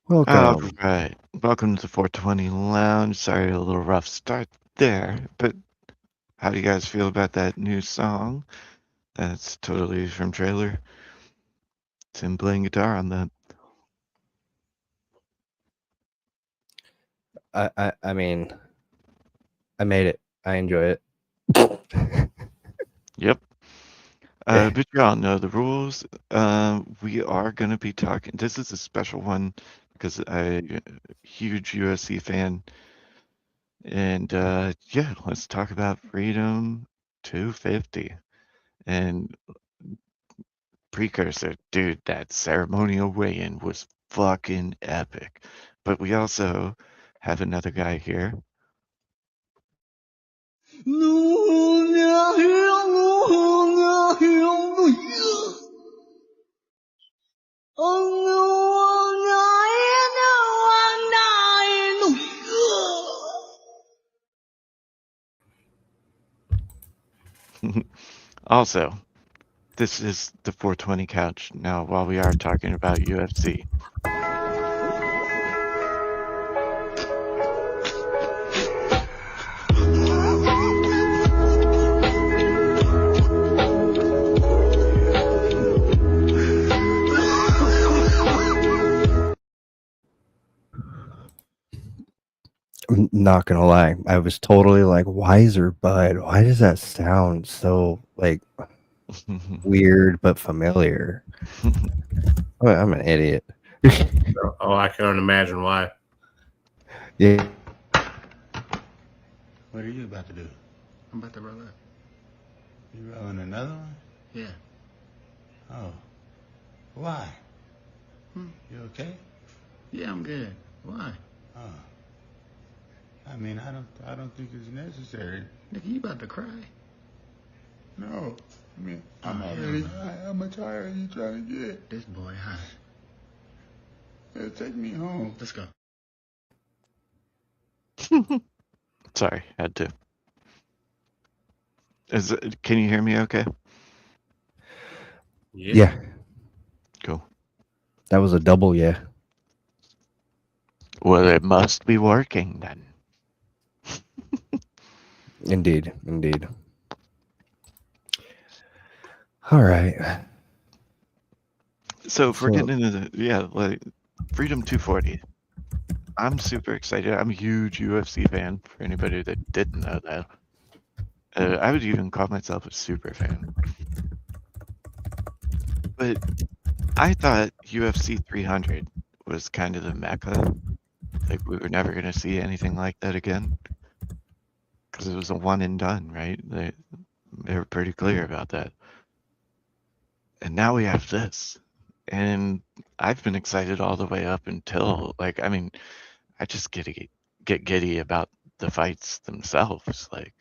All Welcome. right. Welcome to the 420 Lounge. Sorry, a little rough start there, but how do you guys feel about that new song? That's totally from Trailer. Tim playing guitar on that. I mean, I made it. I enjoy it. Yep. But you all know the rules. We are going to be talking. This is a special one because I'm a huge UFC fan. And yeah, let's talk about Freedom 250. And precursor, dude, that ceremonial weigh-in was fucking epic. But we also have another guy here. Also, this is the 420 couch. Now, while we are talking about UFC, I'm not gonna lie. I was totally like, Wiser Bud. Why does that sound so like weird but familiar? I'm an idiot. Oh, I can't imagine why. Yeah. What are you about to do? I'm about to roll up. You rolling another one? Yeah. Oh. Why? You okay? Yeah, I'm good. Why? Oh. I mean, I don't think it's necessary. Nigga, you about to cry? No. I mean, I'm already high. How much higher are you trying to get? This boy high. Yeah, take me home. Let's go. sorry, had to. Can you hear me okay? Yeah. Cool. That was a double yeah. Well, it must be working then. Indeed. Indeed. All right. So if we're So getting into like Freedom 240, I'm super excited. I'm a huge UFC fan. For anybody that didn't know that, I would even call myself a super fan. But I thought UFC 300 was kind of the mecca. Like we were never gonna see anything like that again because it was a one and done, right? They were pretty clear about that. And now we have this, and I've been excited all the way up until like I mean I just get giddy about the fights themselves. Like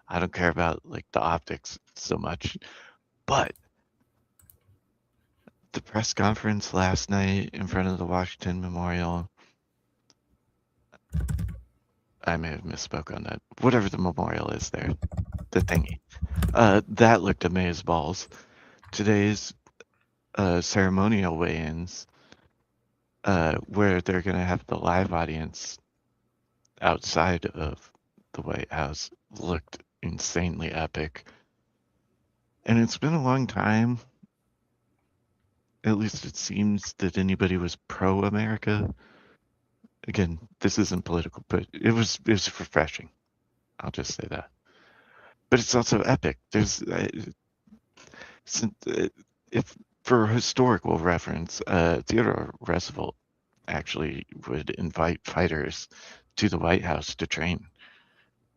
I don't care about like the optics so much, but the press conference last night in front of the Washington Memorial, I may have misspoke on that. Whatever the memorial is there, the thingy. That looked amazeballs. Today's ceremonial weigh-ins, where they're gonna have the live audience outside of the White House, looked insanely epic. And it's been a long time, at least it seems, that anybody was pro-America. Again, this isn't political, but it was refreshing. I'll just say that. But it's also epic. There's if for historical reference, Theodore Roosevelt actually would invite fighters to the White House to train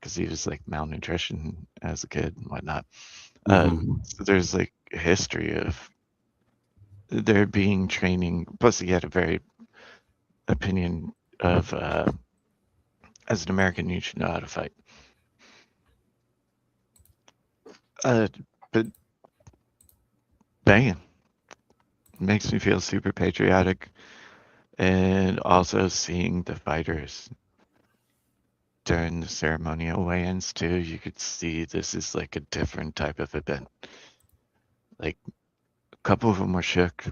because he was like malnutrition as a kid and whatnot. So there's like a history of there being training. Plus, he had a very opinion of as an American, you should know how to fight. Uh, but banging makes me feel super patriotic, and also seeing the fighters during the ceremonial weigh-ins too, you could see this is like a different type of event. Like a couple of them were shook,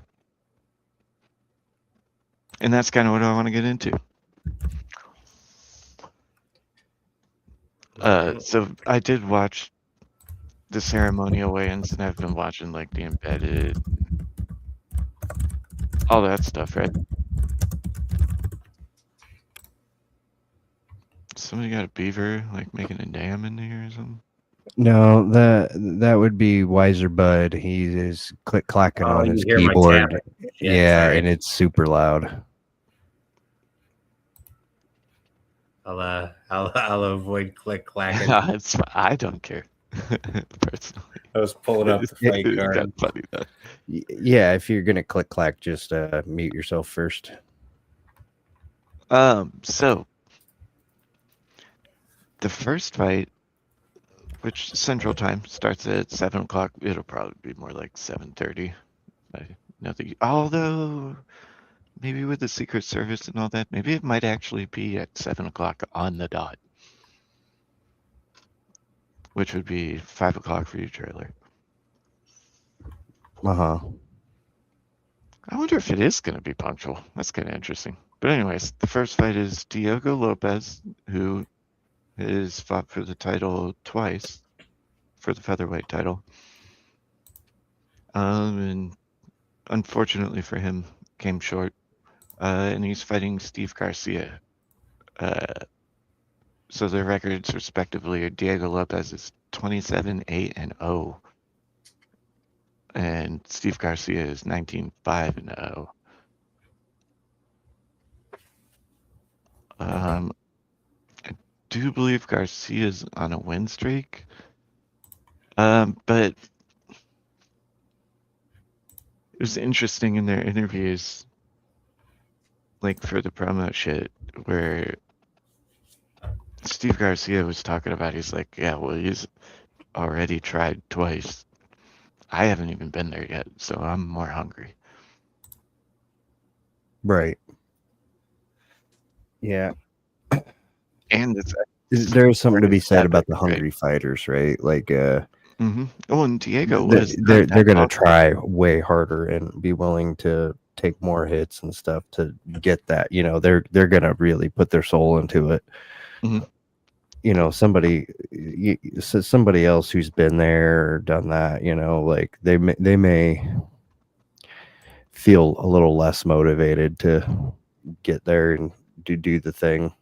And that's kind of what I want to get into. So I did watch the ceremonial weigh-ins, and I've been watching like the embedded, all that stuff, right? Somebody got a beaver like making a dam in there or something. No, that would be Wiser Bud. He is click clacking Oh, on you his hear my keyboard. tapping. Shit, Yeah, sorry. and it's super loud. I'll avoid click clacking. I don't care personally. I was pulling up the fight It's card. kind of funny though. Yeah, if you're gonna click clack, just mute yourself first. So the first fight, which Central Time starts at 7 o'clock, it'll probably be more like 7:30. Nothing. Although maybe with the Secret Service and all that, maybe it might actually be at 7 o'clock on the dot, which would be 5 o'clock for you, trailer. Uh-huh. I wonder if it is going to be punctual. That's kind of interesting. But anyways, the first fight is Diego Lopez, who has fought for the title twice, for the featherweight title. And unfortunately for him, came short. And he's fighting Steve Garcia. So their records respectively are Diego Lopez is 27-8-0. And Steve Garcia is 19-5-0. I do believe Garcia's on a win streak. But it was interesting in their interviews, like for the promo shit, where Steve Garcia was talking about, he's like, yeah, well, he's already tried twice. I haven't even been there yet, so I'm more hungry. Right. Yeah. And it's There's something to be said about epic, the hungry fighters, right? Like Oh, and Diego was they're not gonna hungry. try way harder and be willing to take more hits and stuff to get that. You know, they're gonna really put their soul into it. Mhm. You know, somebody else who's been there or done that, you know, like they may feel a little less motivated to get there and do the thing.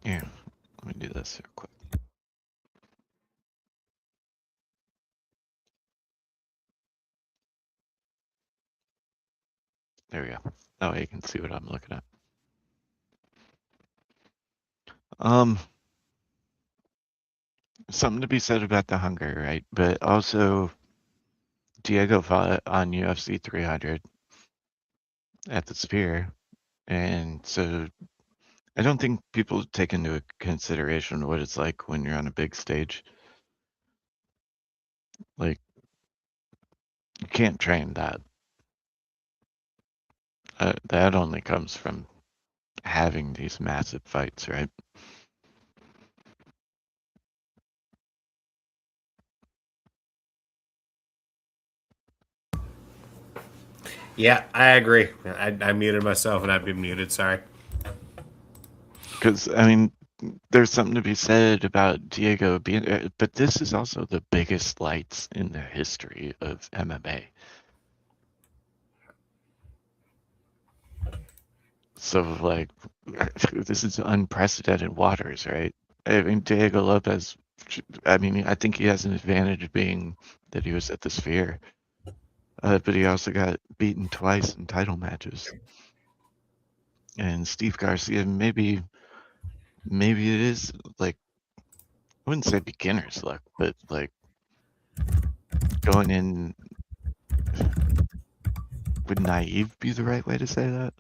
Yeah, let me do this real quick. There we go. That way you can see what I'm looking at. Something to be said about the hunger, right? But also, Diego fought on UFC 300 at the Sphere, and so I don't think people take into consideration what it's like when you're on a big stage. Like, you can't train that. That only comes from having these massive fights, right? Yeah, I agree. I muted myself and I've been muted. Sorry. Because, I mean, there's something to be said about Diego being, but this is also the biggest lights in the history of MMA. So, like, this is unprecedented waters, right? I mean, Diego Lopez, I mean, I think he has an advantage being that he was at the Sphere. But he also got beaten twice in title matches. And Steve Garcia, maybe it is like, I wouldn't say beginner's luck, but like going in, would naive be the right way to say that?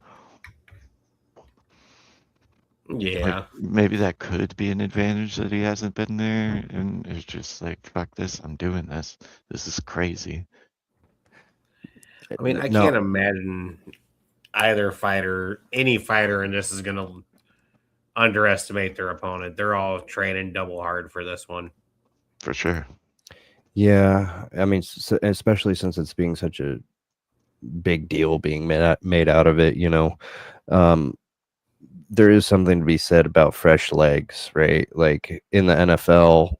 Yeah. Like maybe that could be an advantage that he hasn't been there and it's just like, fuck this, I'm doing this. This is crazy. I mean, I can't imagine either fighter, any fighter in this is going to underestimate their opponent. They're all training double hard for this one. For sure. Yeah, I mean, especially since it's being such a big deal being made out of it, um, there is something to be said about fresh legs, right? Like in the NFL,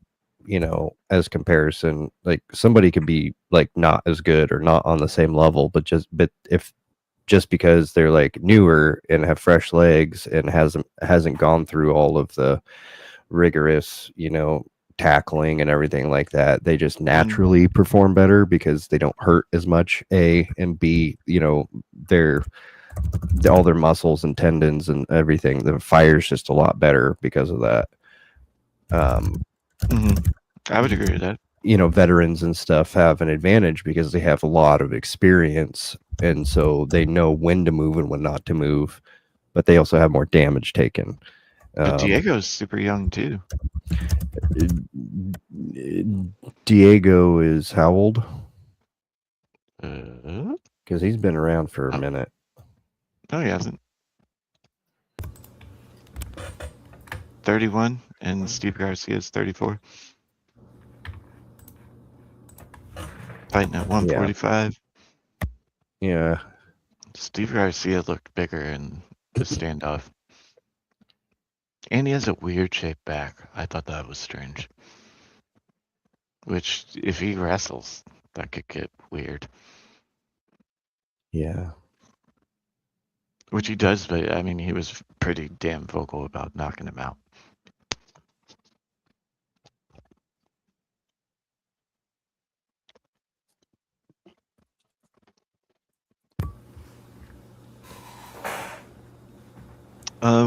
as comparison, like somebody could be like not as good or not on the same level, but if just because they're like newer and have fresh legs and hasn't gone through all of the rigorous, tackling and everything like that, they just naturally perform better because they don't hurt as much, A, and B, they're all their muscles and tendons and everything, the fire's just a lot better because of that. I would agree with that. Veterans and stuff have an advantage because they have a lot of experience, and so they know when to move and when not to move, but they also have more damage taken. But Diego's super young too. Diego is how old? Uh, Because he's been around for a minute. No, he hasn't. 31, and Steve Garcia is 34. Fighting at 145. Yeah. Steve Garcia looked bigger in the standoff. And he has a weird shaped back. I thought that was strange. Which, if he wrestles, that could get weird. Yeah. Which he does, but I mean, he was pretty damn vocal about knocking him out.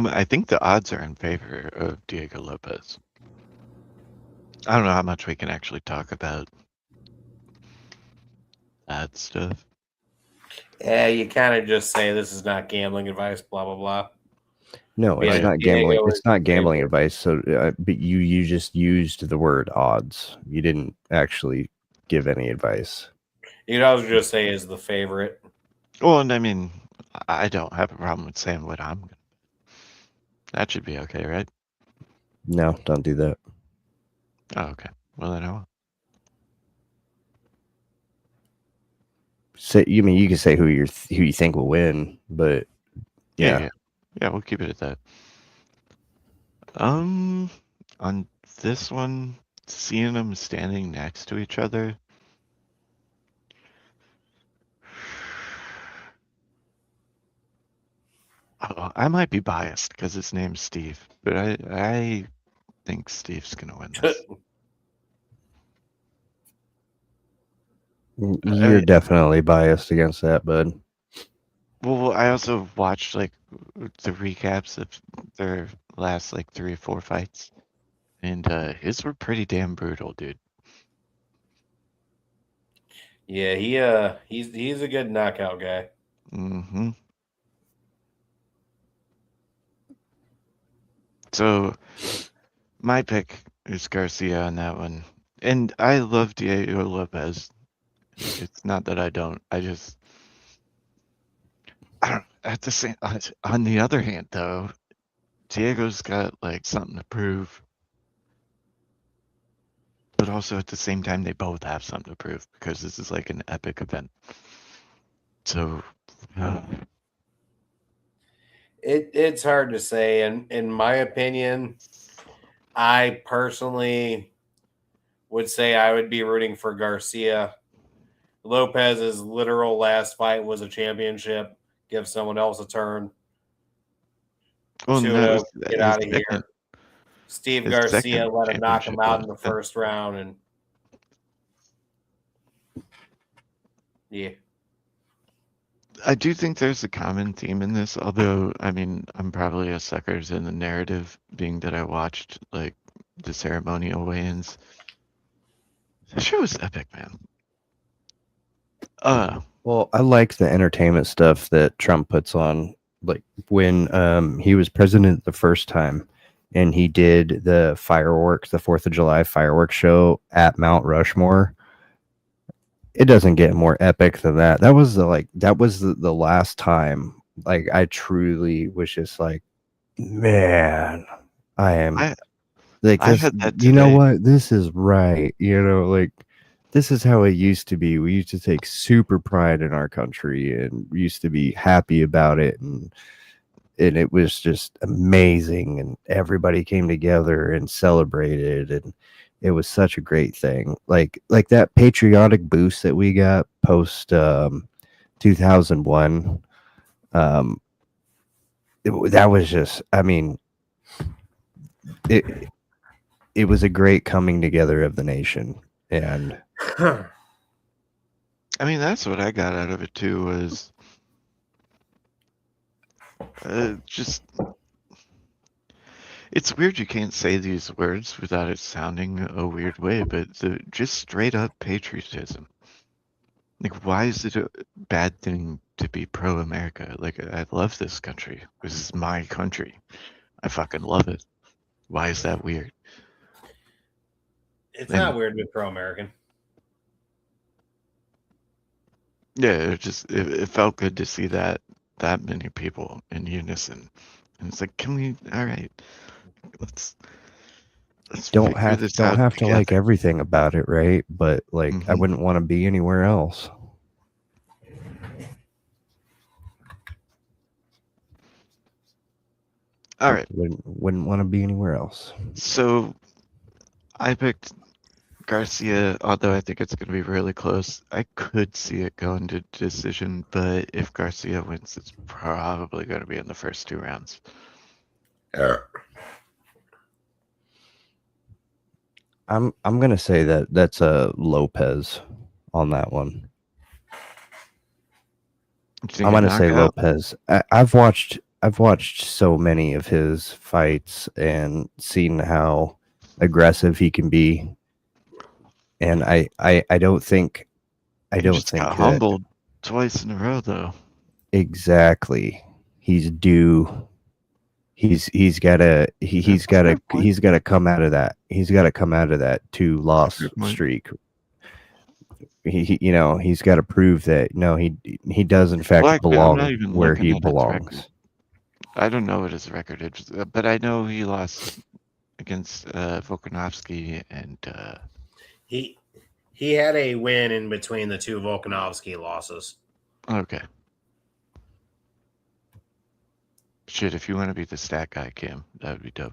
I think the odds are in favor of Diego Lopez. I don't know how much we can actually talk about that stuff. Yeah, you kind of just say this is not gambling advice, blah blah blah. No, it's not gambling. It's not gambling advice. So, but you just used the word odds. You didn't actually give any advice. You could also just say is the favorite. Well, and I mean, I don't have a problem with saying what I'm going to. That should be okay, right? No, don't do that. Oh, okay. Well, then I won't. Say, you can say who you think will win, but yeah, we'll keep it at that. On this one, seeing them standing next to each other, I might be biased because his name's Steve, but I think Steve's gonna win this. You're definitely biased against that, bud. Well, I also watched like the recaps of their last like 3 or 4 fights, and his were pretty damn brutal, dude. Yeah, he's a good knockout guy. Mm-hmm. So my pick is Garcia on that one, and I love Diego Lopez. It's not that I don't. I don't. At the same, on the other hand, though, Diego's got like something to prove, but also at the same time, they both have something to prove because this is like an epic event. So, It's hard to say, and in my opinion, I personally would say I would be rooting for Garcia. Lopez's literal last fight was a championship. Give someone else a turn. well, Get out of here. Steve his Garcia second let him knock him out in the championship, first round, and yeah. I do think there's a common theme in this, although, I mean, I'm probably a sucker in the narrative, being that I watched, like, the ceremonial weigh-ins. The show was epic, man. Well, I like the entertainment stuff that Trump puts on. Like when he was president the first time, and he did the 4th of July fireworks show at Mount Rushmore. It doesn't get more epic than that. That was the last time. Like I truly was just like, Man, I am I like I this. had that You know today. what? This is right. Like this is how it used to be. We used to take super pride in our country and we used to be happy about it, and it was just amazing, and everybody came together and celebrated, and it was such a great thing. Like that patriotic boost that we got post 2001. Um, that was just, I mean, it it was a great coming together of the nation, and I mean, that's what I got out of it too. Was just it's weird you can't say these words without it sounding a weird way, but just straight up patriotism. Like, why is it a bad thing to be pro-America? Like, I love this country. This is my country. I fucking love it. Why is that weird? It's And not weird to be pro-American. yeah, it felt good to see that many people in unison. And it's like, can we? All right, let's figure this don't out have to like together. everything about it, right? But like, I Mhm. wouldn't want to be anywhere else. All right, Wouldn't want to be anywhere else. so I picked Garcia, although I think it's going to be really close. I could see it going to decision, but if Garcia wins, it's probably going to be in the first 2 rounds. I'm gonna say that that's a Lopez on that one. Do you think I'm a gonna say knockout? Lopez. I've watched so many of his fights and seen how aggressive he can be, and I don't think He just got that humbled twice in a row, though. exactly. He's due. He's gotta That's a fair point. he's gotta come out of that. He's gotta come out of that two That's a loss fair point. streak. He's got to prove that he does in fact Well, actually, I'm not belong even where looking he at his record. belongs. I don't know what his record is, but I know he lost against Volkanovski and He had a win in between the two Volkanovski losses. okay. Shit, if you want to be the stat guy, Cam, that would be dope.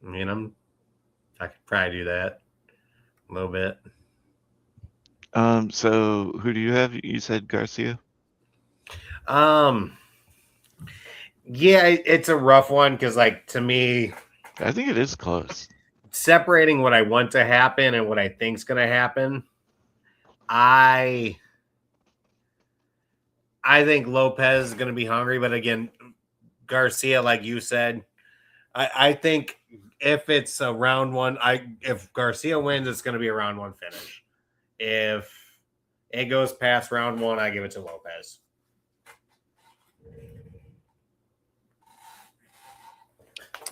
I mean, I could probably do that a little bit. So who do you have? You said Garcia? Yeah, it's a rough one because, like, to me, I think it is close. separating what I want to happen and what I think's going to happen, I think Lopez is going to be hungry, but again, Garcia, like you said, I think if it's a round one, if Garcia wins, it's going to be a round one finish. If it goes past round one, I give it to Lopez.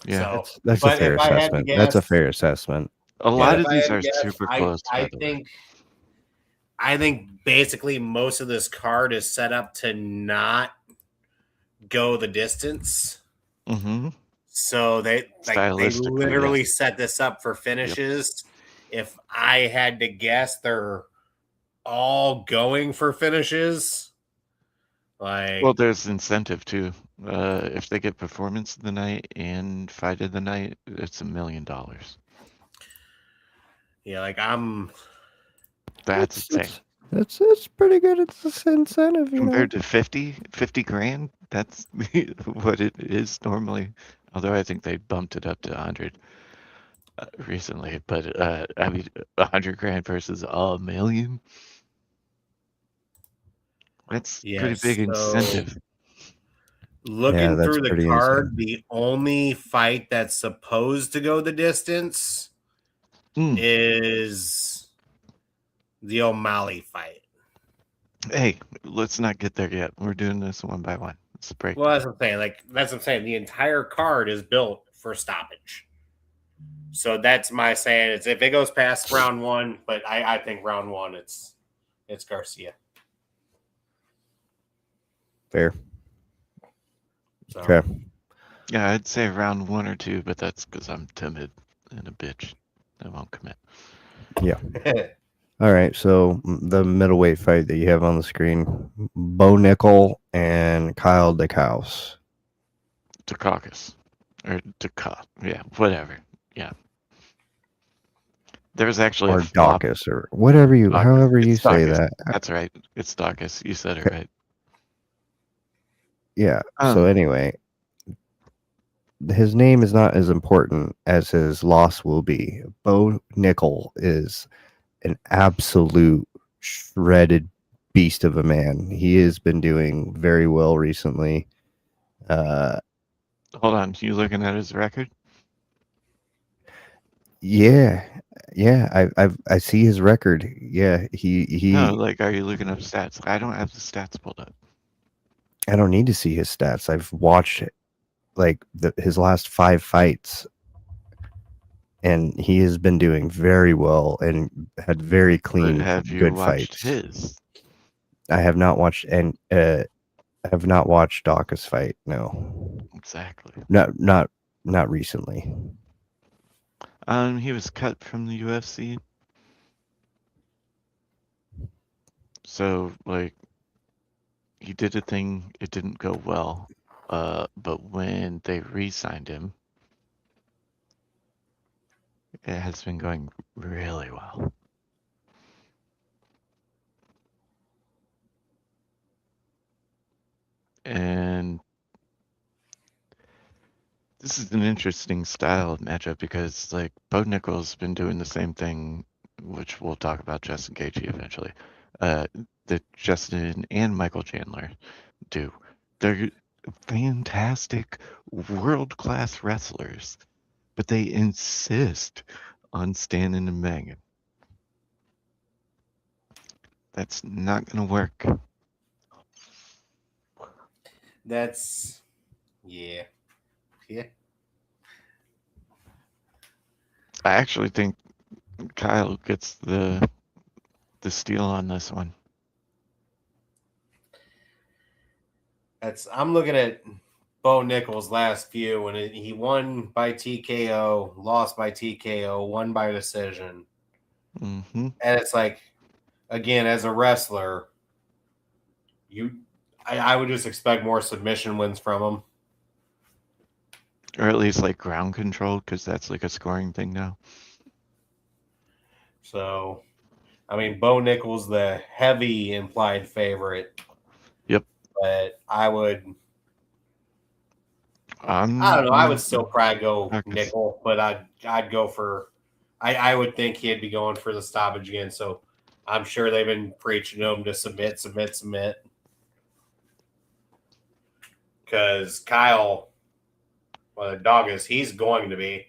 Yeah, So, That's a but fair if I had to assessment. guess, That's a fair assessment. a but lot if of I these had to are guess, super close. By the way, I think basically most of this card is set up to not go the distance. mm-hmm. So they Stylistically, literally yes. set this up for finishes. Yep. If I had to guess, they're all going for finishes. Like, Well, there's incentive too. If they get performance of the night and fight of the night, it's $1 million. yeah, like That's insane. That's pretty good. It's an incentive, Compared to 50 grand, that's what it is normally. Although I think they bumped it up to 100 recently. But I mean, 100 grand versus $1 million. That's pretty big incentive. Looking that's through the pretty card, insane. the only fight that's supposed to go the distance is the O'Malley fight. Hey, let's not get there yet. We're doing this one by one. Let's break. Well, that's what I'm saying. That's what I'm saying. The entire card is built for stoppage. So that's my saying. It's if it goes past round one, but I think round one it's Garcia. Fair. So Okay. Yeah, I'd say round 1 or 2, but that's because I'm timid and a bitch. I won't commit. All right. So the middleweight fight that you have on the screen, Bo Nickel and Kyle DeCouse. Dukakis. Or Duka. Yeah, whatever. Yeah. There's actually Or a flop. Dawkins, or whatever you, Dawkins. however you It's say Dawkins. that. That's right. It's Dawkins. You said it right. Yeah. So Um, anyway, his name is not as important as his loss will be. Bo Nickel is an absolute shredded beast of a man. He has been doing very well recently. Hold on. You looking at his record? Yeah, I see his record. Yeah, No, like, are you looking up stats? I don't have the stats pulled up. I don't need to see his stats. I've watched like his last 5 fights, and he has been doing very well and had very But clean, have you good watched fights. his? I have not watched have not watched Dawkins fight. No, Exactly. not recently. He was cut from the UFC. So, like, he did a thing, it didn't go well. But when they re-signed him, it has been going really well. And this is an interesting style of matchup because, like, Bo Nickel's been doing the same thing, which we'll talk about Justin Gaethje eventually, that Justin and Michael Chandler do. They're fantastic, world-class wrestlers, but they insist on standing and banging. That's not going to work. that's yeah. I actually think Kyle gets the steal on this one. I'm looking at Bo Nickel's last few, and he won by TKO, lost by TKO, won by decision, Mm-hmm. and it's like, again, as a wrestler, I would just expect more submission wins from him. Or at least like ground control, because that's like a scoring thing now. So, I mean, Bo Nickel's the heavy implied favorite. Yep. But I don't I'm know. I would still probably go Dawkins. Nickel, but I'd go for. I would think he'd be going for the stoppage again. So I'm sure they've been preaching to him to submit. Because Kyle, well, the dog is, he's going to be.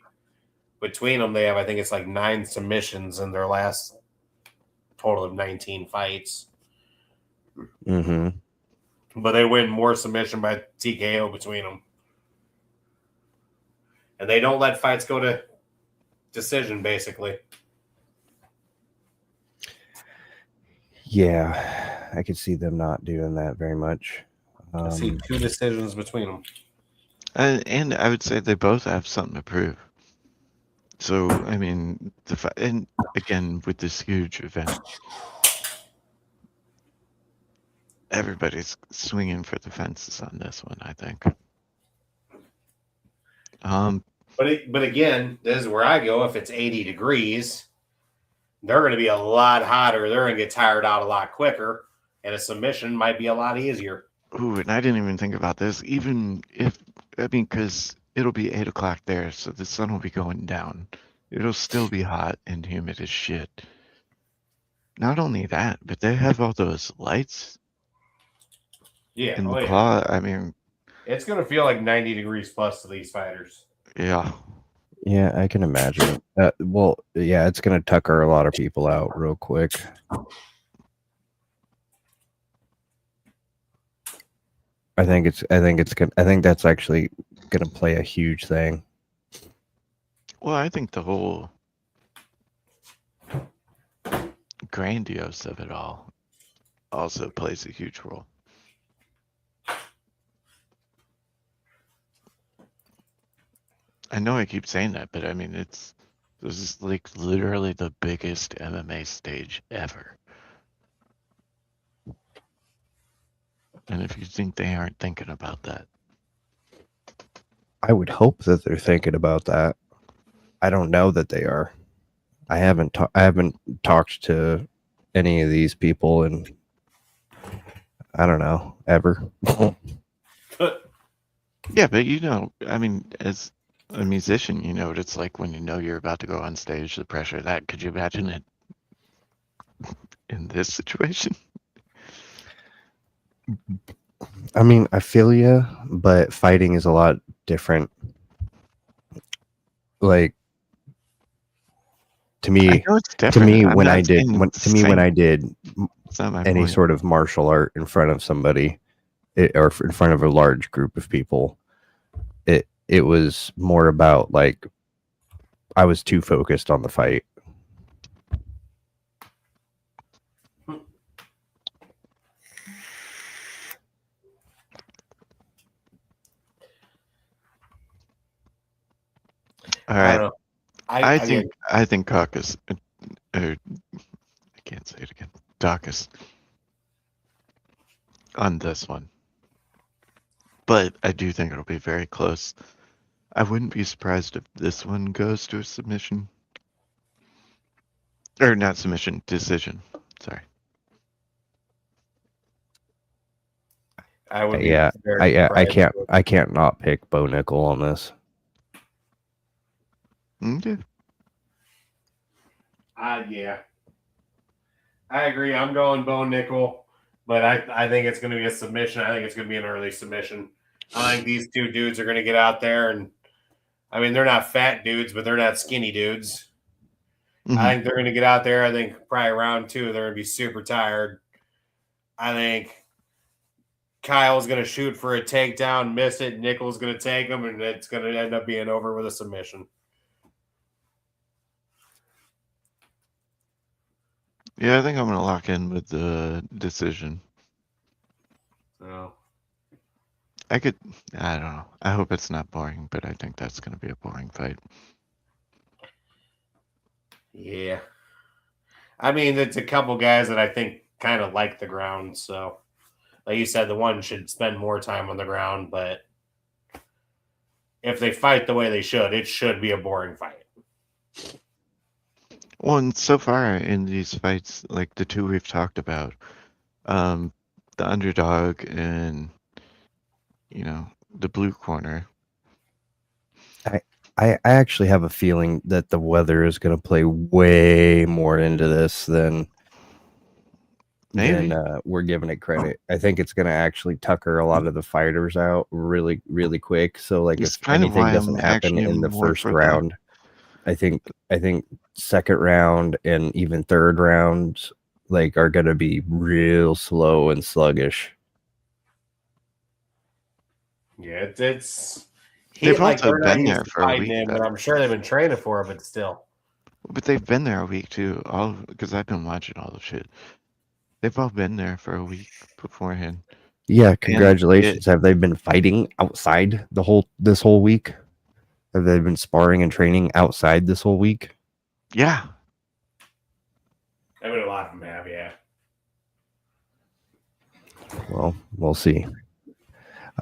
Between them, they have, I think it's like 9 submissions in their last total of 19 fights. Mm-hmm. But they win more submission by TKO between them. And they don't let fights go to decision, basically. Yeah, I could see them not doing that very much. I see 2 decisions between them. And I would say they both have something to prove. So, I mean, and again, with this huge event, everybody's swinging for the fences on this one, I think. But again, this is where I go. If it's 80 degrees, they're going to be a lot hotter. They're going to get tired out a lot quicker, and a submission might be a lot easier. Ooh, and I didn't even think about this. Even if, I mean, because it'll be 8 o'clock there, so the sun will be going down. It'll still be hot and humid as shit. Not only that, but they have all those lights Yeah, in the claw. I mean, it's going to feel like 90 degrees plus to these fighters. yeah. Yeah, I can imagine. Well, yeah, it's gonna tucker a lot of people out real quick. I think that's actually gonna play a huge thing. Well, I think the whole grandiose of it all also plays a huge role. I know I keep saying that, but I mean, this is like literally the biggest MMA stage ever. And if you think they aren't thinking about that, I would hope that they're thinking about that. I don't know that they are. I haven't talked to any of these people in, I don't know, ever. yeah, but you know, I mean, as a musician, you know what it's like when you know you're about to go on stage, the pressure of that. Could you imagine it in this situation? I mean, I feel you, but fighting is a lot different. Like to I me, know it's different. I'm when not I did saying when it's to the me when same. I did It's not my any point. sort of martial art in front of somebody, or in front of a large group of people, it was more about like I was too focused on the fight. All I don't right. know. I think caucus. I can't say it again. Dacus on this one. But I do think it'll be very close. I wouldn't be surprised if this one goes to a submission. Or not submission, decision. Sorry. I would be Yeah, very surprised. I can't not pick Bo Nickel on this. Okay. Yeah. I agree. I'm going Bo Nickel, but I think it's going to be a submission. I think it's going to be an early submission. I think these two dudes are going to get out there, and I mean, they're not fat dudes, but they're not skinny dudes. Mhm. I think they're going to get out there. I think probably round 2, they're going to be super tired. I think Kyle's going to shoot for a takedown, miss it. Nickel's going to take him, and it's going to end up being over with a submission. Yeah, I think I'm going to lock in with the decision. So I don't know. I hope it's not boring, but I think that's going to be a boring fight. yeah. I mean, it's a couple guys that I think kind of like the ground. So, like you said, the one should spend more time on the ground, but if they fight the way they should, it should be a boring fight. Well, and so far in these fights, like the two we've talked about, the underdog and, you know, the blue corner. I actually have a feeling that the weather is going to play way more into this than we're giving it credit. I think it's going to actually tucker a lot of the fighters out really, really quick. So, like, It's if kind of anything why doesn't I'm happen actually in the more first for that. round, I think second round and even third round like are going to be real slow and sluggish. Yeah, it's They've like also they're not been used there to for a fighting week, him, but though. I'm sure they've been training for it. But still, But they've been there a week too. All because I've been watching all the shit. They've all been there for a week beforehand. Yeah, congratulations. Have they been fighting outside this whole week? Have they been sparring and training outside this whole week? Yeah. I mean, a lot of them have, yeah. Well, we'll see.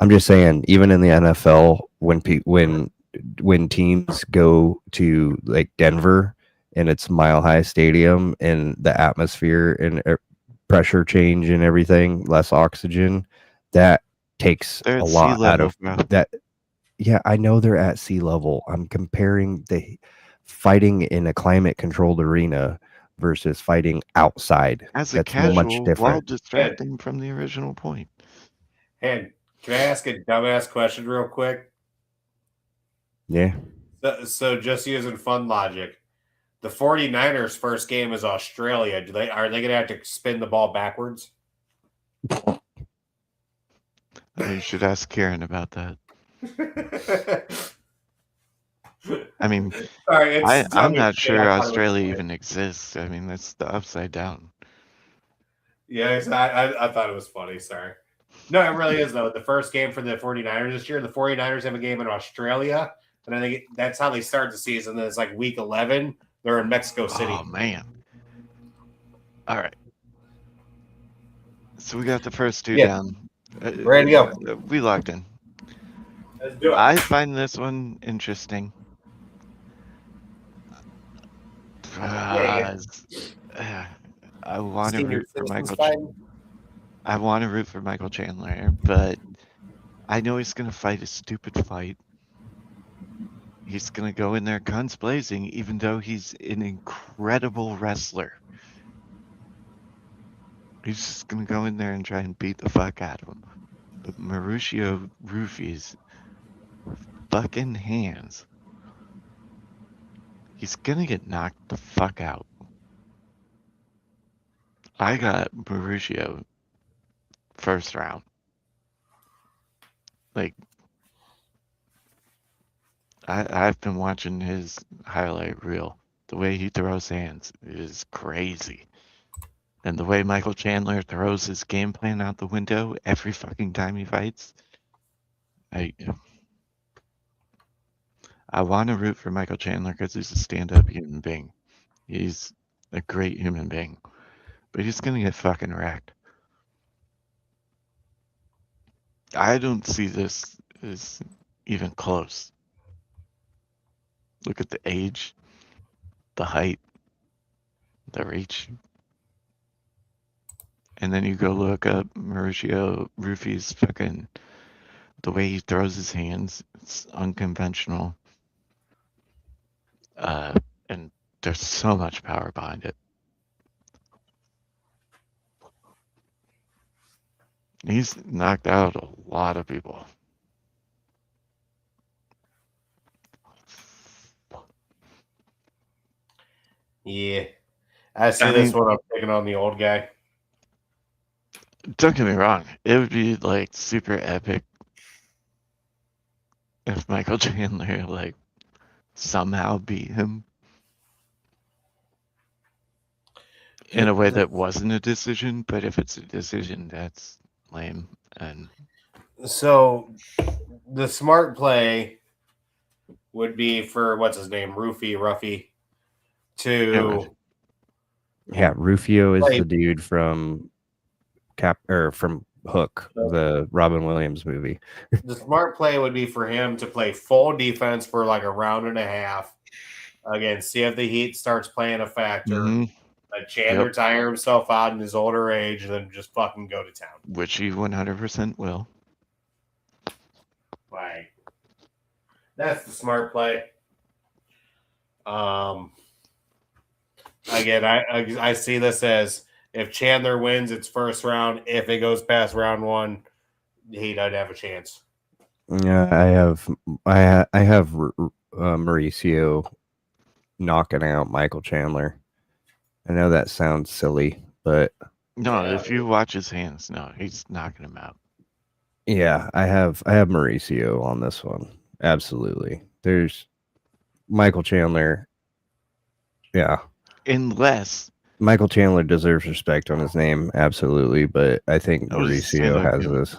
I'm just saying, even in the NFL, when teams go to like Denver and it's Mile High Stadium and the atmosphere and pressure change and everything, less oxygen, that takes They're a at sea lot out level, of bro. that. Yeah, I know they're at sea level. I'm comparing the fighting in a climate controlled arena versus fighting outside. As a That's much casual, while different. distracting from the original point. Hey, can I ask a dumbass question real quick? Yeah. So just using fun logic, the 49ers' first game is Australia. Are they going to have to spin the ball backwards? You should ask Karen about that. I mean, Sorry, I'm not sure Australia even exists. I mean, that's the upside down. Yeah, I thought it was funny. Sorry. No, it really is, though. The first game for the 49ers this year, the 49ers have a game in Australia, And I think that's how they start the season. Then it's like week 11. They're in Mexico City. Oh man! All right. So we got the first two Yeah. down. Ready to go. We locked in. Let's do it. I find this one interesting. Yeah. I want to Senior root for citizens Michael. fighting. I want to root for Michael Chandler, but I know he's gonna fight a stupid fight. He's gonna go in there guns blazing, even though he's an incredible wrestler. He's just gonna go in there and try and beat the fuck out of him. But Mauricio Rufy's fucking hands. He's gonna get knocked the fuck out. I got Mauricio first round. Like, I've been watching his highlight reel. The way he throws hands is crazy. And the way Michael Chandler throws his game plan out the window every fucking time he fights, I want to root for Michael Chandler because he's a stand-up human being. He's a great human being. But he's going to get fucking wrecked. I don't see this as even close. Look at the age, the height, the reach. And then you go look up Mauricio Rufy's fucking, the way he throws his hands. It's unconventional. And there's so much power behind it. He's knocked out a lot of people. Yeah. I see this one. I'm picking on the old guy. Don't get me wrong. It would be like super epic if Michael Chandler like somehow beat him in a way that wasn't a decision. But if it's a decision, that's lame. And so the smart play would be for what's his name, Ruffy, to Yeah, Rufio is Like- the dude from from Hook, the Robin Williams movie. the smart play would be for him to play full defense for like a round and a half. Again, see if the heat starts playing a factor. Mhm. Let Chandler tire himself out in his older age, and then just fucking go to town. Which he 100% will. Like, that's the smart play. Again, I see this as if Chandler wins its first round, if it goes past round one, he doesn't have a chance. Yeah, I have Mauricio knocking out Michael Chandler. I know that sounds silly, but No, Yeah. if you watch his hands, no, he's knocking him out. yeah, I have Mauricio on this one. Absolutely. There's Michael Chandler. Yeah. Unless Michael Chandler deserves respect on his name, absolutely, but I think Oh, he's Mauricio stand-up has human. this.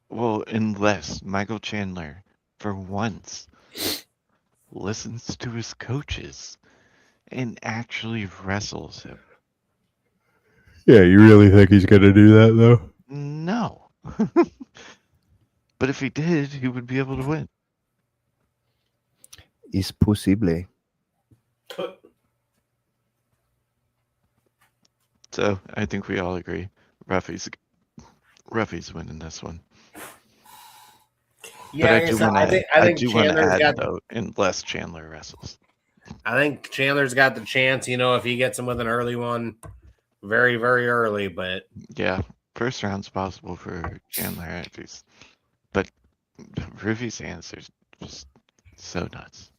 Well, unless Michael Chandler, for once, listens to his coaches and actually wrestles him. Yeah, you really think he's gonna do that though? No. But if he did, he would be able to win. Es posible. So I think we all agree. Ruffy's winning this one. Yeah, But I do want to. I I think do want to Chandler's add got. though, unless Chandler wrestles. I think Chandler's got the chance. If he gets him with an early one, very very early. But Yeah, first round's possible for Chandler at least. But Rufy's hands are just so nuts.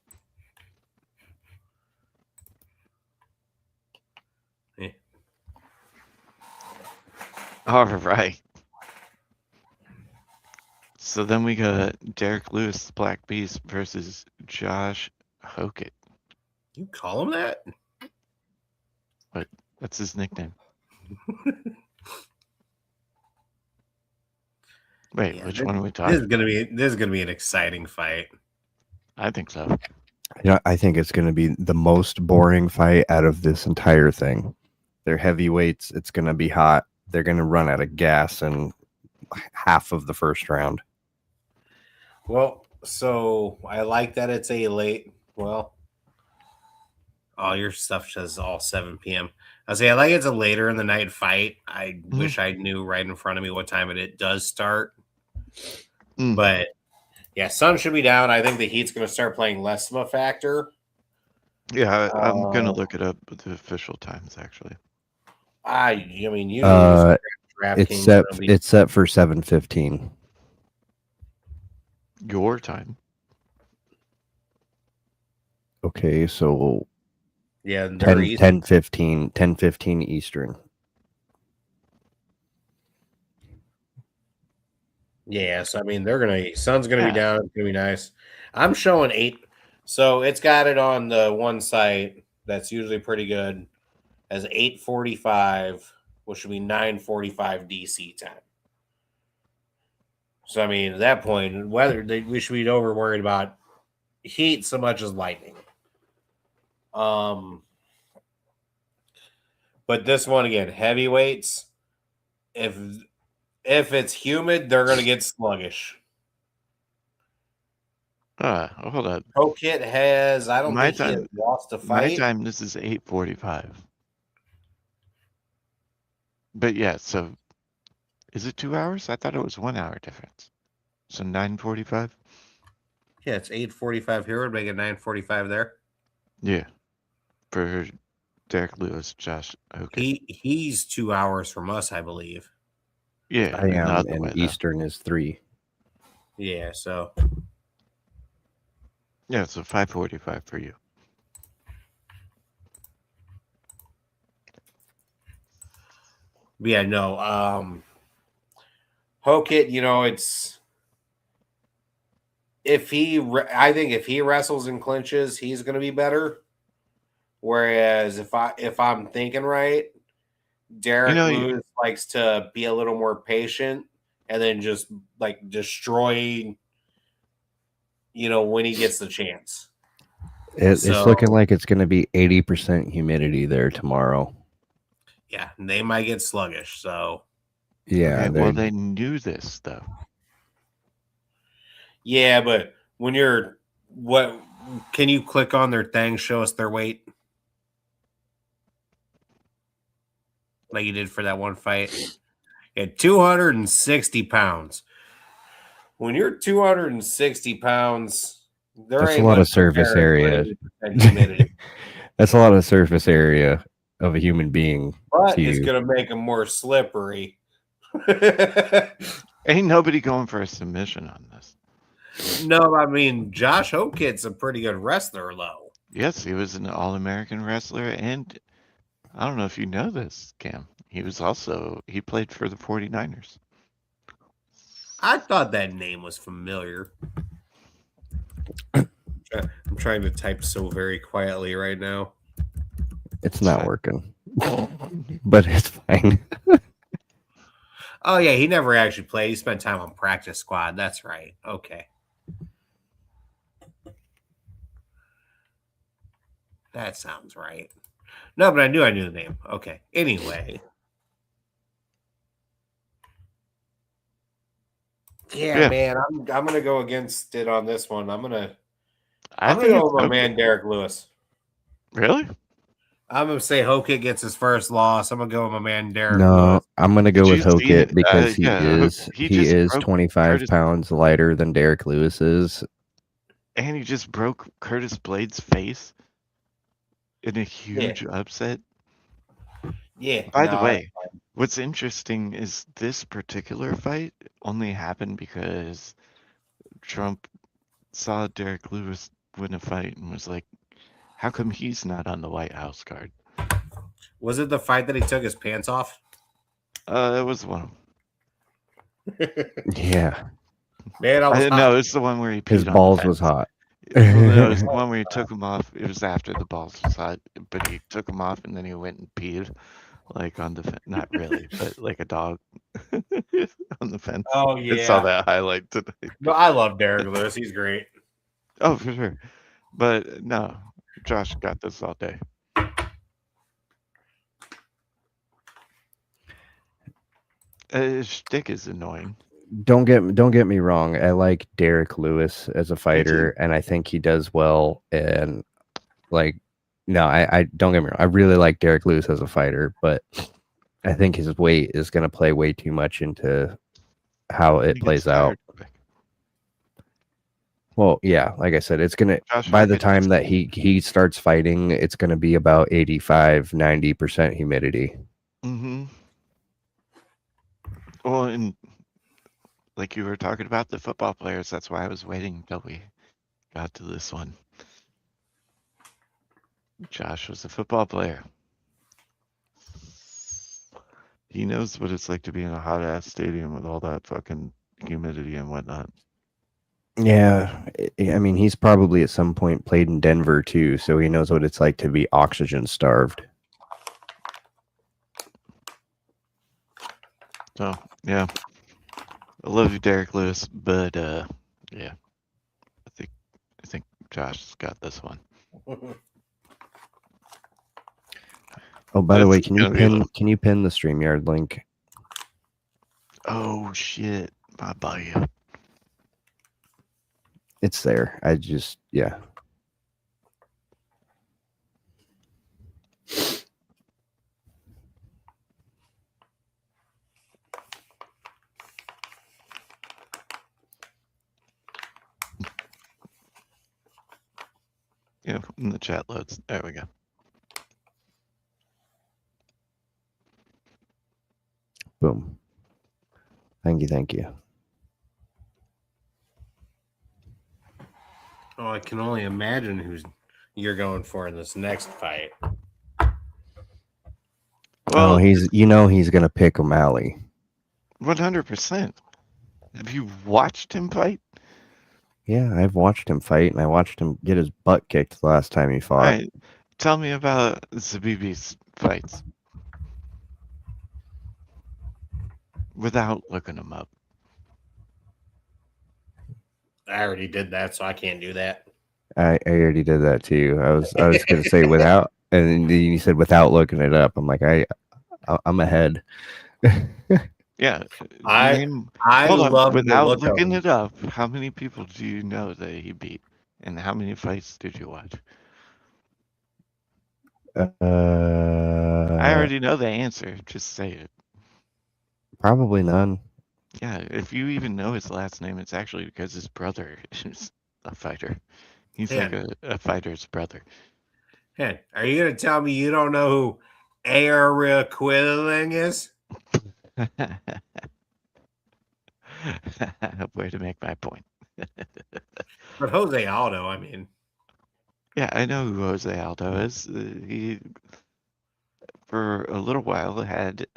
Yeah. All right. So then we got Derek Lewis, Black Beast, versus Josh Hokett. you call him that? That's his nickname. Wait, Yeah, which one are we This talking? is gonna be an exciting fight. I think so. I think it's going to be the most boring fight out of this entire thing. They're heavyweights. It's going to be hot. They're going to run out of gas in half of the first round. Well, so I like that it's a late. Well, all your stuff says all 7 p.m. I say I like it's a later in the night fight. I wish I knew right in front of me what time it does start. But yeah, sun should be down. I think the heat's going to start playing less of a factor. Yeah, I'm gonna look it up with the official times actually. I mean, usually it's set for 7:15. Your time. Okay, so yeah, 10:15 Eastern. Yeah, so I mean, sun's gonna be down. It's gonna be nice. I'm showing 8, so it's got it on the one site that's usually pretty good as 8:45, which should be 9:45 DC time. So I mean, at that point, we should be over worried about heat so much as lightning. But this one again, heavyweights. If it's humid, they're gonna get sluggish. Hold on. Hokit has. I don't think he has lost a fight. My time. This is 8:45. But yeah, so is it 2 hours? I thought it was 1 hour difference. So 9:45. Yeah, it's 8:45 here. Would make it 9:45 there. Yeah, for Derek Lewis, Josh. Okay. He's 2 hours from us, I believe. Yeah, I am, and Eastern is 3. Yeah, so. Yeah, so 5:45 for you. But yeah, no. Hokit, it's I think if he wrestles and clinches, he's going to be better. Whereas if I'm thinking right, Derek Lewis likes to be a little more patient and then just like destroy, when he gets the chance. It's looking like it's going to be 80% humidity there tomorrow. Yeah, they might get sluggish. So yeah, okay, well, they knew this though. Yeah, but when can you click on their thing, show us their weight? Like you did for that one fight. At 260 pounds. When you're 260 pounds, that's a lot of surface area. That's a lot of surface area of a human being. But it's going to make them more slippery. Ain't nobody going for a submission on this. No, I mean, Josh Hokit's a pretty good wrestler, though. Yes, he was an All-American wrestler, and I don't know if you know this, Cam. He played for the 49ers. I thought that name was familiar. I'm trying to type so very quietly right now. It's not working, but it's fine. Oh, yeah, he never actually played. He spent time on practice squad. That's right. Okay. That sounds right. No, but I knew the name. Okay. Anyway. Yeah, man, I'm gonna go against it on this one. I'm gonna go with my man Derek Lewis. Really? I'm gonna say Hokit gets his first loss. I'm gonna go with my man Derek No, Lewis. I'm gonna go with Hokit because he is 25 pounds lighter than Derek Lewis is. And he just broke Curtis Blade's face in a huge upset. Yeah. By the way, what's interesting is this particular fight only happened because Trump saw Derek Lewis win a fight and was like, how come he's not on the White House card? Was it the fight that he took his pants off? It was one. Yeah. Man, no, it's the one where he peed his balls was hot. No, it's the one where he took them off. It was after the balls was hot, but he took them off and then he went and peed, like on the fence. Not really, but like a dog on the fence. Oh yeah, I saw that highlight today. No, I love Derek Lewis. He's great. Oh, for sure. But no, Josh got this all day. His shtick is annoying. Don't get me wrong. I like Derek Lewis as a Me too. fighter, and I think he does well. And like, no, I don't get me wrong. I really like Derek Lewis as a fighter, but I think his weight is going to play way too much into how He it gets plays out. tired quick. Well, yeah, like I said, it's gonna Josh by might the get time that disappointed. he starts fighting, it's gonna be about 85-90% humidity. Mm-hmm. Well, and like you were talking about the football players, that's why I was waiting until we got to this one. Josh was a football player. He knows what it's like to be in a hot ass stadium with all that fucking humidity and whatnot. Yeah, I mean, he's probably at some point played in Denver too, so he knows what it's like to be oxygen starved. So yeah, I love you, Derek Lewis, but yeah, I think Josh has got this one. Oh, by the way, It's gonna be can you pin the StreamYard link? Oh shit, my bad. It's there. I just yeah. Yeah, in the chat loads. There we go. Boom. Thank you. Oh, I can only imagine who's you're going for in this next fight. Well, Well, he's gonna pick O'Malley. 100%. Have you watched him fight? Yeah, I've watched him fight, and I watched him get his butt kicked the last time he All fought. right, tell me about Zabibi's fights without looking him up. I already did that, so I can't do that. I already did that too. I was gonna say without, and then you said without looking it up. I'm like I'm ahead. Yeah, I name. I Hold on, love the without look of looking him. it up, how many people do you know that he beat, and how many fights did you watch? I already know the answer. Just say it. Probably none. Yeah, if you even know his last name, it's actually because his brother is a fighter. He's like a fighter's brother. Hey, are you gonna tell me you don't know who Aaron Quilling is? Way to make my point. But Jose Aldo, I mean, Yeah, I know who Jose Aldo is. He, for a little while, had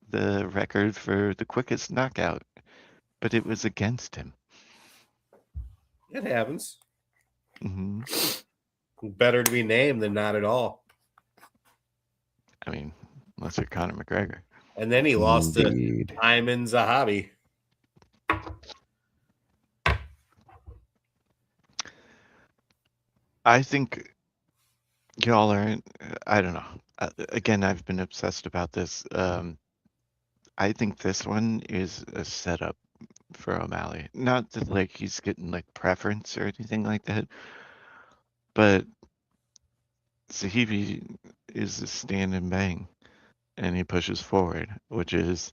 the record for the quickest knockout, but it was against him. it happens. Hmm. Better to be named than not at all. I mean, unless you're Conor McGregor. And then he lost Indeed. to Ayman Zahabi. I think y'all are. I don't know. Again, I've been obsessed about this. I think this one is a setup for O'Malley. Not that like he's getting like preference or anything like that, but Sahibi is a stand and bang, and he pushes forward, which is.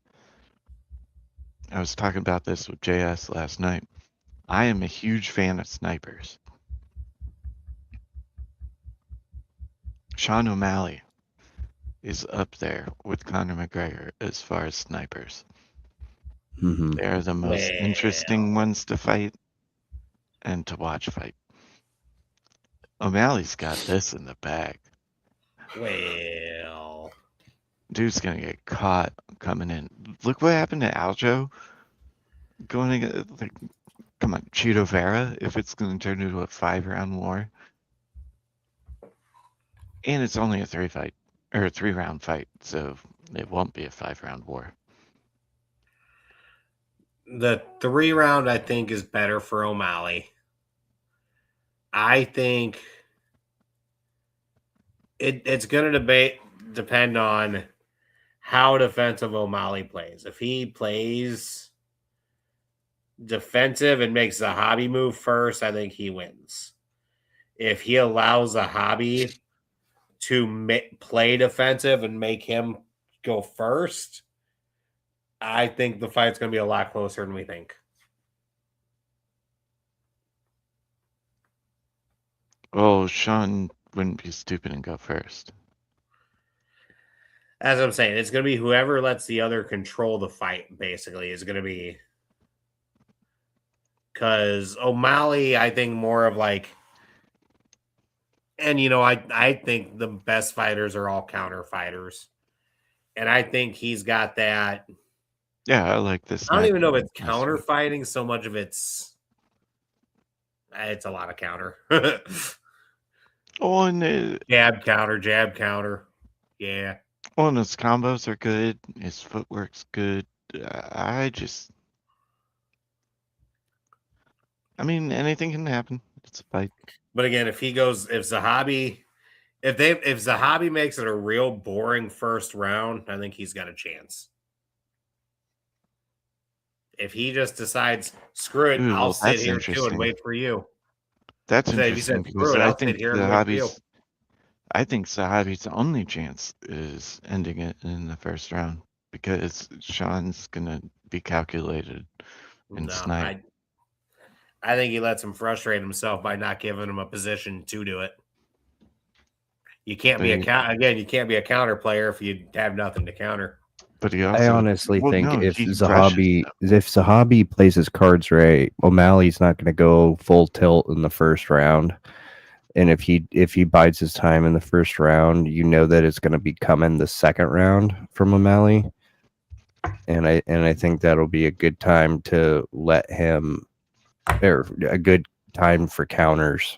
I was talking about this with JS last night. I am a huge fan of snipers. Sean O'Malley is up there with Conor McGregor as far as snipers. Mm-hmm. They're the most interesting ones to fight and to watch fight. O'Malley's got this in the bag. Well, Dude's gonna get caught coming in. Look what happened to Aljo. Going to like, come on, Cheeto Vera. If it's gonna turn into a 5-round war, and it's only a 3-round fight, so it won't be a 5-round war. the 3-round I think is better for O'Malley. I think it's going to depend on how defensive O'Malley plays. If he plays defensive and makes a hobby move first, I think he wins. If he allows a hobby to play defensive and make him go first, I think the fight's going to be a lot closer than we think. Oh, Sean wouldn't be stupid and go first. As I'm saying, it's going to be whoever lets the other control the fight, basically, is going to be. Because O'Malley, I think more of like. And, I think the best fighters are all counter fighters. And I think he's got that. Yeah, I like this. I don't even know if it's counter fighting so much of it's a lot of counter. Oh, and jab counter. Yeah. Oh, and his combos are good. His footwork's good. I mean, anything can happen. It's a fight. But again, if Zahabi makes it a real boring first round, I think he's got a chance. If he just decides, screw it, I'll sit here too and wait for you. That's interesting because I think Zahabi's only chance is ending it in the first round because Sean's gonna be calculated and snipe. I think he lets him frustrate himself by not giving him a position to do it. You can't be a counter player if you have nothing to counter. But he also, I honestly think if Zahabi plays his cards right, O'Malley's not going to go full tilt in the first round. And if he bides his time in the first round, you know that it's going to be coming the second round from O'Malley. And I think that'll be a good time to let him, or a good time for counters,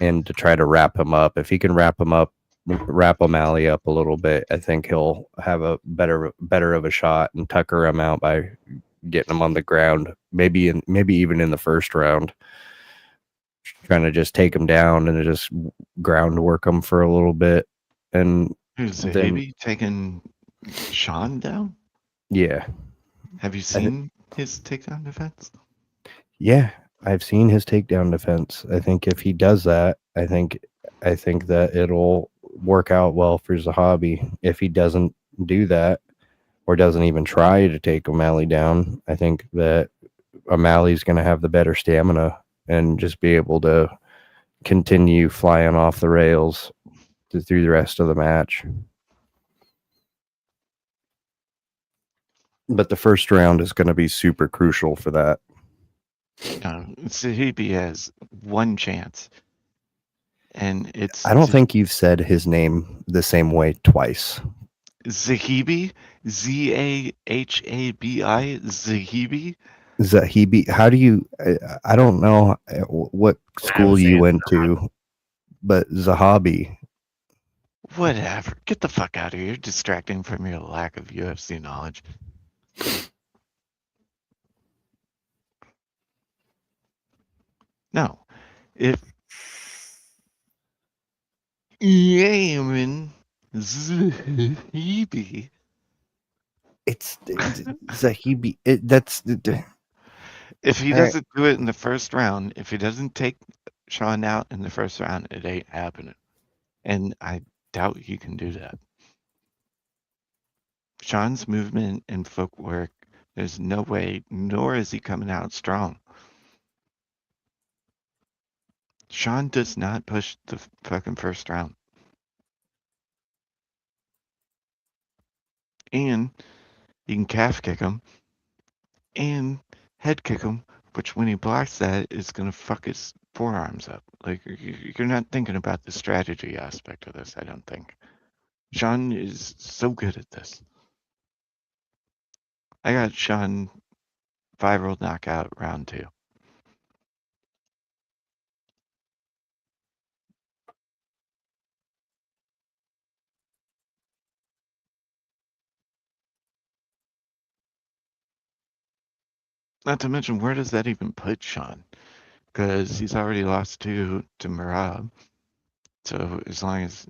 and to try to wrap him up. If he can wrap O'Malley up a little bit, I think he'll have a better of a shot and tucker him out by getting him on the ground. Maybe even in the first round, trying to just take him down and just ground work him for a little bit. And then taking Sean down. Yeah. Have you seen his takedown defense? Yeah, I've seen his takedown defense. I think if he does that, I think that it'll work out well for Zahabi. If he doesn't do that or doesn't even try to take O'Malley down, I think that O'Malley's going to have the better stamina and just be able to continue flying off the rails through the rest of the match. But the first round is going to be super crucial for that. No, Zahabi has one chance. And I don't think you've said his name the same way twice. Zahabi? Zahabi? Zahabi? Zahabi. How do you... I don't know what school you went to, but Zahabi. Whatever. Get the fuck out of here. You're distracting from your lack of UFC knowledge. No. If Yaman Zahabi. It's Zahabi. That's... If he doesn't do it in the first round, if he doesn't take Sean out in the first round, it ain't happening. And I doubt he can do that. Sean's movement and footwork, there's no way, nor is he coming out strong. Sean does not push the fucking first round. And you can calf kick him and head kick him, which when he blocks that is going to fuck his forearms up. Like, you're not thinking about the strategy aspect of this, I don't think. Sean is so good at this. I got Sean viral knockout round 2. Not to mention, where does that even put Sean? because he's already lost 2 to Merab. So as long as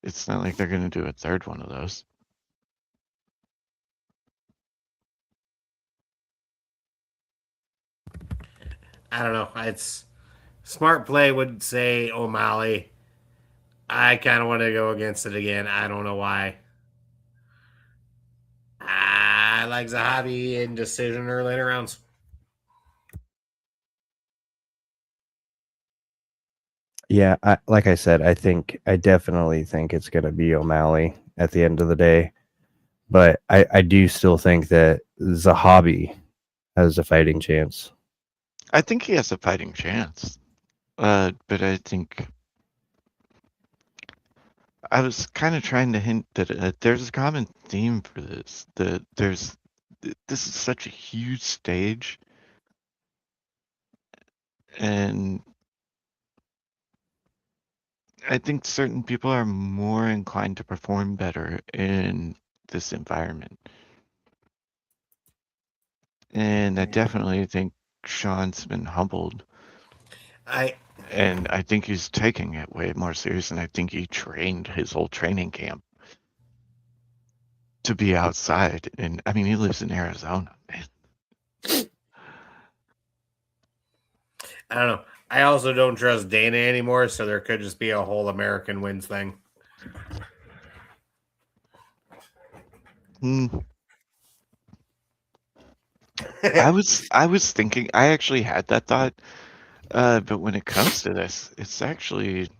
it's not like they're going to do a third one of those. I don't know. It's smart play would say O'Malley. I kind of want to go against it again. I don't know why. I like Zahabi in decision or later rounds. Yeah, like I said, I definitely think it's going to be O'Malley at the end of the day. But I do still think that Zahabi has a fighting chance. I think he has a fighting chance. But I think I was kind of trying to hint that there's a common theme for this. This is such a huge stage, and I think certain people are more inclined to perform better in this environment. And I definitely think Sean's been humbled. And I think he's taking it way more serious, and I think he trained his whole training camp to be outside. And I mean, he lives in Arizona, man. I don't know. I also don't trust Dana anymore, so there could just be a whole American wins thing. I was thinking, I actually had that thought, but when it comes to this, it's actually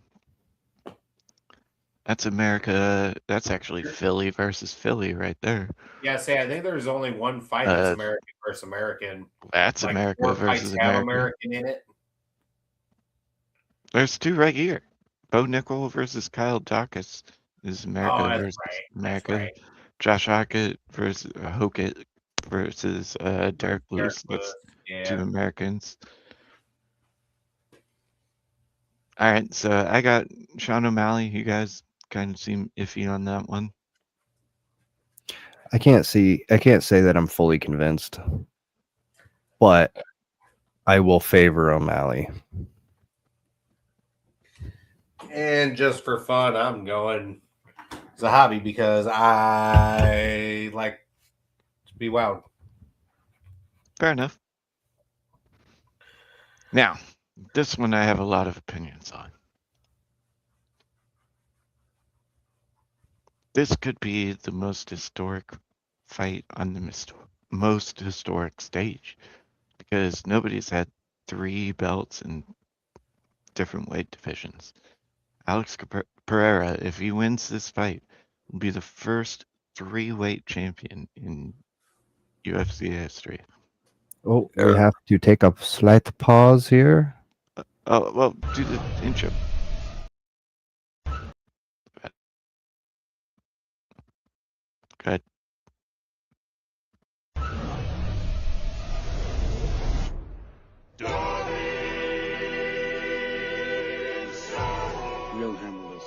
that's America. That's actually Philly versus Philly right there. Yeah, say I think there's only one fight that's American versus American. That's like America 4 versus fights have America. American in it. There's 2 right here. Bo Nickel versus Kyle Dawkins is America versus America. Right. Josh Hockett versus Hockett versus Derek Lewis. That's 2 Americans. All right, so I got Sean O'Malley. You guys kind of seem iffy on that one. I can't say that I'm fully convinced, but I will favor O'Malley. And just for fun, I'm going Zahabi because I like to be wowed. Fair enough. Now, this one I have a lot of opinions on. This could be the most historic fight on the most historic stage because nobody's had 3 belts in different weight divisions. Alex Pereira, if he wins this fight, will be the first 3-weight champion in UFC history. Oh, we have to take a slight pause here. Oh, well, do the intro. Good. We'll handle this.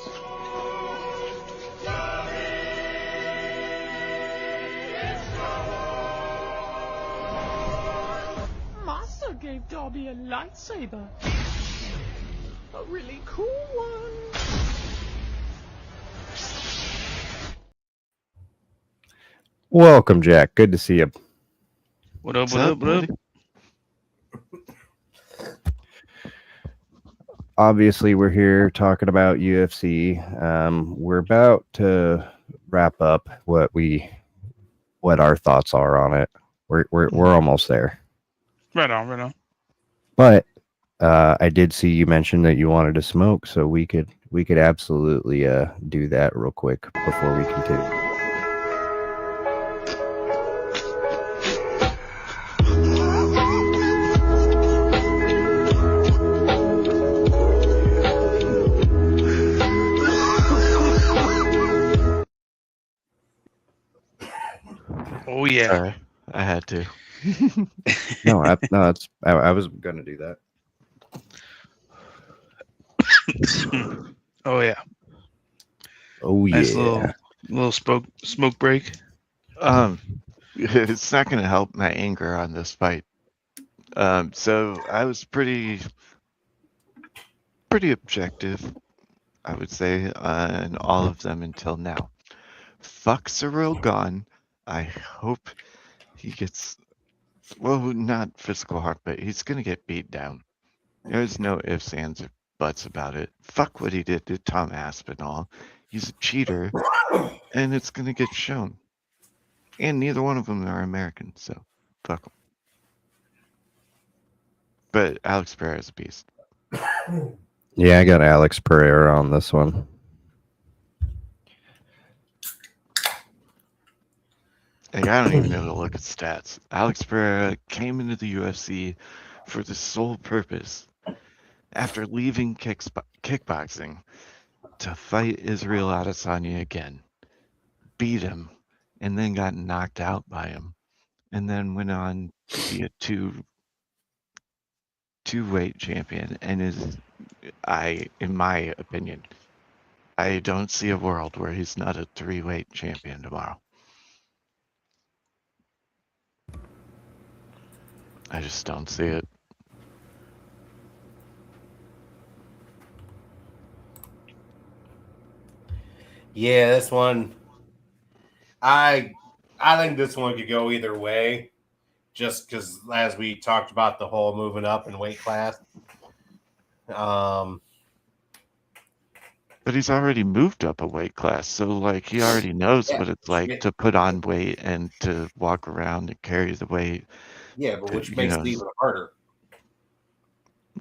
Master gave Darby a lightsaber. A really cool one. Welcome, Jack. Good to see you. What up, what up, what up? Obviously, we're here talking about UFC. We're about to wrap up what our thoughts are on it. We're almost there. Right on. But I did see you mention that you wanted to smoke, so we could absolutely do that real quick before we continue. Oh yeah. Sorry, I had to. I was gonna do that. Oh yeah. Oh nice yeah. little smoke break. It's not going to help my anger on this fight So I was pretty objective, I would say, on all of them until now. Fuck Cyril Gahn. I hope he gets, well, not physical harm, but he's gonna get beat down. There's no ifs, ands, or buts about it. Fuck what he did to Tom Aspinall. He's a cheater, and it's gonna get shown. And neither one of them are American, so fuck them. But Alex Pereira is a beast. Yeah, I got Alex Pereira on this one. Like, I don't even know to look at stats. Alex Pereira came into the UFC for the sole purpose, after leaving kickboxing, to fight Israel Adesanya again, beat him, and then got knocked out by him, and then went on to be a two-weight champion. And in my opinion, I don't see a world where he's not a three-weight champion tomorrow. I just don't see it. Yeah, this one, I think this one could go either way, just because as we talked about the whole moving up in weight class. But he's already moved up a weight class, so like he already knows what it's like to put on weight and to walk around and carry the weight. Yeah, but which makes it even harder.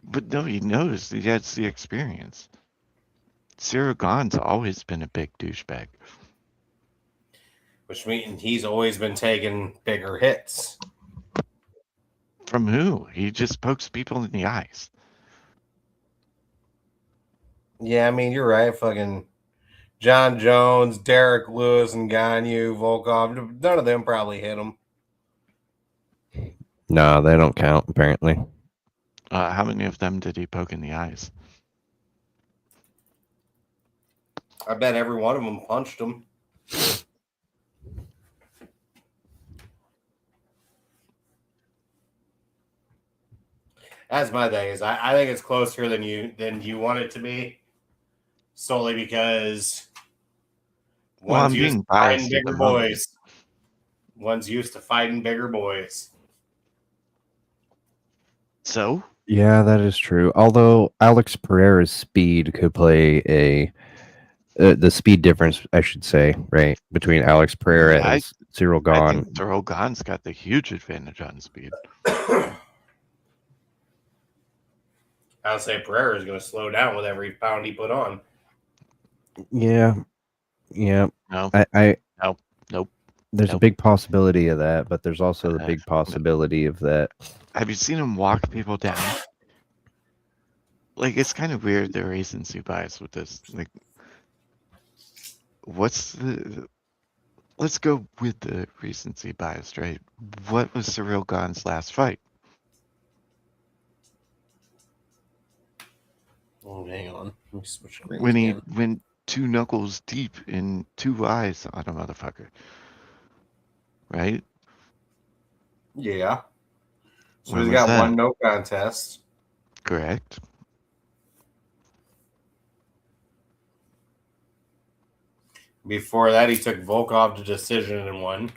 But no, he knows. He has the experience. Cyril Gahn's always been a big douchebag. Which means he's always been taking bigger hits. From who? He just pokes people in the eyes. Yeah, I mean, you're right. Fucking John Jones, Derek Lewis, and Ganyu, Volkov, none of them probably hit him. No, they don't count, apparently. How many of them did he poke in the eyes? I bet every one of them punched him. That's my thing. Is I think it's closer than you want it to be, solely because one's used to fighting bigger boys. One's used to fighting bigger boys. So? Yeah, that is true. Although Alex Pereira's speed could play the speed difference, I should say, right, between Alex Pereira and Cyril Gahn. I think Cyril Gahn's got the huge advantage on speed. I'll say Pereira is going to slow down with every pound he put on. Yeah. No. Nope. There's a big possibility of that, but there's also the big possibility of that. Have you seen him walk people down? Like, it's kind of weird, the recency bias with this. Like, let's go with the recency bias, right? What was Cyril Gahn's last fight? Oh, hang on. Let me switch screens When he again. went 2 knuckles deep in 2 eyes on a motherfucker. Right? Yeah. So When he's was got that? one no contest. Correct. Before that, he took Volkov to decision and won.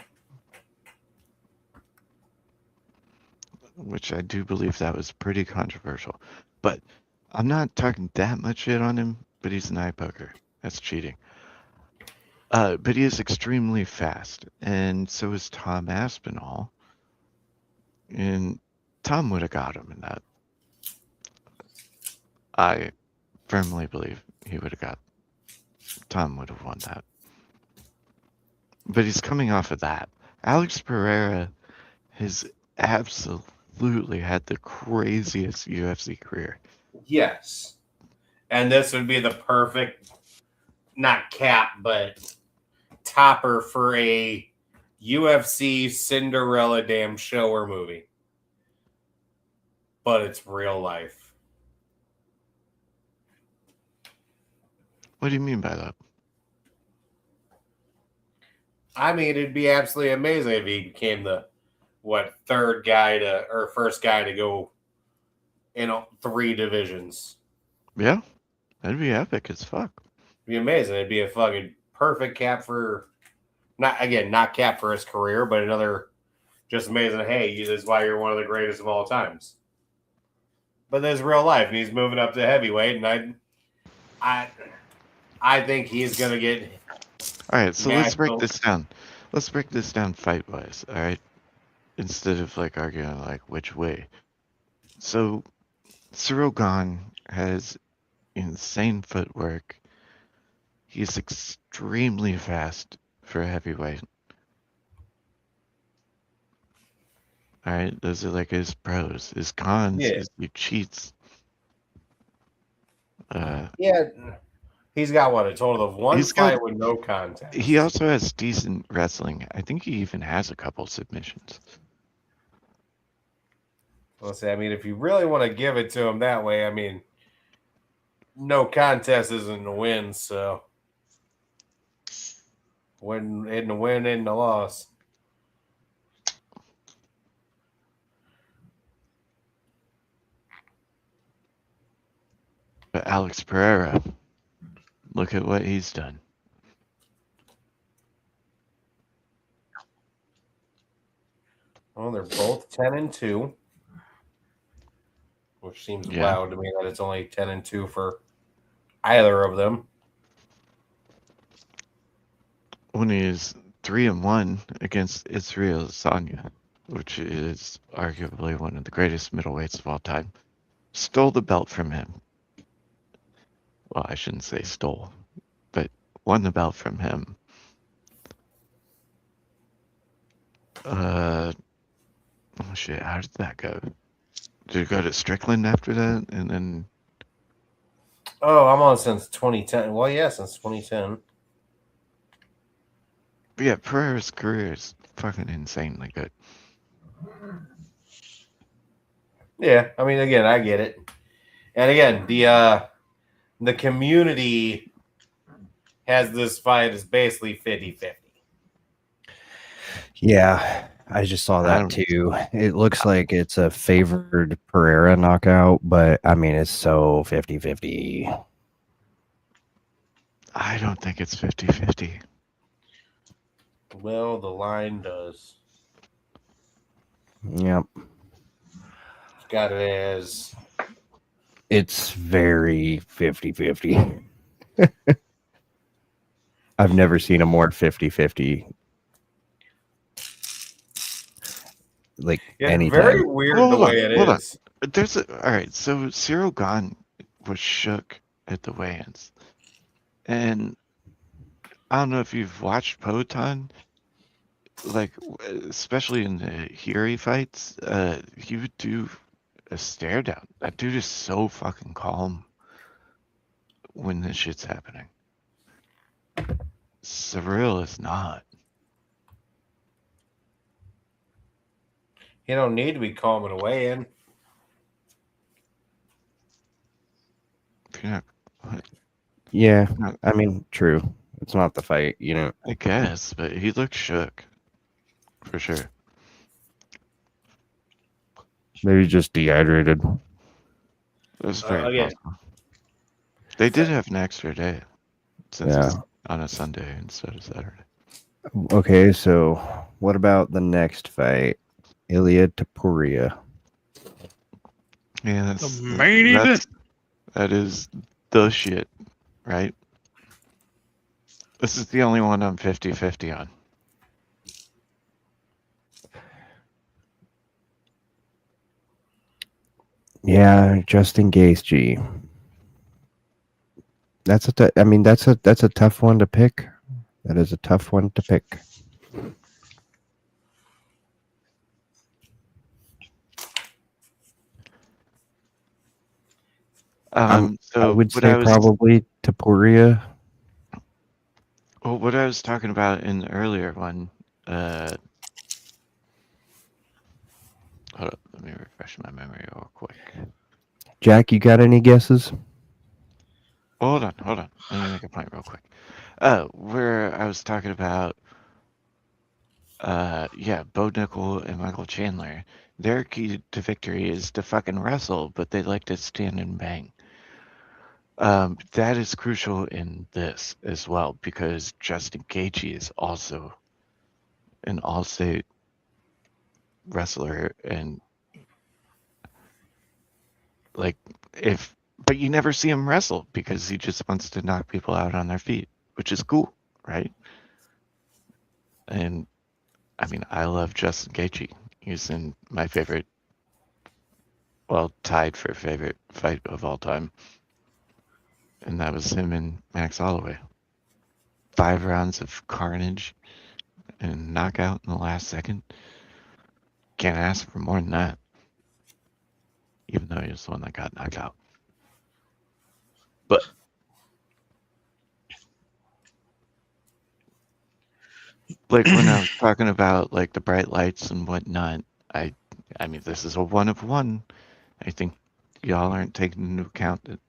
Which I do believe that was pretty controversial. But I'm not talking that much shit on him, but he's an eye poker. That's cheating. But he is extremely fast, and so is Tom Aspinall. And Tom would have got him in that. I firmly believe he would have got. Tom would have won that. But he's coming off of that. Alex Pereira has absolutely had the craziest UFC career. Yes. And this would be the perfect, not cap, but topper for a UFC Cinderella damn show or movie. But it's real life. What do you mean by that? I mean, it'd be absolutely amazing if he became the third guy or first guy to go in 3 divisions. Yeah, that'd be epic as fuck. It'd be amazing. It'd be a fucking perfect cap for not cap for his career, but another just amazing. Hey, this is why you're one of the greatest of all times. But there's real life, and he's moving up to heavyweight, and I think he's gonna get. All right, so let's break this down. Let's break this down fight wise. All right, instead of like arguing like which way. So, Cyril Gahn has insane footwork. He's extremely fast for a heavyweight. All right, those are like his pros. His cons is he cheats. Yeah, he's got a total of 1 fight with no contest. He also has decent wrestling. I think he even has a couple submissions. Well, see, I mean, if you really want to give it to him that way, I mean, no contest isn't a win, so win isn't a win, isn't a loss. But Alex Pereira, look at what he's done. Well, they're both 10-2, which seems wild to me that it's only 10-2 for either of them. When he's 3-1 against Israel Adesanya, which is arguably one of the greatest middleweights of all time, stole the belt from him. Well, I shouldn't say stole, but won the belt from him. Oh shit, how did that go? Did it go to Strickland after that? And then... Oh, I'm on since 2010. Well, yeah, since 2010. But yeah, Pereira's career is fucking insanely good. Yeah, I mean, again, I get it. And again, the community has this fight as basically 50-50. Yeah, I just saw that too. It looks like it's a favored Pereira knockout, but I mean, it's so 50-50. I don't think it's 50-50. Well, the line does. Yep. Got it as... It's very 50-50. I've never seen a more 50-50. Like anytime. Very weird the way it is. All right, so Cyril Gahn was shook at the weigh-ins. And I don't know if you've watched Poton, like, especially in the Hiri fights, he would do a stare down. That dude is so fucking calm when this shit's happening. Cyril is not. You don't need to be calming away in. Yeah, I mean, true. It's not the fight, you know. I guess, but he looked shook. For sure. Maybe just dehydrated. It was very possible. They did have an extra day. Since it's on a Sunday instead of Saturday. Okay, so what about the next fight? Ilya Topuria. Yeah, that's the main event. That is the shit, right? This is the only one I'm 50-50 on. Yeah, Justin Gaethje. That's a tough one to pick. That is a tough one to pick. So I would say probably Topuria. Well, what I was talking about in the earlier one, hold up, let me refresh my memory real quick. Jack, you got any guesses? Hold on. Let me make a point real quick. Where I was talking about Bo Nickel and Michael Chandler. Their key to victory is to fucking wrestle, but they like to stand and bang. That is crucial in this as well because Justin Gaethje is also an all-state wrestler, and like but you never see him wrestle because he just wants to knock people out on their feet, which is cool, right? And I mean, I love Justin Gaethje. He's in my favorite, well, tied for favorite fight of all time, and that was him and Max Holloway. 5 rounds of carnage and knockout in the last second. Can't ask for more than that. Even though he was the one that got knocked out. But like when I was talking about like the bright lights and whatnot, I mean this is a one of one. I think y'all aren't taking into account that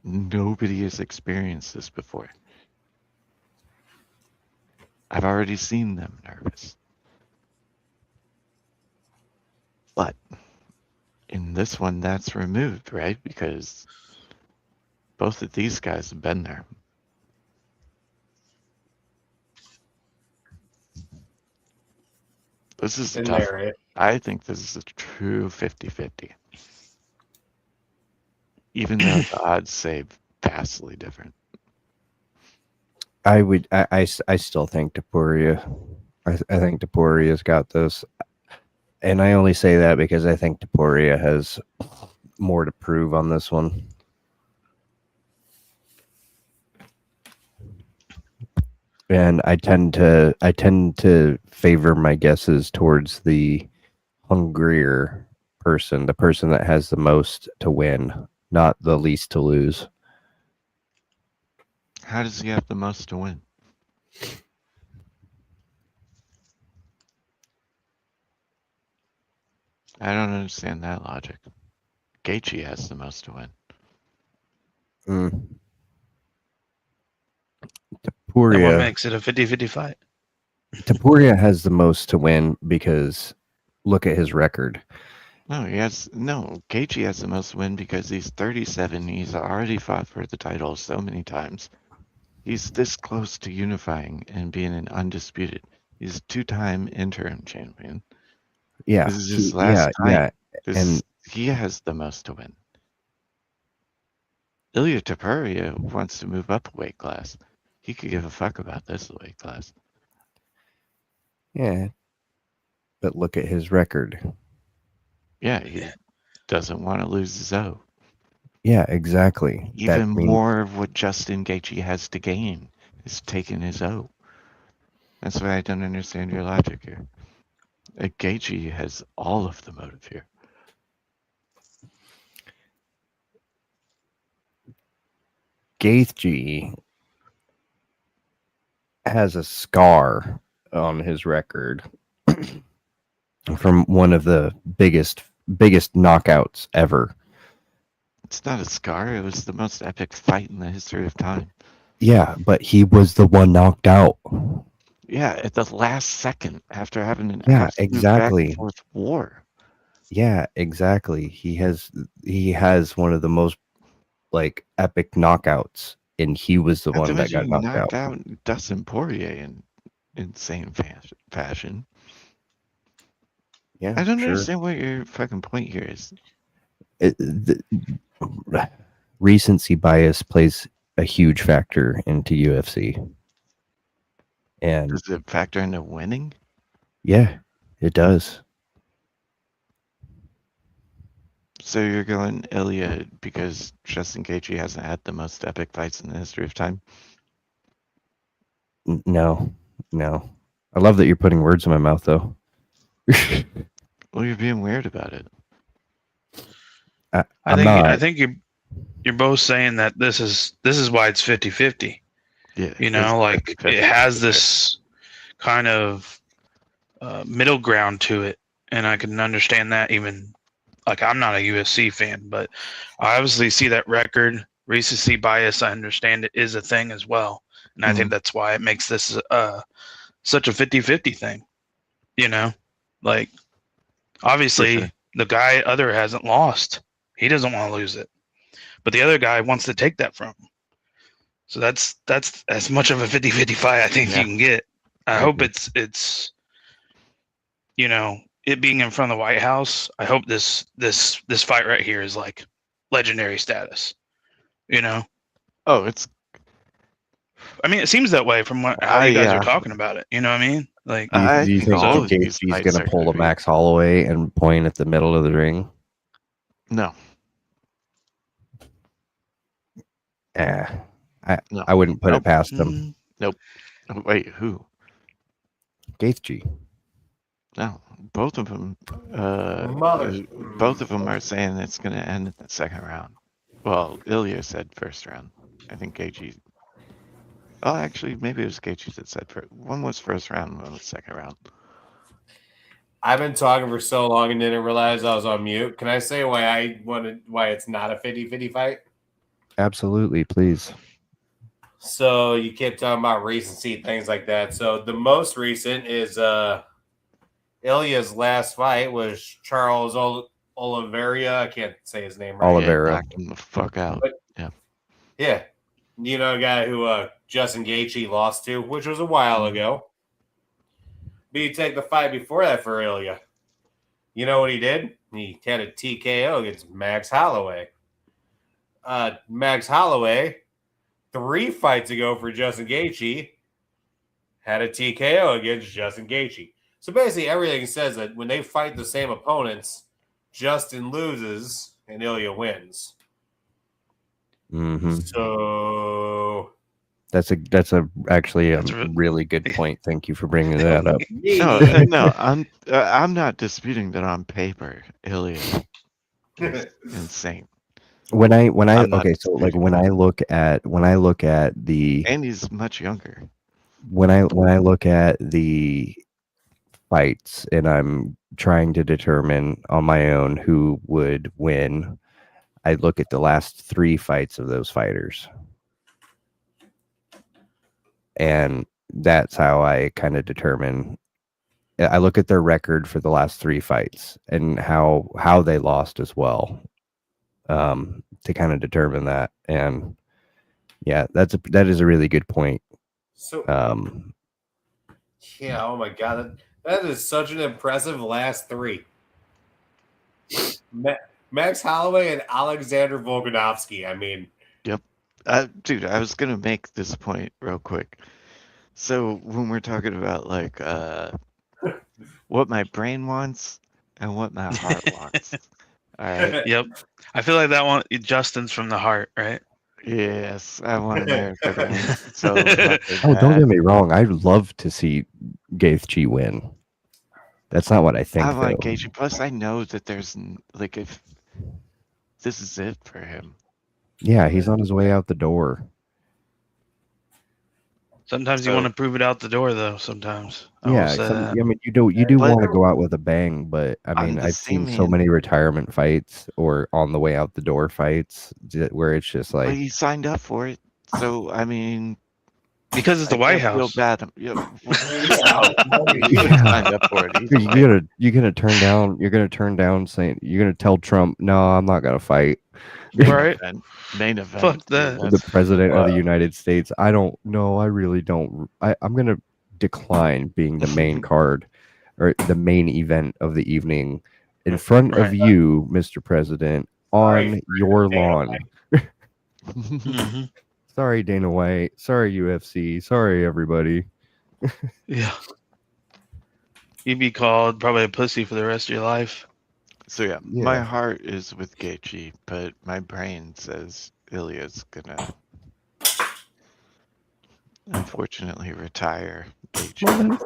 nobody has experienced this before. I've already seen them nervous. But in this one, that's removed, right? Because both of these guys have been there. This is Been tough. there, right? I think this is a true 50-50. Even though the odds say vastly different. I still think Tapuria. I think Tapuria's got this. And I only say that because I think Tapuria has more to prove on this one. And I tend to favor my guesses towards the hungrier person, the person that has the most to win, not the least to lose. How does he have the most to win? I don't understand that logic. Gaethje has the most to win. And what Tapuria makes it a 50-50 fight? Tapuria has the most to win because look at his record. No, Gaethje has the most to win because he's 37. He's already fought for the title so many times. He's this close to unifying and being an undisputed. He's a 2-time interim champion. Yeah. This is his last time. And he has the most to win. Ilia Topuria wants to move up a weight class. He could give a fuck about this weight class. yeah. But look at his record. Yeah, he doesn't want to lose his O. Yeah, exactly. Even more of what Justin Gaethje has to gain is taking his O. That's why I don't understand your logic here. Gaethje has all of the motive here. Gaethje has a scar on his record from one of the biggest knockouts ever. It's not a scar. It was the most epic fight in the history of time. Yeah, but he was the one knocked out. Yeah, at the last second after having an exactly back and forth war. Yeah, exactly. He has one of the most like epic knockouts, and he was the one that got knocked out. Dustin Poirier in insane fashion. Yeah, I don't understand what your fucking point here is. Recency bias plays a huge factor into UFC. And does it factor into winning? Yeah, it does. So you're going Ilia because Justin Gaethje hasn't had the most epic fights in the history of time? No. I love that you're putting words in my mouth, though. Well, you're being weird about it. I think you're both saying that this is why it's 50-50. Yeah, you know, like it has this kind of middle ground to it, and I can understand that. Even like I'm not a UFC fan, but I obviously see that record. Recency bias, I understand it is a thing as well, and I think that's why it makes this such a 50-50 thing. Like obviously sure. the guy other hasn't lost. He doesn't want to lose it, but the other guy wants to take that from him. So that's as much of a 50-50 fight I think Yeah. you can get. I I hope agree. it's it being in front of the White House. I hope this fight right here is like legendary status. Oh, it's I mean, it seems that way from how you guys are yeah. talking about it. You know what I mean? Like, Do you, I do you think think all of these Gaethje's fights gonna are pull gonna a be Max Holloway and point at the middle of the ring? no. No. I wouldn't put Nope. it past him. Nope. Wait, who? Gaethje. No, both of them. Mother. Both of them are saying it's going to end in the second round. Well, Ilya said first round. I think Gaethje. Oh, actually, maybe it was Gaethje that said first. One was first round, one was second round. I've been talking for so long and didn't realize I was on mute. Can I say why it's not a 50-50 fight? Absolutely, please. So you kept talking about recency, things like that. So the most recent is Ilya's last fight was Charles Oliveira. I can't say his name right. Oliveira. Yeah, knocked him the fuck out. Yeah. You know, a guy who Justin Gaethje lost to, which was a while ago. But you take the fight before that for Ilya. You know what he did? He had a TKO against Max Holloway. Max Holloway, 3 fights ago for Justin Gaethje, had a TKO against Justin Gaethje. So basically everything says that when they fight the same opponents, Justin loses and Ilya wins. Mm-hmm. So That's actually a really good point. Thank you for bringing that up. No, I'm not disputing that on paper, Ilya is insane. When I I'm not okay, so like disputing when I look at the and he's much younger. when I look at the fights and I'm trying to determine on my own who would win, I look at the last 3 fights of those fighters. And that's how I kind of determine. I look at their record for the last 3 fights and how they lost as well, to kind of determine that. And yeah, that is a really good point. So Yeah, oh my god, that is such an impressive last 3. Max Holloway and Alexander Volkanovski. I mean, yep. Dude, I was gonna make this point real quick. So when we're talking about like what my brain wants and what my heart wants, all right. Yep. I feel like that one, Justin's from the heart, right? Yes, I want America to win. So don't get me wrong. I'd love to see Gaethje win. That's not what I think. I want though. Gaethje. Plus, I know that there's like if this is it for him. Yeah, he's on his way out the door. Sometimes you want to prove it out the door, though. Sometimes. I mean, you do want to go out with a bang, but I mean, I've seen so many retirement fights or on the way out the door fights where it's just like. But he signed up for it, so I mean. Because it's the White House. Feel bad. He signed up for it. You're gonna turn down. You're gonna turn down saying you're gonna tell Trump, no, I'm not gonna fight. Right. Main event. Fuck that. The president of the United States. I don't know. I really don't. I'm gonna decline being the main card or the main event of the evening in front of you, Mr. President, on your lawn. Mm-hmm. Sorry, Dana White. Sorry, UFC. Sorry, everybody. Yeah. You'd be called probably a pussy for the rest of your life. So yeah, my heart is with Gaethje, but my brain says Ilya's gonna unfortunately retire Gaethje.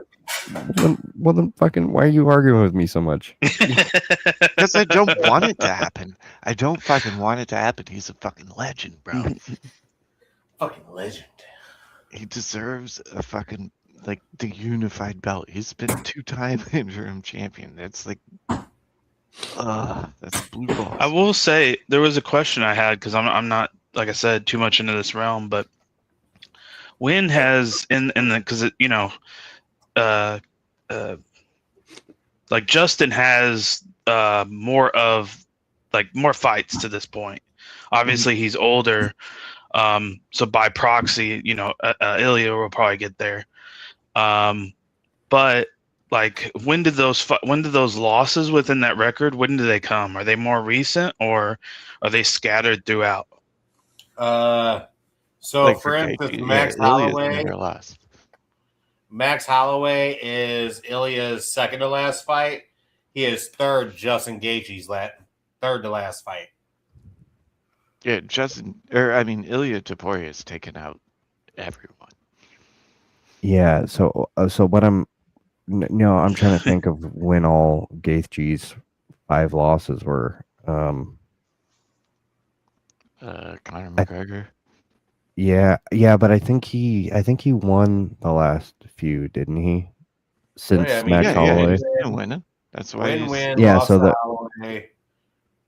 Well, then fucking, why are you arguing with me so much? Because I don't want it to happen. I don't fucking want it to happen. He's a fucking legend, bro. Fucking legend. He deserves a fucking like the unified belt. He's been 2-time interim champion. That's like, that's blue balls. I will say there was a question I had because I'm not, like I said, too much into this realm, but when has in the because uh, like Justin has more fights to this point. Obviously, he's older, so by proxy, Ilya will probably get there. But like, when did those losses within that record? When did they come? Are they more recent or are they scattered throughout? So Like for instance, yeah, Ilya's never lost. Max Holloway is Ilya's second to last fight. He is third. Justin Gaethje's third to last fight. Yeah, Ilya Taporia has taken out everyone. Yeah. So what I'm I'm trying to think of when all Gaethje's 5 losses were. Conor McGregor. Yeah, but I think he won the last few, didn't he? Since Max Holloway. He's gonna win. That's why win. Yeah, lost so to Holloway,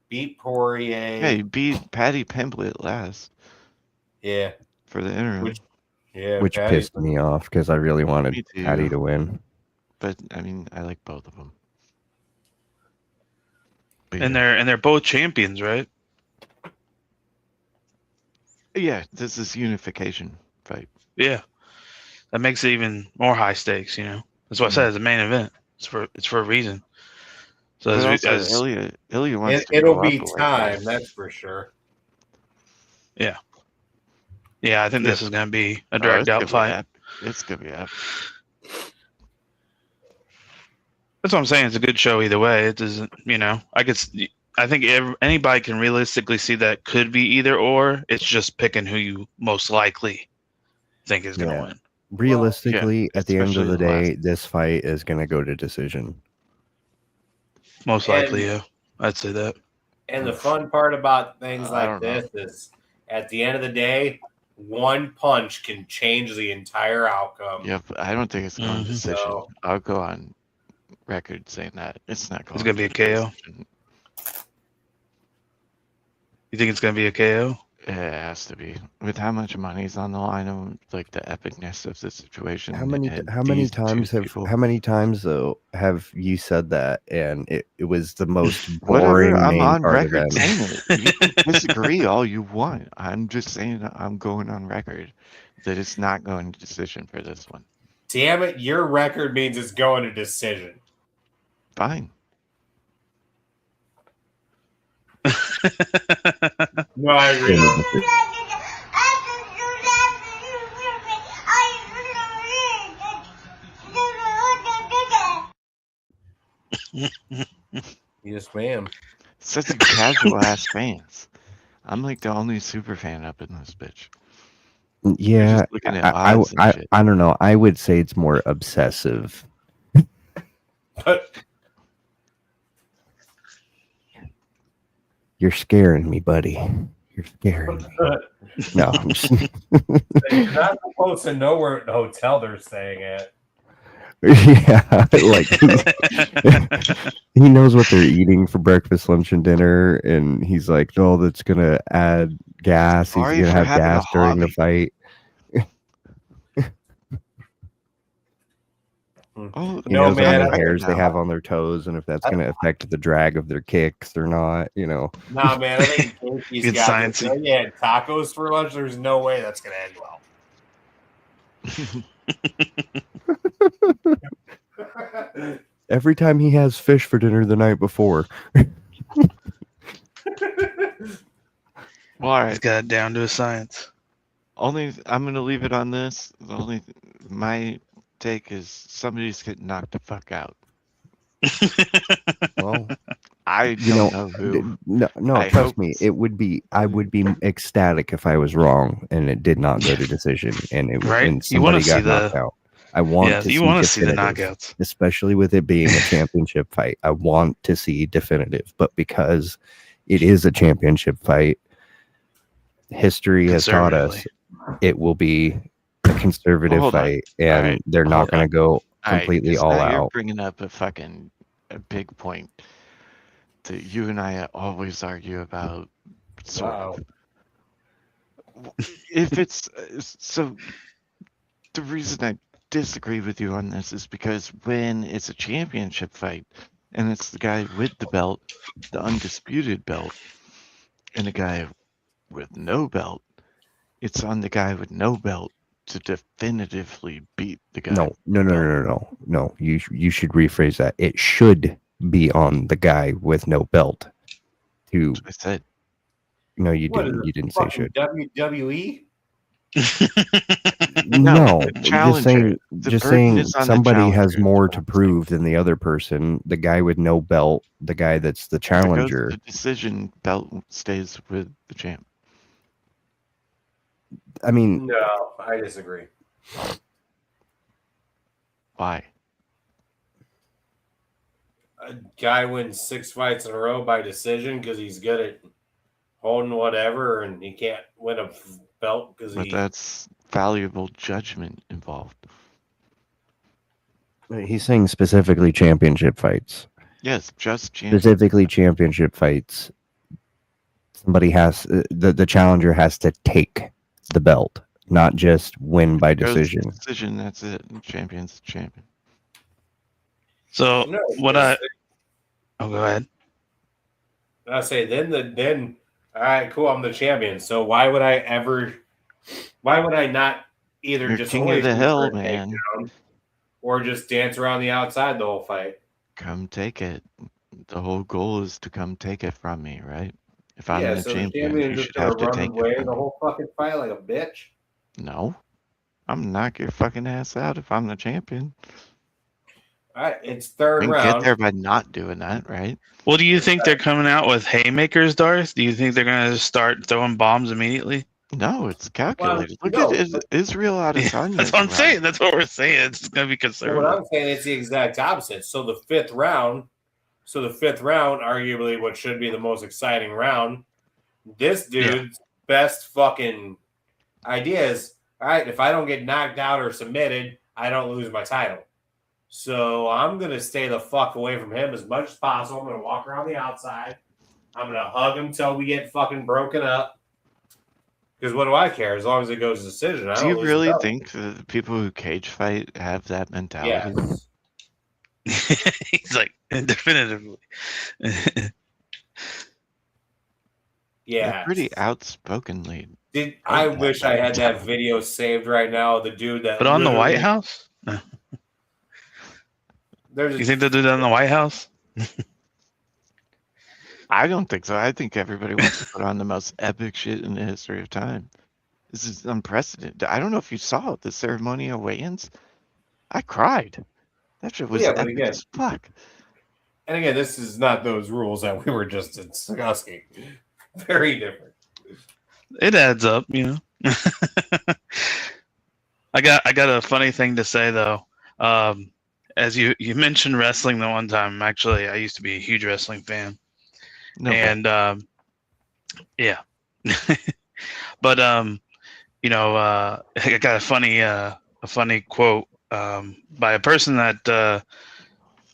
beat Poirier. Yeah, he beat Paddy Pimblett last. Yeah, for the interim. Which pissed me off because I really wanted Paddy to win. But I mean, I like both of them. But and they're both champions, right? Yeah, this is unification fight. Yeah, that makes it even more high stakes. That's what I said. It's a main event. It's for a reason. So Ilya wants to it'll go be up a time, that's for sure. Yeah, I think this is going to be a dragged out fight. It's gonna be up. That's what I'm saying. It's a good show either way. It doesn't, I think anybody can realistically see that could be either or. It's just picking who you most likely think is going to win. Realistically, at the end of the day, this fight is going to go to decision. Most likely, yeah. I'd say that. And the fun part about things like this is, at the end of the day, one punch can change the entire outcome. Yep, I don't think it's going to decision. So, I'll go on record saying that it's not going. It's going to be a KO. Decision. You think it's going to be a KO? It has to be, with how much money's on the line and like the epicness of the situation. How many times though have you said that, and it was the most boring I'm on part record saying it. You can disagree all you want. I'm just saying I'm going on record that it's not going to decision for this one. Damn it, your record means it's going to decision. Fine. No, I agree. Yes, ma'am. Such a casual ass fans. I'm like the only super fan up in this bitch. Yeah, I don't know. I would say it's more obsessive. You're scaring me, buddy. You're scaring me. No, I'm just... You're not supposed to know where the hotel they're staying at. Yeah, like he knows what they're eating for breakfast, lunch, and dinner, and he's like, "Oh, that's gonna add gas. He's gonna have gas during the fight." He knows how many hairs they have on their toes, and if that's going to affect the drag of their kicks or not, Nah, man, I think he's got science. Yeah, tacos for lunch. There's no way that's going to end well. Every time he has fish for dinner the night before. Well, all right. He's got it down to a science. I'm going to leave it on this. My take is somebody's getting knocked the fuck out. Well, I don't know who. No, trust me. I would be ecstatic if I was wrong and it did not go to decision and somebody got knocked out. I want to see the knockouts, especially with it being a championship fight. I want to see definitive, but because it is a championship fight, history has taught us it will be a conservative fight, and they're not going to go completely all out. You're bringing up a big point that you and I always argue about. If it's so, the reason disagree with you on this is because when it's a championship fight and it's the guy with the belt, the undisputed belt, and a guy with no belt, it's on the guy with no belt to definitively beat the guy. No. You should rephrase that. It should be on the guy with no belt. To I said, no, you What is didn't. it, You didn't say fucking should. WWE? No, the just challenger. saying. The Just burden saying. is on the Somebody has challenger, more is to what I'm saying. prove than the other person. The guy with no belt, the guy that's the If it goes to challenger. the decision, belt stays with the champ. I mean, No, I disagree. Why? A guy wins 6 fights in a row by decision because he's good at holding whatever, and he can't win a belt because But he. that's valuable judgment involved. he's saying specifically championship fights. Yes, just champion. Specifically championship fights. Somebody has the challenger has to take the belt, not just win by Goes to decision. decision, that's it. Champion's champion. So No, what I oh go ahead. I say then all right, cool, I'm the champion. So why would I not either You're just king always of the go hill, for a man. takedown or just dance around the outside the whole fight? Come take it. The whole goal is to come take it from me, right? If I'm Yeah, the so the champion, champion you is just should gonna have to run take away it from the me. whole fucking fight like a bitch. No. I'm gonna knock your fucking ass out if I'm the champion. All right, it's I third can get round. there by not doing that, right? Well, do you think they're coming out with haymakers, Darth? Do you think they're gonna start throwing bombs immediately? No, it's calculated. Look no, at Israel Yeah, Adesanya. that's what I'm saying. That's what we're saying. It's gonna be What conservative. I'm saying, it's the exact opposite. So the fifth round, arguably what should be the most exciting round, this dude's best fucking idea is, all right, if I don't get knocked out or submitted, I don't lose my title. So I'm going to stay the fuck away from him as much as possible. I'm going to walk around the outside. I'm going to hug him till we get fucking broken up. Because what do I care? As long as it goes to decision, I Do don't you lose really the belt. think that the people who cage fight have that mentality? Yes. He's like definitively. Yeah. They're pretty outspokenly. I wish I had that video saved right now. The dude that. But on the White literally- House? No. There's You think they'll do that in the White House? I don't think so. I think everybody wants to put on the most epic shit in the history of time. This is unprecedented. I don't know if you saw the ceremonial weigh-ins. I cried. That shit was Yeah, but epic again- as fuck. And again, this is not those rules that we were just discussing. Very different. It adds up, you know. I got a funny thing to say though. As you mentioned wrestling the one time, actually I used to be a huge wrestling fan. No, And yeah. But you know, I got a funny quote by a person that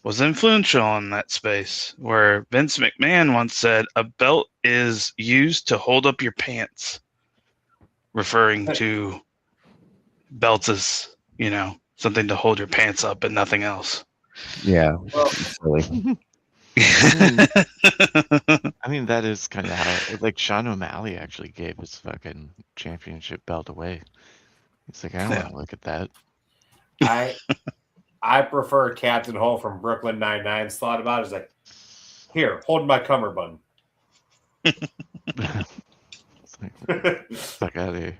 was influential in that space, where Vince McMahon once said, "A belt is used to hold up your pants," referring to belts as, you know, something to hold your pants up and nothing else. Yeah, Well, silly. I mean, that is kind of how, like, Sean O'Malley actually gave his fucking championship belt away. He's like, I don't want to look at that. I prefer Captain Hall from Brooklyn Nine-Nine's thought about it. It's like, here, hold my cummerbund. It's like, fuck out of here.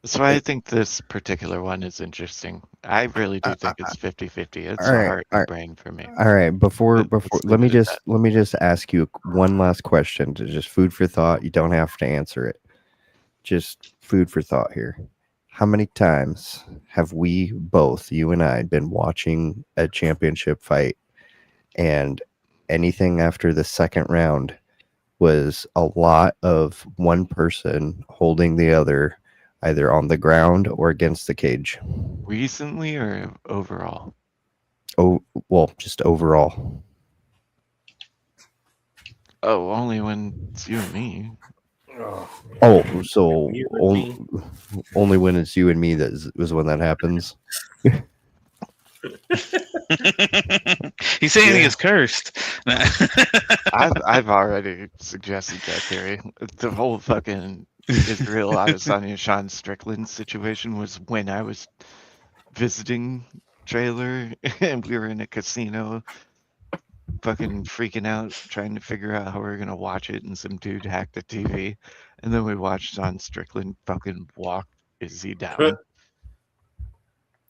That's why I think this particular one is interesting. I really do think it's 50-50. It's all a right, heart all and right. brain for me. All right, before Let's let leave me it at let me just ask you one last question to just food for thought. You don't have to answer it. Just food for thought here. How many times have we both, you and I, been watching a championship fight and anything after the second round was a lot of one person holding the other either on the ground or against the cage? Recently or overall? Oh, well, just overall. Oh, only when it's you and me. Oh, so You and me. only when it's you and me that is when that happens. He's saying he Yeah. is cursed. I've already suggested that theory. The whole fucking Israel Adesanya Sean Strickland situation was when I was visiting trailer and we were in a casino fucking freaking out trying to figure out how we were gonna watch it, and some dude hacked the TV, and then we watched Sean Strickland fucking walk Izzy down.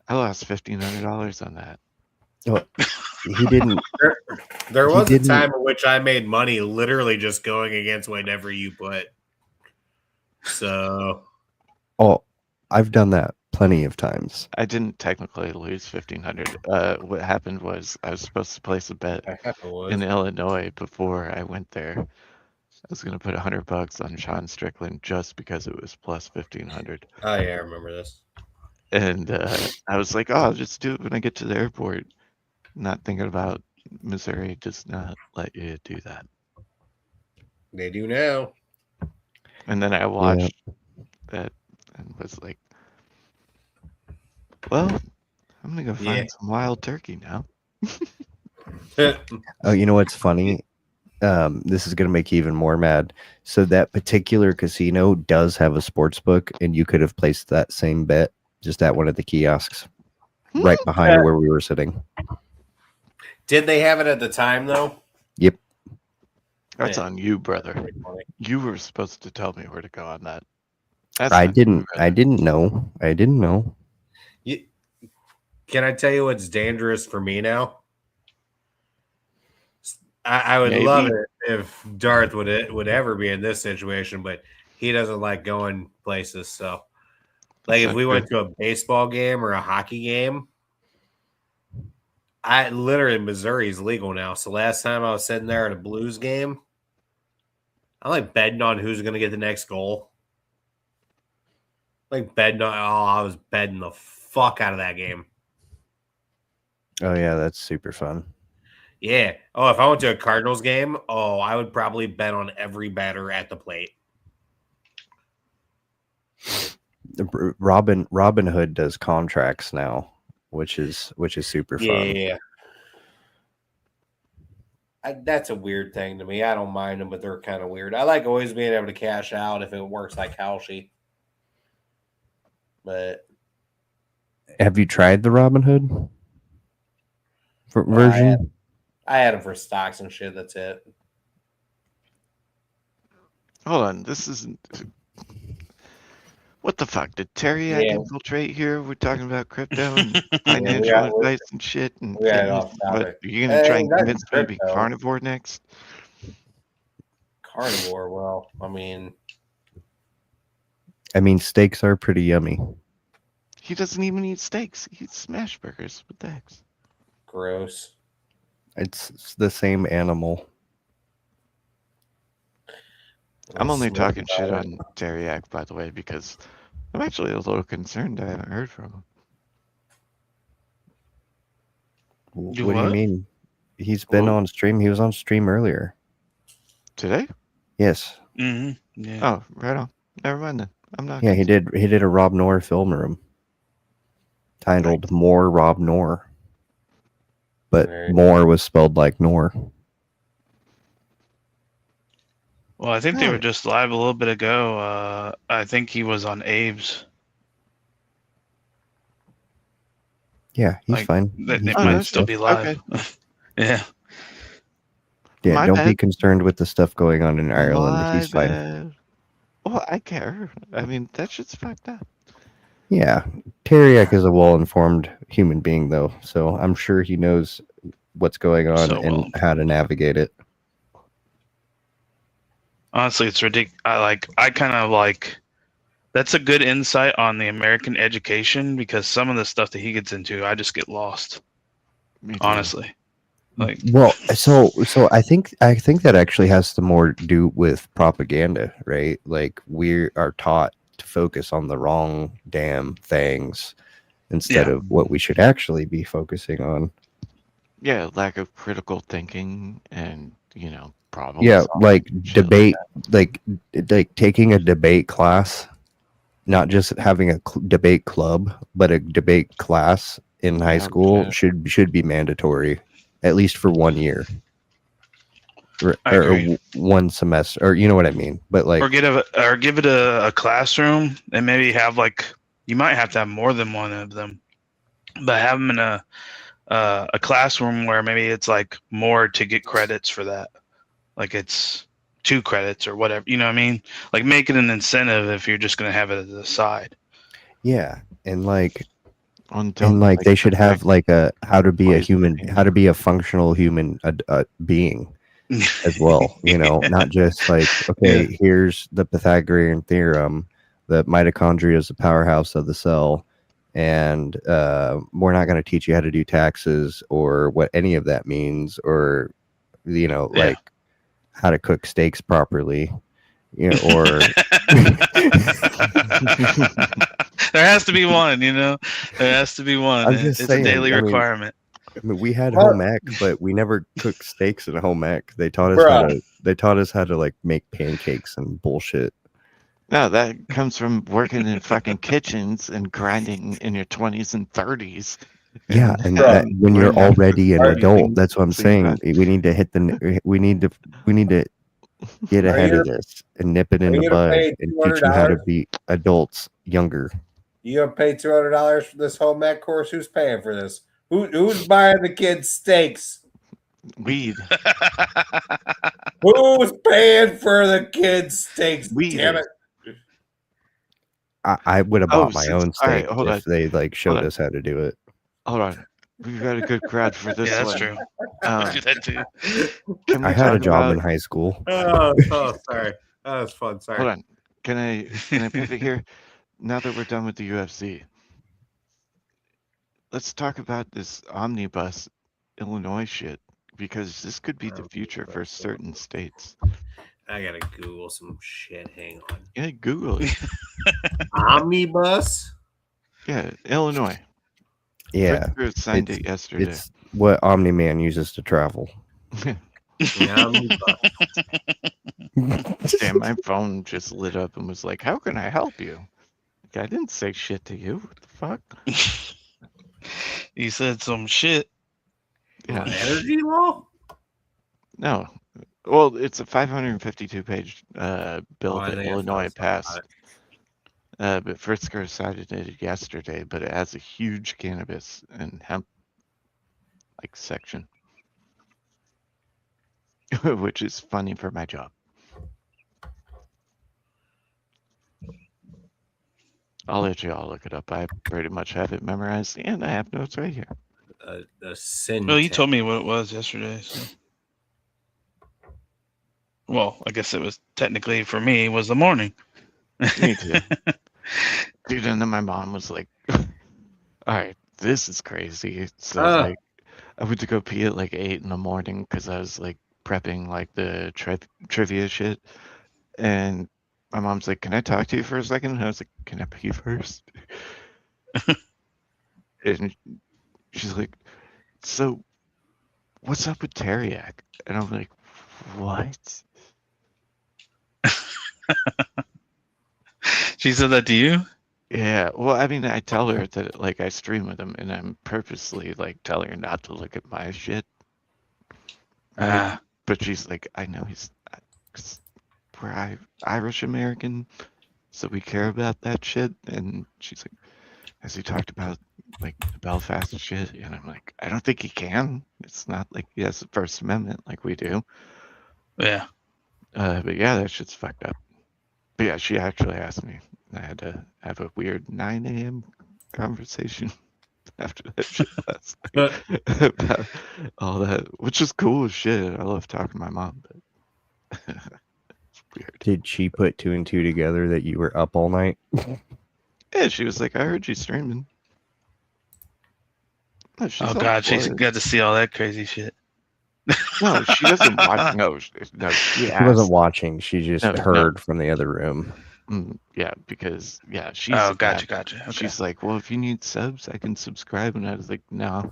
I lost $1,500 on that. Oh, he didn't. There He was a didn't- time in which I made money literally just going against whatever you put. So Oh, I've done that plenty of times. I didn't technically lose 1,500. What happened was I was supposed to place a bet in Illinois before I went there. I was gonna put $100 on Sean Strickland just because it was plus 1,500. Oh yeah, I remember this. And I was like, oh, I'll just do it when I get to the airport. Not thinking about Missouri does not let you do that. They do now. And then I watched that and was like, well, I'm gonna go find some wild turkey now. Oh, you know what's funny? This is gonna make you even more mad. So that particular casino does have a sports book, and you could have placed that same bet just at one of the kiosks, right behind where we were sitting. Did they have it at the time though? Yep. That's Yeah. on you, brother. You were supposed to tell me where to go on that. That's I on you, didn't. brother. I didn't know. I didn't know. Can I tell you what's dangerous for me now? I would Maybe. love it if Darth would ever be in this situation, but he doesn't like going places. So, like, if we went to a baseball game or a hockey game, Missouri's legal now. So last time I was sitting there at a Blues game, I like betting on who's going to get the next goal. Like betting on, I was betting the fuck out of that game. Oh yeah, that's super fun. Yeah. Oh, if I went to a Cardinals game, I would probably bet on every batter at the plate. Robin Hood does contracts now, which is super fun. Yeah. That's a weird thing to me. I don't mind them, but they're kind of weird. I like always being able to cash out if it works like Halsey. But Have you tried the Robin Hood version? I had them for stocks and shit. That's it. Hold on, this isn't. What the fuck? Did Terry infiltrate here? We're talking about crypto and financial advice and shit. And fitness. What, are you gonna try and convince me to be carnivore next? Carnivore? Well, I mean, steaks are pretty yummy. He doesn't even eat steaks. He eats smash burgers with eggs. Gross. It's the same animal. I'm only talking shit on Teriak, by the way, because I'm actually a little concerned I haven't heard from him. What do you mean? He's been on stream. He was on stream earlier. Today? Yes. Mm-hmm. Yeah. Oh, right on. Never mind then. I'm not. Yeah, he did a Rob Noor film room titled "More Rob Noor," but Moore was spelled like Noor. Well, I think they were just live a little bit ago. I think he was on Abe's. Yeah, he's fine. They might still be live. Okay. Yeah. Yeah, My don't bad. be concerned with the stuff going on in Ireland. He's fine. Bad. Well, I care. I mean, that shit's fucked up. Yeah, Teriak is a well-informed human being, though, so I'm sure he knows what's going on and how to navigate it. Honestly, it's ridiculous. I kind of like. That's a good insight on the American education, because some of the stuff that he gets into, I just get lost. Honestly, well, so I think that actually has to more do with propaganda, right? Like, we are taught to focus on the wrong damn things instead of what we should actually be focusing on. Yeah, lack of critical thinking and, problem Yeah, solving, like shit debate, like taking a debate class, not just having a debate club, but a debate class in high Yeah, school shit. should be mandatory, at least for 1 year I agree. one semester, or you know what I mean. But like, Or give it a classroom and maybe have like you might have to have more than one of them, but have them in a classroom where maybe it's like more to get credits for that. Like it's 2 credits or whatever. You know what I mean? Like make it an incentive if you're just gonna have it as a side. yeah, and like Don't they should have protect like a how to be a boys' human, opinion. how to be a functional human being as well. Not just like, okay, Yeah. here's the Pythagorean theorem, the mitochondria is the powerhouse of the cell, and we're not going to teach you how to do taxes or what any of that means, or Yeah. like how to cook steaks properly, or There has to be one, There has to be one. I'm just It's a saying, daily I mean, requirement. we had Well- home ec, but we never cooked steaks in home ec. They taught us how to like make pancakes and bullshit. No, that comes from working in fucking kitchens and grinding in your 20s and 30s. Yeah, and Bro, that, when you're learn how to cook already an certain adult, things that's what I'm so you saying. We need to hit we need to get Are ahead you of this and nip it are in you the gonna bud pay and teach them how to $200? be adults younger. You gonna pay $200 for this home ec course? Who's paying for this? Who's buying the kids steaks? weed. Who's paying for the kids steaks? Weed Damn is. it! I would have Oh, bought my since own all right, steak hold on, if they like showed on. us how to do it. hold on. We've got a good crowd for this Yeah, that's one. true. Um, Do that too. can we I had a talk job about? in high school. Oh, sorry. That was fun. Sorry. Hold on. Can I pivot here? Now that we're done with the UFC, let's talk about this omnibus Illinois shit, because this could be the future for certain states. I gotta Google some shit. Hang on. Yeah, Google it. Omnibus. Yeah, Illinois. Yeah, Pritzker signed it's it yesterday. it's what Omni Man uses to travel. The omnibus. Damn, my phone just lit up and was like, "How can I help you?" Like, I didn't say shit to you. What the fuck? You said some shit. Yeah. Energy law. No. Well, it's a 552-page bill I that think I Illinois found something passed. about But Fritzker cited it yesterday, but it has a huge cannabis and hemp section, which is funny for my job. I'll let you all look it up. I pretty much have it memorized, and I have notes right here. The sin. Well, you told me what it was yesterday. So. Well, I guess it was technically for me it was the morning. Me too. Dude, and then my mom was like, "All right, this is crazy." So like, I went to go pee at like 8 in the morning because I was like prepping like the trivia shit, and my mom's like, "Can I talk to you for a second?" And I was like, "Can I pee first?" And she's like, "So, what's up with Teriak?" And I'm like, "What?" She said that to you? Yeah, well, I mean, I tell her that like I stream with him, and I'm purposely like telling her not to look at my shit. Right? But she's like, I know he's, 'cause we're Irish American, so we care about that shit. And she's like, has he talked about like the Belfast shit? And I'm like, I don't think he can. It's not like he has the First Amendment like we do. Yeah. But yeah, that shit's fucked up. But yeah, she actually asked me. I had to have a weird 9 a.m. conversation after that shit last night about all that, which is cool as shit. I love talking to my mom, but it's weird. Did she put 2 and 2 together that you were up all night? Yeah, she was like, I heard you streaming. No, Oh God, she's got to see all that crazy shit. No, she doesn't watch. No, she wasn't watching. She just heard no. from the other room. Yeah, because she's. Oh, gotcha. Okay. She's like, well, if you need subs, I can subscribe, and I was like, no.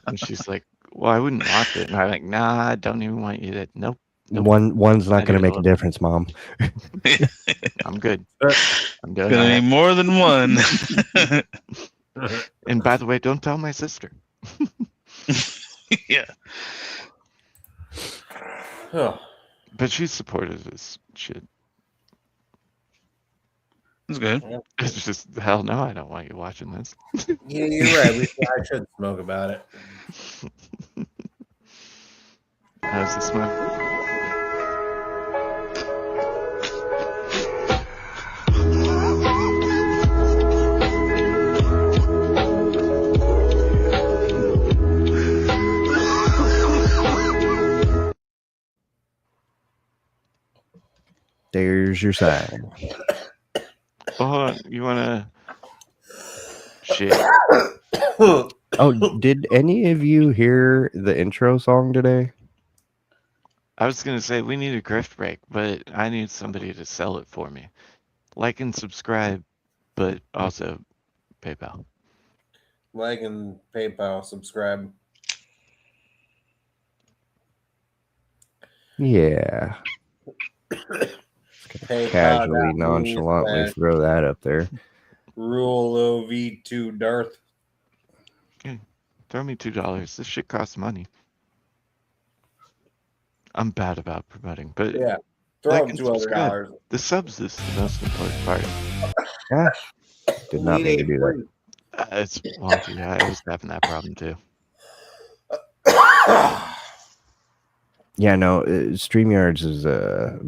And she's like, well, Well, I wouldn't watch it. And I'm like, nah, I don't even want you to. Nope. Nope. One's not I going to do make a love- difference, Mom. I'm good. I'm doing Gonna all need right. more than one. And by the way, don't tell my sister. Yeah. But she's supportive of this shit. That's good. It's just, hell no, I don't want you watching this. Yeah, you're right. I should smoke about it. How's the smoke? There's your sign. Oh, hold on. You want to... Shit. Oh, did any of you hear the intro song today? I was going to say we need a grift break, but I need somebody to sell it for me. Like and subscribe, but also PayPal. Like and PayPal, subscribe. Yeah. Casually, nonchalantly throw that up there. Rule OV2 Darth. Okay. Throw me $2. This shit costs money. I'm bad about promoting, but Yeah. Throw like him and $200. subscribe. The subs is the most important part. Yeah. Did not Weed mean to ain't do free. It's wonky. I was having that problem too. Yeah, no, StreamYards is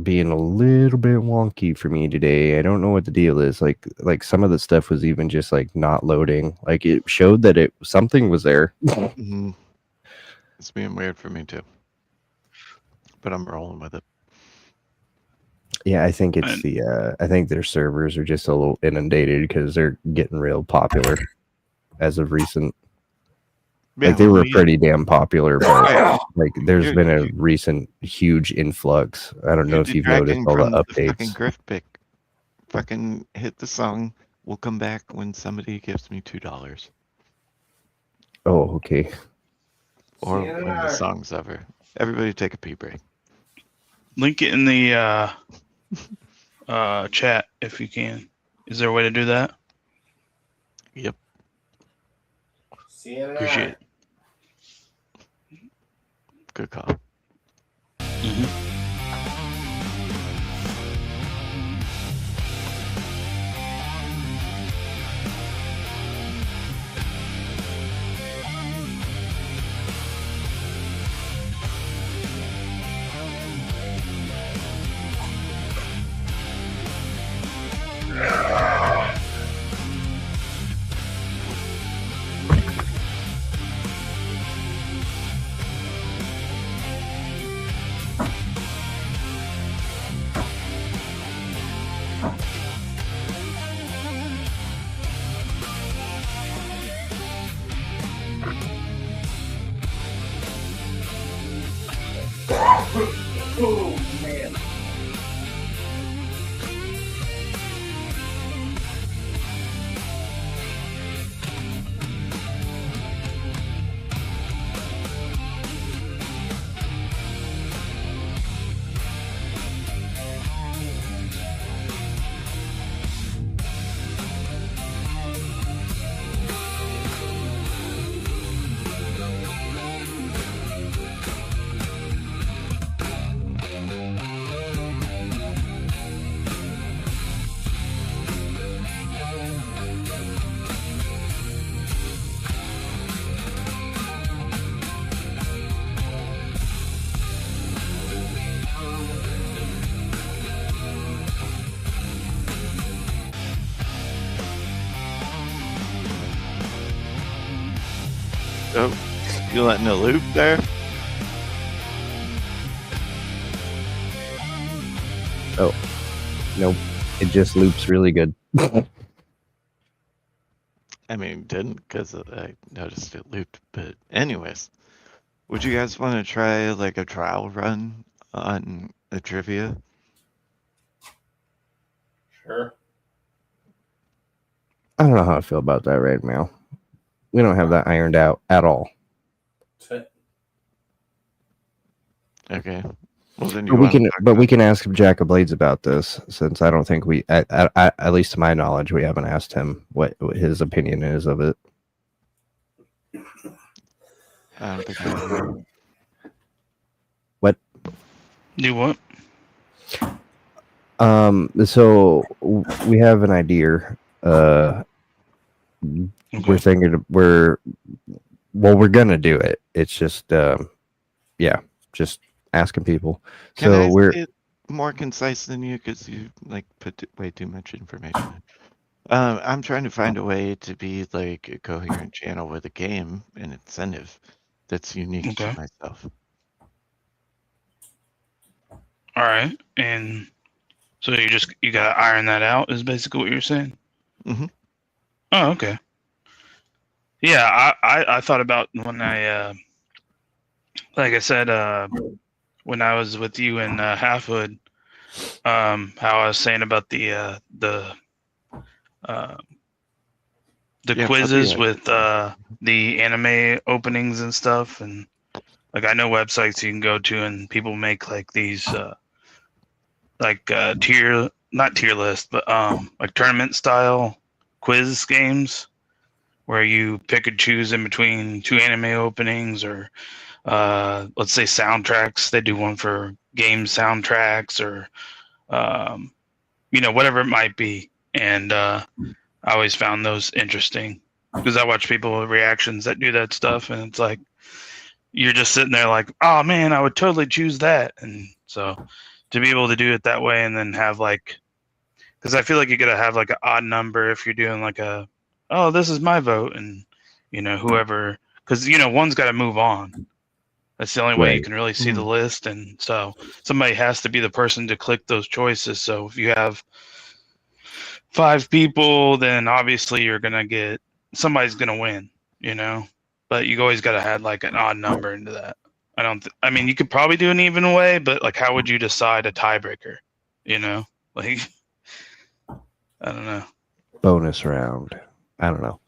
being a little bit wonky for me today. I don't know what the deal is. Like some of the stuff was even just like not loading. Like it showed that something was there. Mm-hmm. It's being weird for me too. But I'm rolling with it. Yeah, I think it's I think their servers are just a little inundated because they're getting real popular as of recent. Yeah, like they well, were pretty damn popular, but like there's You're- been a recent huge influx. I don't know if you've noticed detracting all the from fucking updates. grift pick. Fucking hit the song. We'll come back when somebody gives me $2. Oh, okay. Or when the song's over. Everybody take a pee break. Link it in the chat if you can. Is there a way to do that? Yep. See you in an Appreciate hour. it. Good call. Oh, man. Oh, you letting it loop there? Oh, nope. It just loops really good. I mean, didn't because I noticed it looped. But anyways, would you guys want to try like a trial run on a trivia? Sure. I don't know how I feel about that right now. We don't have that ironed out at all. Okay. Well, then you But we want to can, talk but we about can ask Jack of Blades about this, since I don't think we, at least to my knowledge, we haven't asked him what his opinion is of it. I don't think I have either. What? Do what? So we have an idea. We're thinking we're gonna do it. It's just just asking people. Can So I we're say it more concise than you, because you like put way too much information in. I'm trying to find a way to be like a coherent channel with a game and incentive that's unique to Okay. myself. All right. And so you gotta iron that out is basically what you're saying. Mhm. Oh, okay. Yeah, I thought about when I like I said when I was with you in Halfwood, how I was saying about uh the Yeah, quizzes puppy. with the anime openings and stuff, and like I know websites you can go to and people make like these tier not tier list but like tournament style quiz games where you pick and choose in between two anime openings or let's say soundtracks. They do one for game soundtracks or whatever it might be, and I always found those interesting because I watch people with reactions that do that stuff, and it's like you're just sitting there like, oh man, I would totally choose that. And so to be able to do it that way and then have like, because I feel like you gotta have like an odd number if you're doing like oh, this is my vote, and whoever, because one's got to move on. That's the only way you right. can really see the list, and so somebody has to be the person to click those choices. So if you have 5 people, then obviously you're gonna get somebody's gonna win, but you always got to add like an odd number into that. I mean, you could probably do an even way, but like, how would you decide a tiebreaker? Like, I don't know. Bonus round. I don't know.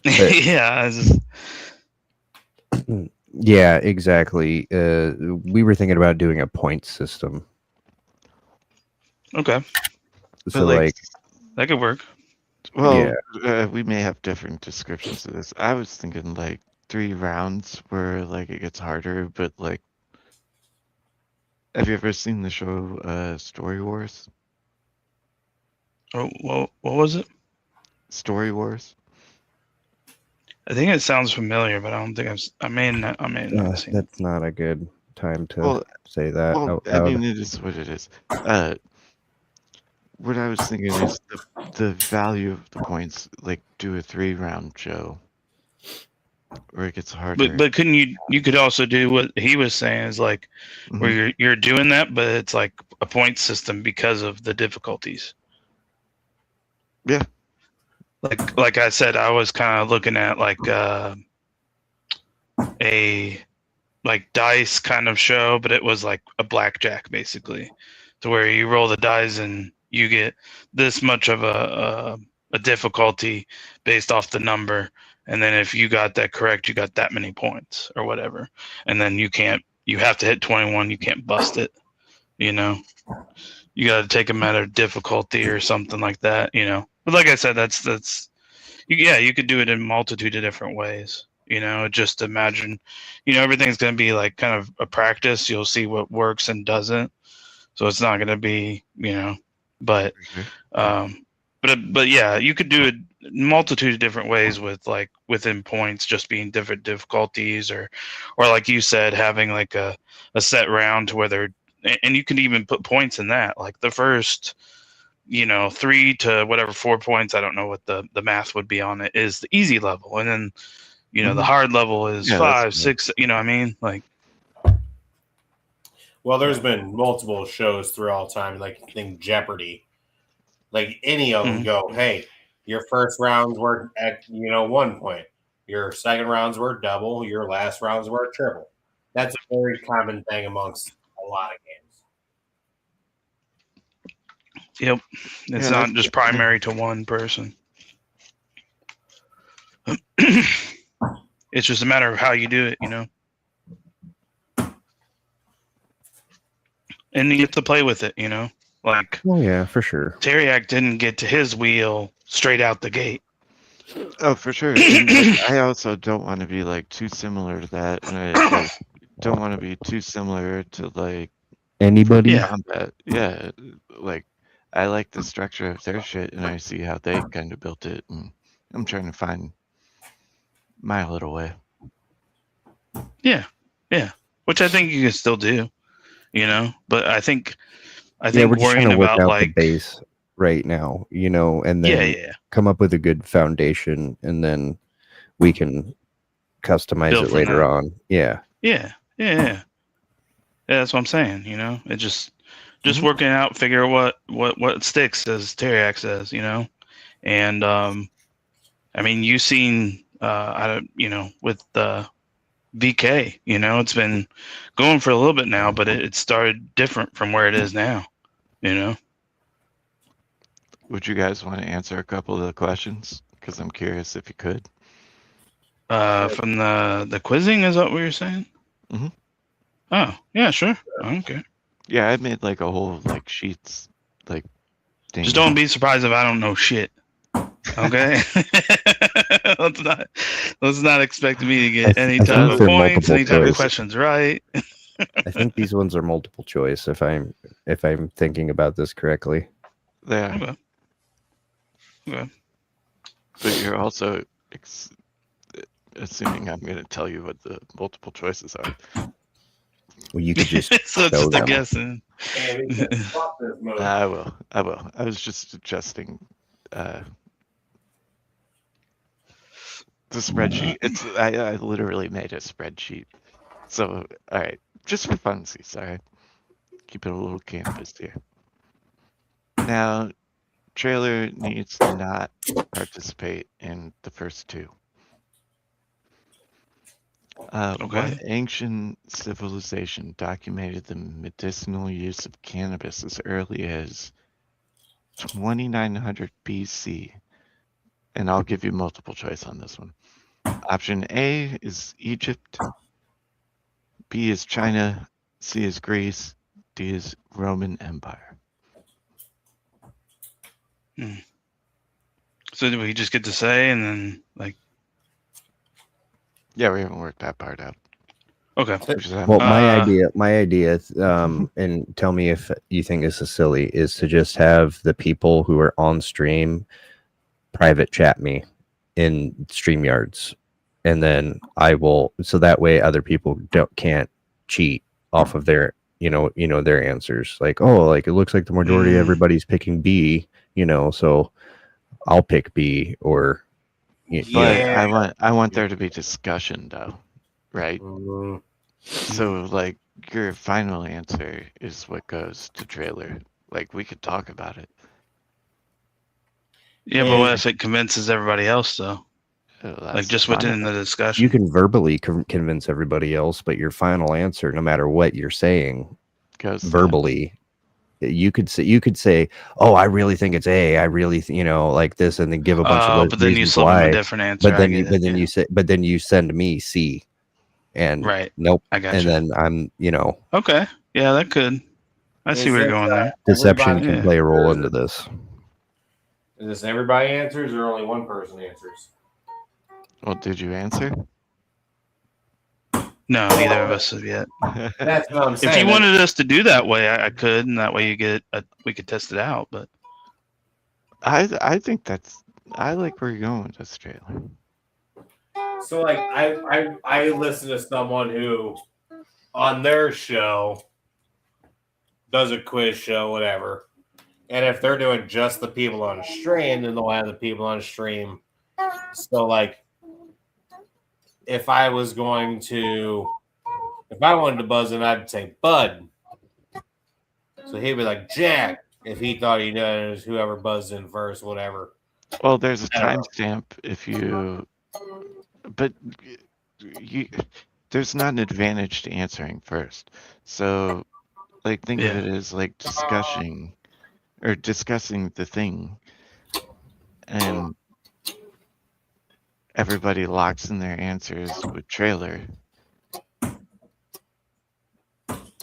But, Yeah, yeah, exactly. We were thinking about doing a point system. okay, So like, that could work. well, yeah. we may have different descriptions of this. I was thinking like 3 rounds where like it gets harder, but like, have you ever seen the show Story Wars? Oh, well, what was it? Story Wars? I think it sounds familiar, but I don't think I may not have seen it. That's not a good time to say that Well, out I loud. mean, it is what it is. What I was thinking is the value of the points, like do a 3-round show where it gets harder. But couldn't you could also do what he was saying is like where you're doing that, but it's like a point system because of the difficulties. Yeah. Like I said, I was kind of looking at like a like dice kind of show, but it was like a blackjack basically, to where you roll the dice and you get this much of a difficulty based off the number, and then if you got that correct, you got that many points or whatever, and then you have to hit 21. You can't bust it. You got to take them at a difficulty or something like that. But like I said, that's you could do it in a multitude of different ways. Just imagine, everything's going to be like kind of a practice. You'll see what works and doesn't. So it's not going to be, but, but yeah, you could do it multitude of different ways with like within points, just being different difficulties or like you said, having like a set round to whether, and you can even put points in that, like the first, 3 to whatever 4 points. I don't know what the math would be on it is the easy level. And then, the hard level is 5, 6, what I mean? Like, well, there's been multiple shows throughout time, like I think Jeopardy, like any of them go, hey, your first rounds were at 1 point, your second rounds were double, your last rounds were triple. That's a very common thing amongst a lot of games. Yep, it's not just primary to one person. It's just a matter of how you do it, and you get to play with it. You know, like Oh yeah, for sure. Teriak didn't get to his wheel straight out the gate. Oh, for sure. And like, I also don't want to be like too similar to that, and I like don't want to be too similar to like Anybody? Yeah. combat. Yeah, like I like the structure of their shit, and I see how they kind of built it, and I'm trying to find my little way. Yeah, yeah. Which I think you can still do, you know. But I think Yeah, we're just trying worrying to work about out like the base right now, and yeah, then yeah, come up with a good foundation, and then we can customize build it from later that. on. Yeah. Yeah, yeah, yeah. Yeah, that's what I'm saying. You know, it just Mhm. working out, figure what sticks, as Teriak says. You know, and I mean, you've seen I don't, you know, with VK. You know, it's been going for a little bit now, but it started different from where it is now. You know. Would you guys want to answer a couple of the questions? Because I'm curious if you could. From the quizzing, is that what you're saying? Mhm. Oh, yeah, sure. Okay. Yeah, I made like a whole like sheets like thing. Just don't be surprised if I don't know shit. Okay. let's not expect me to get any I type think of they're points, multiple any type of choice. questions right. I think these ones are multiple choice. If I'm thinking about this correctly. There, Okay. Okay. but you're also assuming I'm going to tell you what the multiple choices are. Well, you could just So it's show just a them. guessing. And we can swap this mode. I will. I was just adjusting the spreadsheet. I literally made a spreadsheet. So all right, just for funsies. All right, keep it a little cannabis here. Now, trailer needs to not participate in the first two. Okay. What ancient civilization documented the medicinal use of cannabis as early as 2900 BC? And I'll give you multiple choice on this one. Option A is Egypt, B is China, C is Greece, D is Roman Empire. So do we just get to say and then like Yeah, we haven't worked that part out. okay. Well, my Uh, idea, and tell me if you think this is silly, is to just have the people who are on stream private chat me in StreamYards, and then I will, so that way other people can't cheat off of their their answers. Like, oh, like it looks like the majority of everybody's picking B, so I'll pick B, or But Yeah. I want there to be discussion though, right? Mhm. So like your final answer is what goes to trailer. Like we could talk about it. yeah, but what if it convinces everybody else though? That's Like just fine. within the discussion. you can verbally convince everybody else, but your final answer, no matter what you're saying, Goes to them. verbally, you could say, oh, I really think it's A, I really like this, and then give a bunch of but then you reasons slip them a why. different answer. But then you send me C, and right. nope, I got and you. then I'm Okay. Yeah, that could. I see where you're going there. deception Everybody can play a role into this. Is this everybody answers or only one person answers? Well, did you answer? No, neither of us have yet. That's what I'm saying. If you wanted us to do that way, I could, and that way we could test it out. But I think I like where you're going with this trailer. So like I listen to someone who on their show does a quiz show, whatever. And if they're doing just the people on stream, then they'll have the people on stream. So like if I wanted to buzz in, I'd say Bud. So he'd be like Jack if he thought he knows whoever buzzed in first, whatever. Well, there's a timestamp if you, but there's not an advantage to answering first. So, like, think of it as like discussing the thing, and everybody locks in their answers with trailer.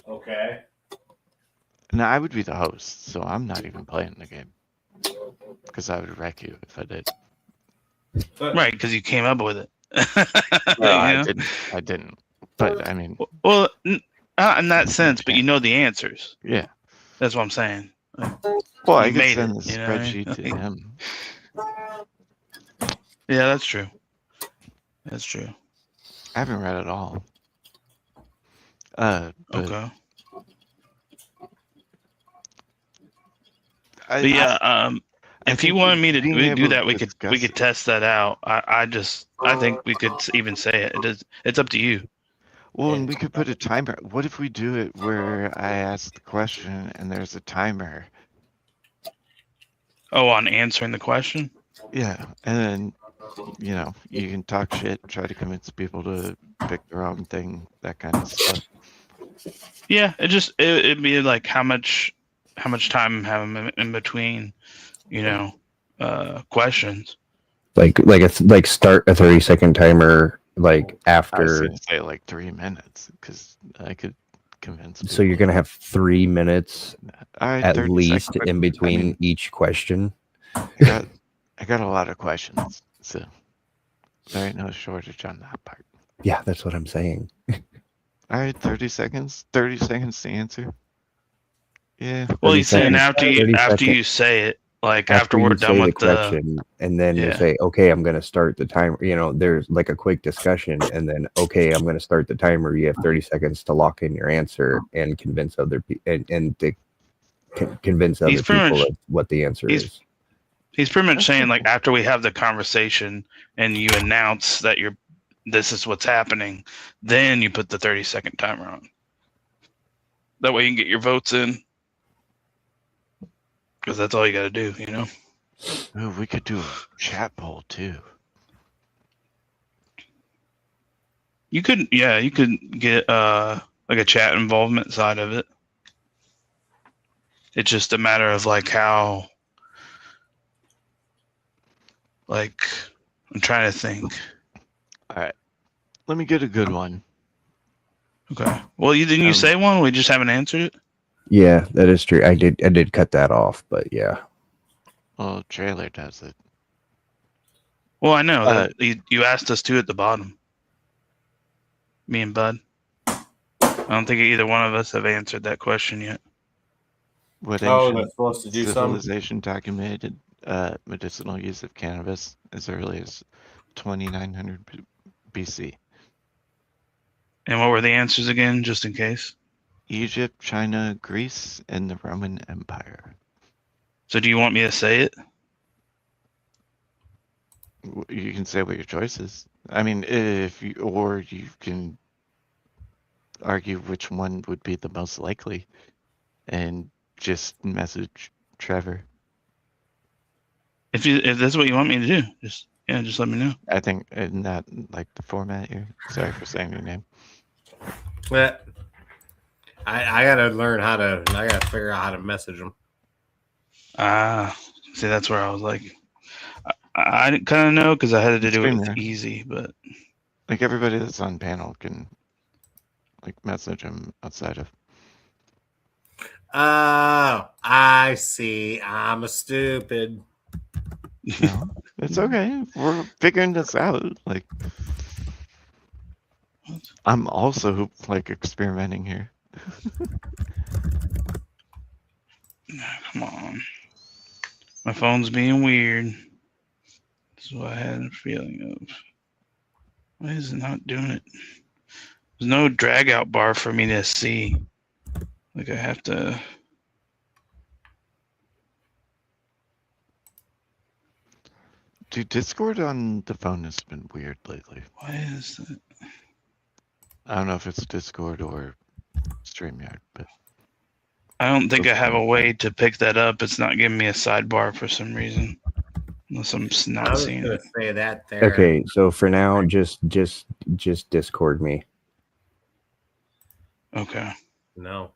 Okay. And I would be the host, so I'm not even playing the game. Because I would wreck you if I did. Right, because you came up with it. Well, You I know? didn't. I didn't. But I mean, Well, not in that sense, but you know the answers. yeah. That's what I'm saying. Like, Well, I you could made send it. the You know what I mean? spreadsheet to him. Yeah, that's true. That's true. I haven't read it all. But Okay. I, But yeah, I if you think wanted me to being do able that, to we discuss could test that out. I think we could even say it. It's up to you. Well, and we could put a timer. What if we do it where I ask the question and there's a timer? Oh, on answering the question? Yeah, and then, you can talk shit, try to convince people to pick the wrong thing, that kind of stuff. Yeah, it'd be like how much time have in between, questions. Like start a 30-second timer like I was after. gonna say like 3 minutes, because I could convince people. So you're gonna have 3 minutes All right, at 30 least seconds. in between I mean, each question. I got a lot of questions, so there ain't no shortage on that part. Yeah, that's what I'm saying. All right, 30 seconds. 30 seconds to answer. Yeah. Well, 30 he's saying seconds, 30 after seconds. you say it, like after we're you done say with the question, and then you yeah. say, okay, I'm going to start the timer. There's like a quick discussion, and then, okay, I'm going to start the timer. You have 30 seconds to lock in your answer and convince other people and to convince other people of what the answer is. He's pretty much saying, like, after we have the conversation and you announce that this is what's happening, then you put the 30-second timer on. That way you can get your votes in. Because that's all you got to do, Ooh, we could do a chat poll too. You could get like a chat involvement side of it. It's just a matter of like how, like, I'm trying to think. All right, let me get a good one. Okay. Well, didn't you say one? We just haven't answered it. Yeah, that is true. I did cut that off, but yeah. Well, trailer does it. Well, I know that you asked us to at the bottom. Me and Bud. I don't think either one of us have answered that question yet. What that's supposed to do civilization documented medicinal use of cannabis as early as 2900 BC? And what were the answers again, just in case? Egypt, China, Greece, and the Roman Empire. So do you want me to say it? You can say what your choice is. I mean, or you can argue which one would be the most likely and just message Trevor. If that's what you want me to do, just let me know. I think in that, like, the format here. Sorry for saying your name. But I gotta learn I gotta figure out how to message them. See, that's where I was like, I didn't kind of know because I had to do it with Streamer. easy, but like everybody that's on panel can like message him outside of. Oh, I see. I'm a stupid. No, it's okay. We're figuring this out. Like, I'm also like experimenting here. Come on. My phone's being weird. That's what I had a feeling of. Why is it not doing it? There's no drag out bar for me to see. Like I have to. Dude, Discord on the phone has been weird lately. Why is that? I don't know if it's Discord or StreamYard, but I don't think I have a way to pick that up. It's not giving me a sidebar for some reason. Unless I'm not seeing it. Say that there. Okay, so for now, just Discord me. Okay. No.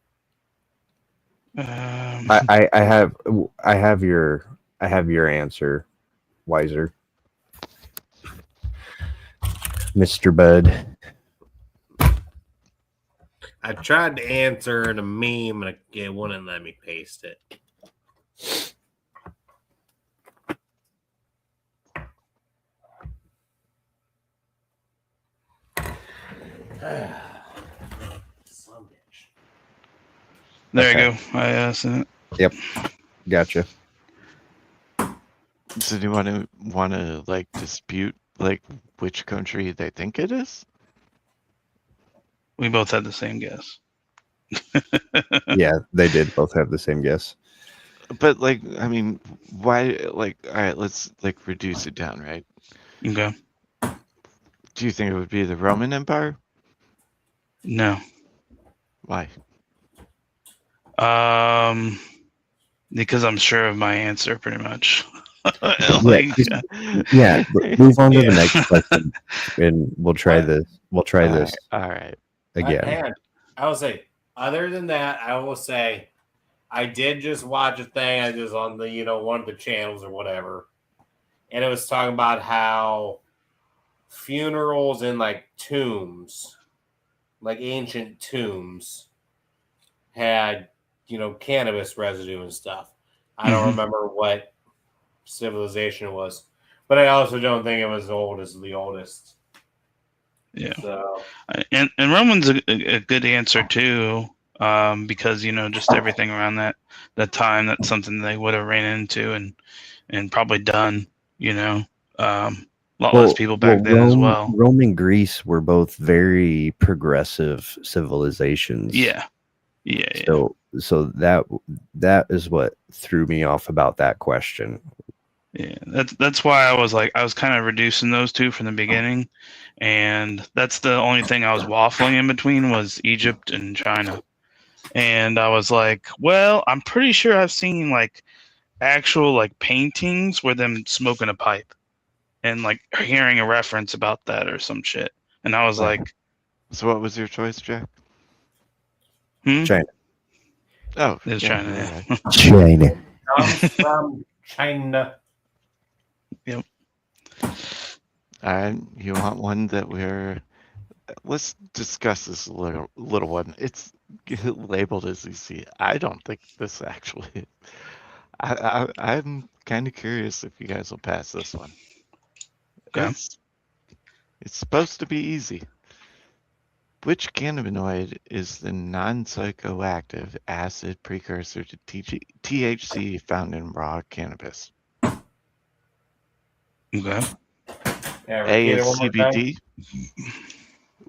I have your answer, Wiser, Mr. Bud. I tried to answer in a meme and it wouldn't let me paste it. Some bitch. There Okay. you go. I sent it. Yep. Gotcha. So do you want to like dispute like which country they think it is? We both had the same guess. Yeah, they did both have the same guess. But like, I mean, why? Like, all right, let's like reduce it down, right? Okay. Do you think it would be the Roman Empire? No. Why? Because I'm sure of my answer pretty much. Yeah, move on to the Yeah. next question, and we'll try this. We'll try this All right. again. I will say, other than that, I will say, I did just watch a thing. I was on the, one of the channels or whatever, and it was talking about how funerals in like tombs, like ancient tombs, had cannabis residue and stuff. I don't remember what civilization it was, but I also don't think it was as old as the oldest. Yeah. So, and Roman's a good answer too, because just everything around that time, that's something they would have ran into and probably done. A lot less people back then as well. Rome and Greece were both very progressive civilizations. Yeah. So that is what threw me off about that question. Yeah, that's why I was kind of reducing those two from the beginning, and that's the only thing I was waffling in between was Egypt and China, and I was like, well, I'm pretty sure I've seen like actual like paintings where them smoking a pipe, and like hearing a reference about that or some shit, and I was like, So what was your choice, Jack? China. Oh, it's yeah, China. yeah. Yeah. China. comes from China. Yep. You want one that let's discuss this little one. It's labeled as EC. I don't think this actually. I'm kind of curious if you guys will pass this one. Okay. It's supposed to be easy. Which cannabinoid is the non-psychoactive acid precursor to THC found in raw cannabis? Okay. A is CBD.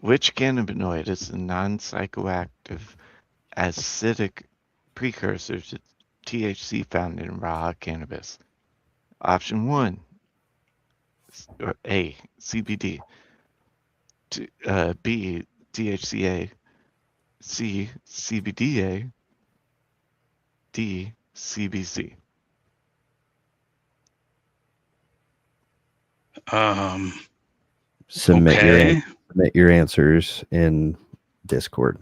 Which cannabinoid is the non-psychoactive acidic precursor to THC found in raw cannabis? Option 1, A, CBD. B, THCA. C, CBDA. D, CBC. Submit your answers in Discord.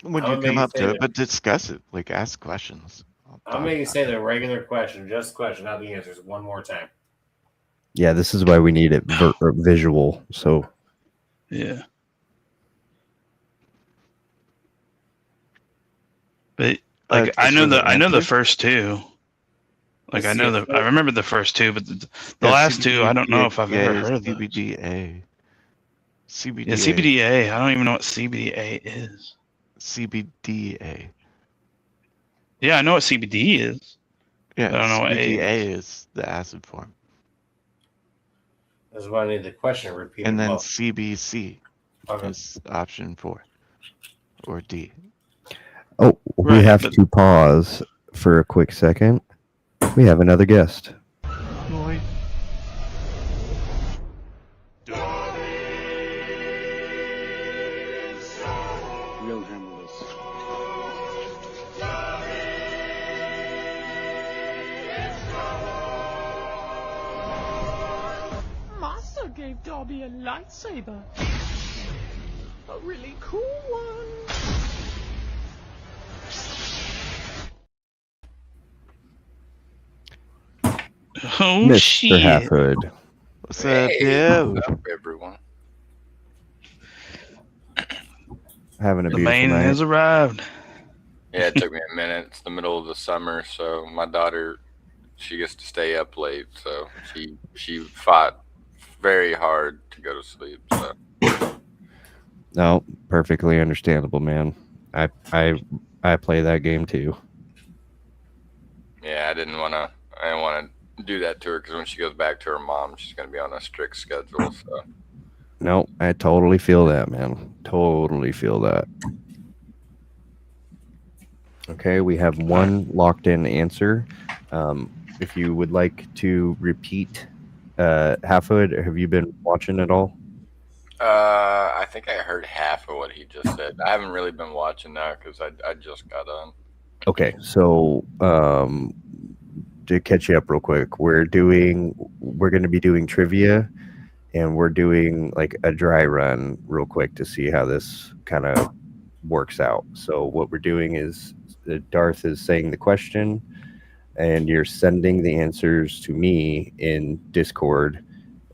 When you come up to it, but discuss it. Like, ask questions. I'm going to say the regular question, just question, not the answers, one more time. Yeah, this is why we need it visual. So, yeah. But like, I know the first two. Like, I remember the first two, but the last two, I don't know if I've ever heard of those. CBDA. CBDA. Yeah, CBDA. I don't even know what CBDA is. CBDA. Yeah, I know what CBD is. Yeah, I don't know what CBDA is the acid form. That's why I need the question repeated. And then CBC is option 4 or D. Oh, we have to pause for a quick second. We have another guest. Boy. We'll handle this. Master gave Dobby a lightsaber. A really cool one. Oh, Mr. shit. Halfhood. What's up, dude? What's up, everyone? Having a The beautiful man night. has arrived. Yeah, it took me a minute. It's the middle of the summer, so my daughter, she gets to stay up late, so she fought very hard to go to sleep. So No, perfectly understandable, man. I play that game too. yeah, I didn't want to do that to her because when she goes back to her mom, she's going to be on a strict schedule. So No, I totally feel that, man. Totally feel that. Okay, we have one locked in answer. If you would like to repeat half of it, have you been watching at all? I think I heard half of what he just said. I haven't really been watching that because I just got on. Okay, so to catch you up real quick, we're going to be doing trivia, and we're doing like a dry run real quick to see how this kind of works out. So what we're doing is Darth is saying the question, and you're sending the answers to me in Discord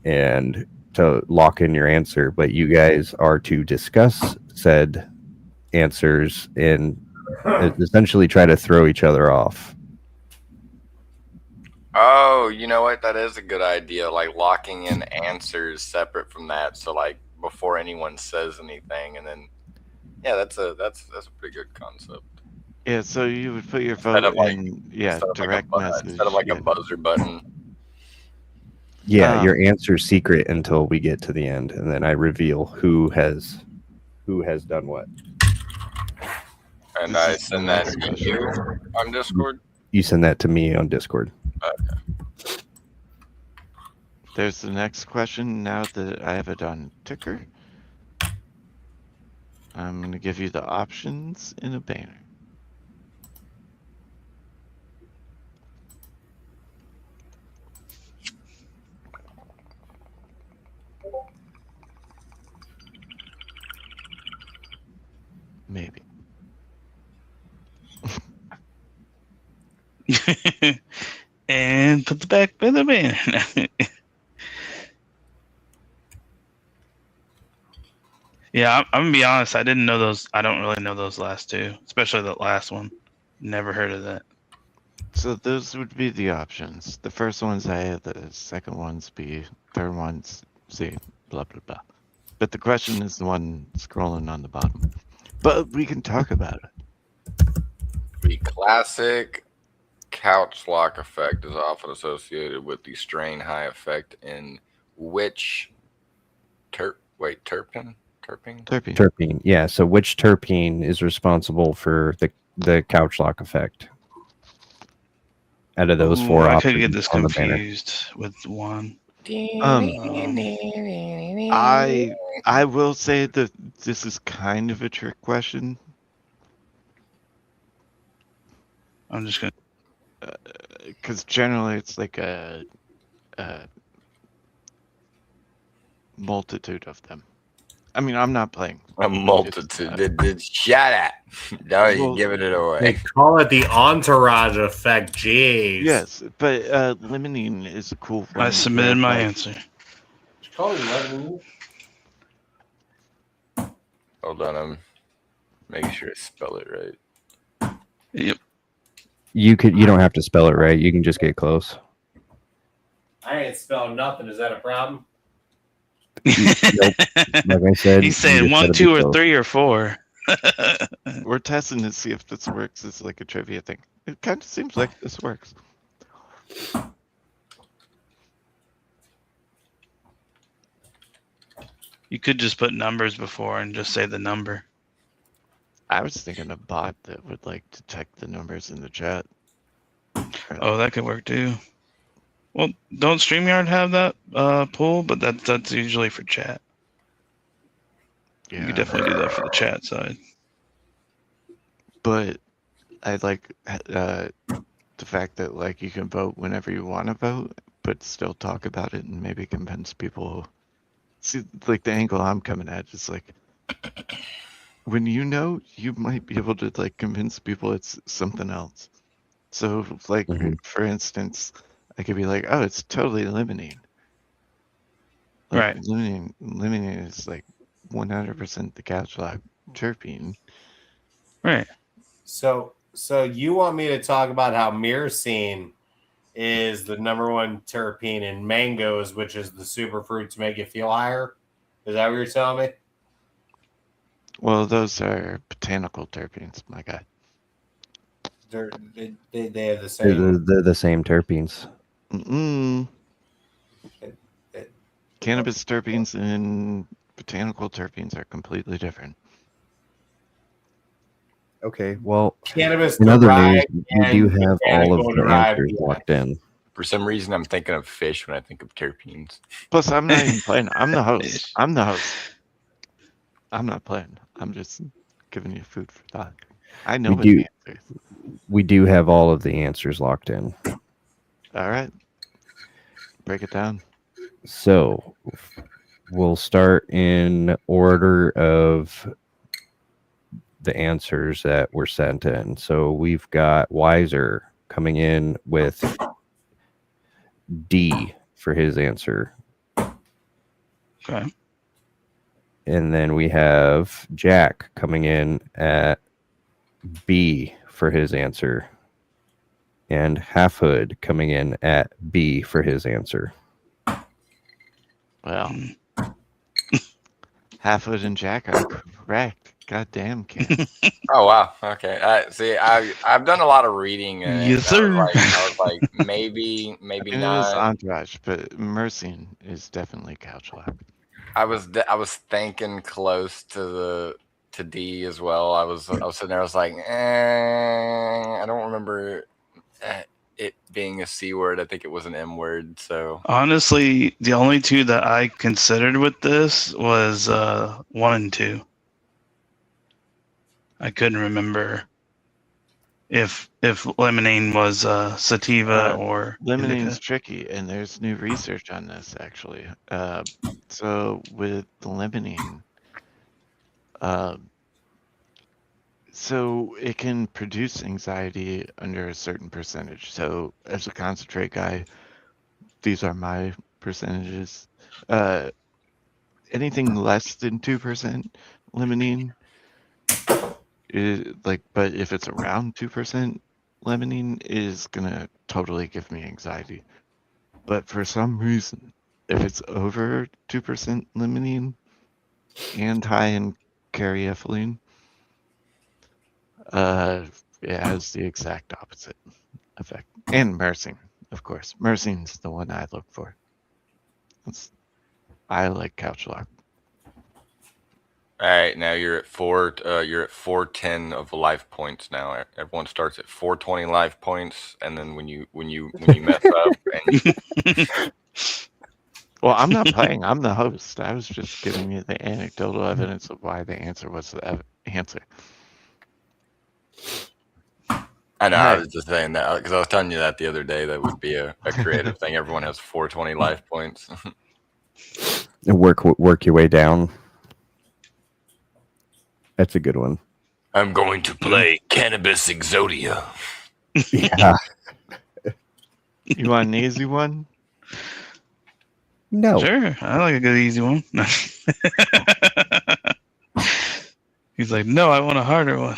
and to lock in your answer, but you guys are to discuss said answers and essentially try to throw each other off. Oh, you know what? That is a good idea. Like locking in answers separate from that, so like before anyone says anything, and then yeah, that's a pretty good concept. Yeah, so you would put your vote in, direct message. Instead of like a buzzer button. Yeah, your answer's secret until we get to the end, and then I reveal who has done what. And I send that to you on Discord. You send that to me on Discord. Okay. There's the next question now that I have it on ticker. I'm going to give you the options in a banner. Maybe. And put the back by the banner. Yeah, I'm gonna be honest. I didn't know those. I don't really know those last two, especially the last one. Never heard of that. So those would be the options. The first one's A, the second one's B, third one's C, blah, blah, blah. But the question is the one scrolling on the bottom. But we can talk about it. The classic couch lock effect is often associated with the strain high effect in which terpene? Terpene. Yeah. So which terpene is responsible for the couch lock effect? Out of those four I options could get this on the banner. confused with one. I will say that this is kind of a trick question. I'm just gonna, because generally it's like a multitude of them. I mean, I'm not playing. A multitude. Shut up. No, you're giving it away. They call it the entourage effect. Jeez. Yes, but limonene is a cool one. I submitted my answer. Call it limonene. Hold on, I'm making sure to spell it right. Yep. You don't have to spell it right. You can just get close. I ain't spelling nothing. Is that a problem? Nope. Like I said, He's saying 1, 2, or 3, or 4. We're testing to see if this works as like a trivia thing. It kind of seems like this works. You could just put numbers before and just say the number. I was thinking a bot that would like detect the numbers in the chat. Oh, that could work too. Well, don't StreamYard have that pool, but that's usually for chat. Yeah. You could definitely do that for the chat side. But I like the fact that like you can vote whenever you want to vote, but still talk about it and maybe convince people. See, like the angle I'm coming at is like when you might be able to like convince people it's something else. So like for instance, I could be like, oh, it's totally limonene. Like, Right. Limonene is like 100% the couch lock, terpene. Right. So you want me to talk about how myrcene is the #1 terpene in mangoes, which is the superfruit to make you feel higher? Is that what you're telling me? Well, those are botanical terpenes, my guy. They have the same. They're the same terpenes. Mm-mm. it- Cannabis terpenes and botanical terpenes are completely different. Okay, well, Cannabis in other news, derived we do and have all of botanical the derived. answers Yeah. locked in. For some reason, I'm thinking of fish when I think of terpenes. Plus, I'm not even playing. I'm the host. Ish. I'm the host. I'm not playing. I'm just giving you food for thought. I know We what do. the answer is. We do have all of the answers locked in. All right. Break it down. So we'll start in order of the answers that were sent in. So we've got Wiser coming in with D for his answer. Okay. And then we have Jack coming in at B for his answer. And Half Hood coming in at B for his answer. Well, Halfwood and Jack are correct. God damn, Ken. Oh wow. Okay. I've done a lot of reading. And Yes, sir. I was like maybe It is not. Entourage, but Myrcene is definitely couch lock. I was thinking close to D as well. I was sitting there. I was like, I don't remember it being a C word. I think it was an M word. So Honestly, the only two that I considered with this was 1 and 2. I couldn't remember if limonene was sativa or Limonene's indica. tricky, and there's new research on this actually. So with the limonene, so it can produce anxiety under a certain percentage. So as a concentrate guy, these are my percentages. Anything less than 2% limonene is like, but if it's around 2% limonene is gonna totally give me anxiety. But for some reason, if it's over 2% limonene and high in caryophyllene, it has the exact opposite effect. And myrcene, of course. Myrcene's the one I look for. I like couch lock. all right, now you're at 410 of life points now. Everyone starts at 420 life points, and then when you mess up, and Well, I'm not playing. I'm the host. I was just giving you the anecdotal evidence of why the answer was the answer. I know All I right. was just saying that because I was telling you that the other day. That would be a creative thing. Everyone has 420 life points. And work your way down. That's a good one. I'm going to play Cannabis Exodia. Yeah. You want an easy one? No. Sure, I like a good easy one. He's like, no, I want a harder one.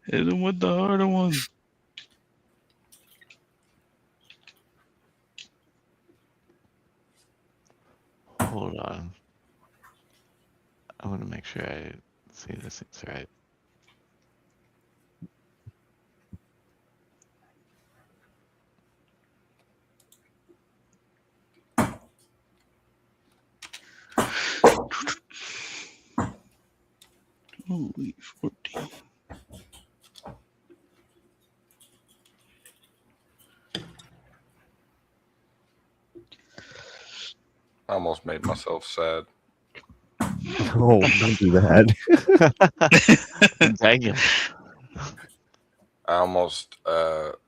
Hit him with the harder one. Hold on. I want to make sure I see this thing's right. Holy 14. I almost made myself sad. Oh, don't do that. Dang it. I almost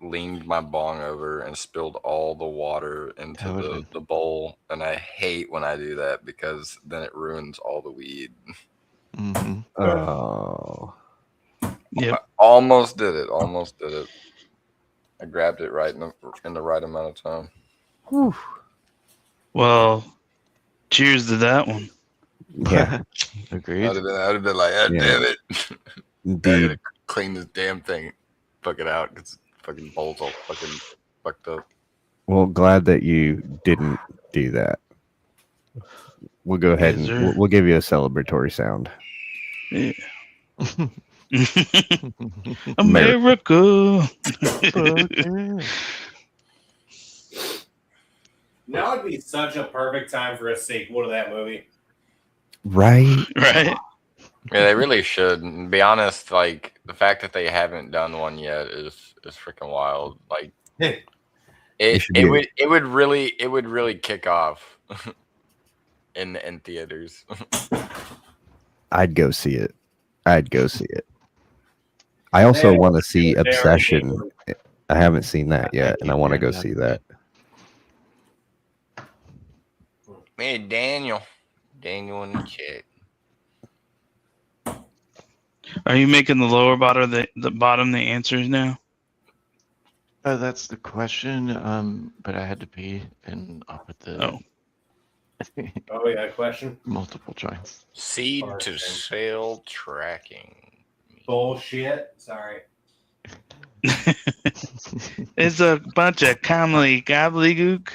leaned my bong over and spilled all the water into That would've the bowl, and I hate when I do that because then it ruins all the weed. Mm-hmm. Oh. Yep. I almost did it. I grabbed it right in the right amount of time. Whew. Well, cheers to that one. Yeah, Agreed. I'd have been like, God Yeah. damn it. I indeed. gotta clean this damn thing. Fuck it out. It's fucking bowl's all fucking fucked up. Well, glad that you didn't do that. We'll go ahead Yes, and sir. we'll give you a celebratory sound. Yeah. America. America. Fuck yeah. Now would be such a perfect time for a sequel to that movie. Right? Right. Yeah, they really should. And be honest, like the fact that they haven't done one yet is freaking wild. Like should be it would really kick off in theaters. I'd go see it. I also want to see They already Obsession. did. I haven't seen that yet, and I want to go see that. Hey, Daniel in the chat. Are you making the lower bottom the bottom the answers now? That's the question. But I had to pee, and I'll put the Oh, yeah, question. multiple choice. Seed to sale tracking. Bullshit. Sorry. It's a bunch of comedy gobbledygook.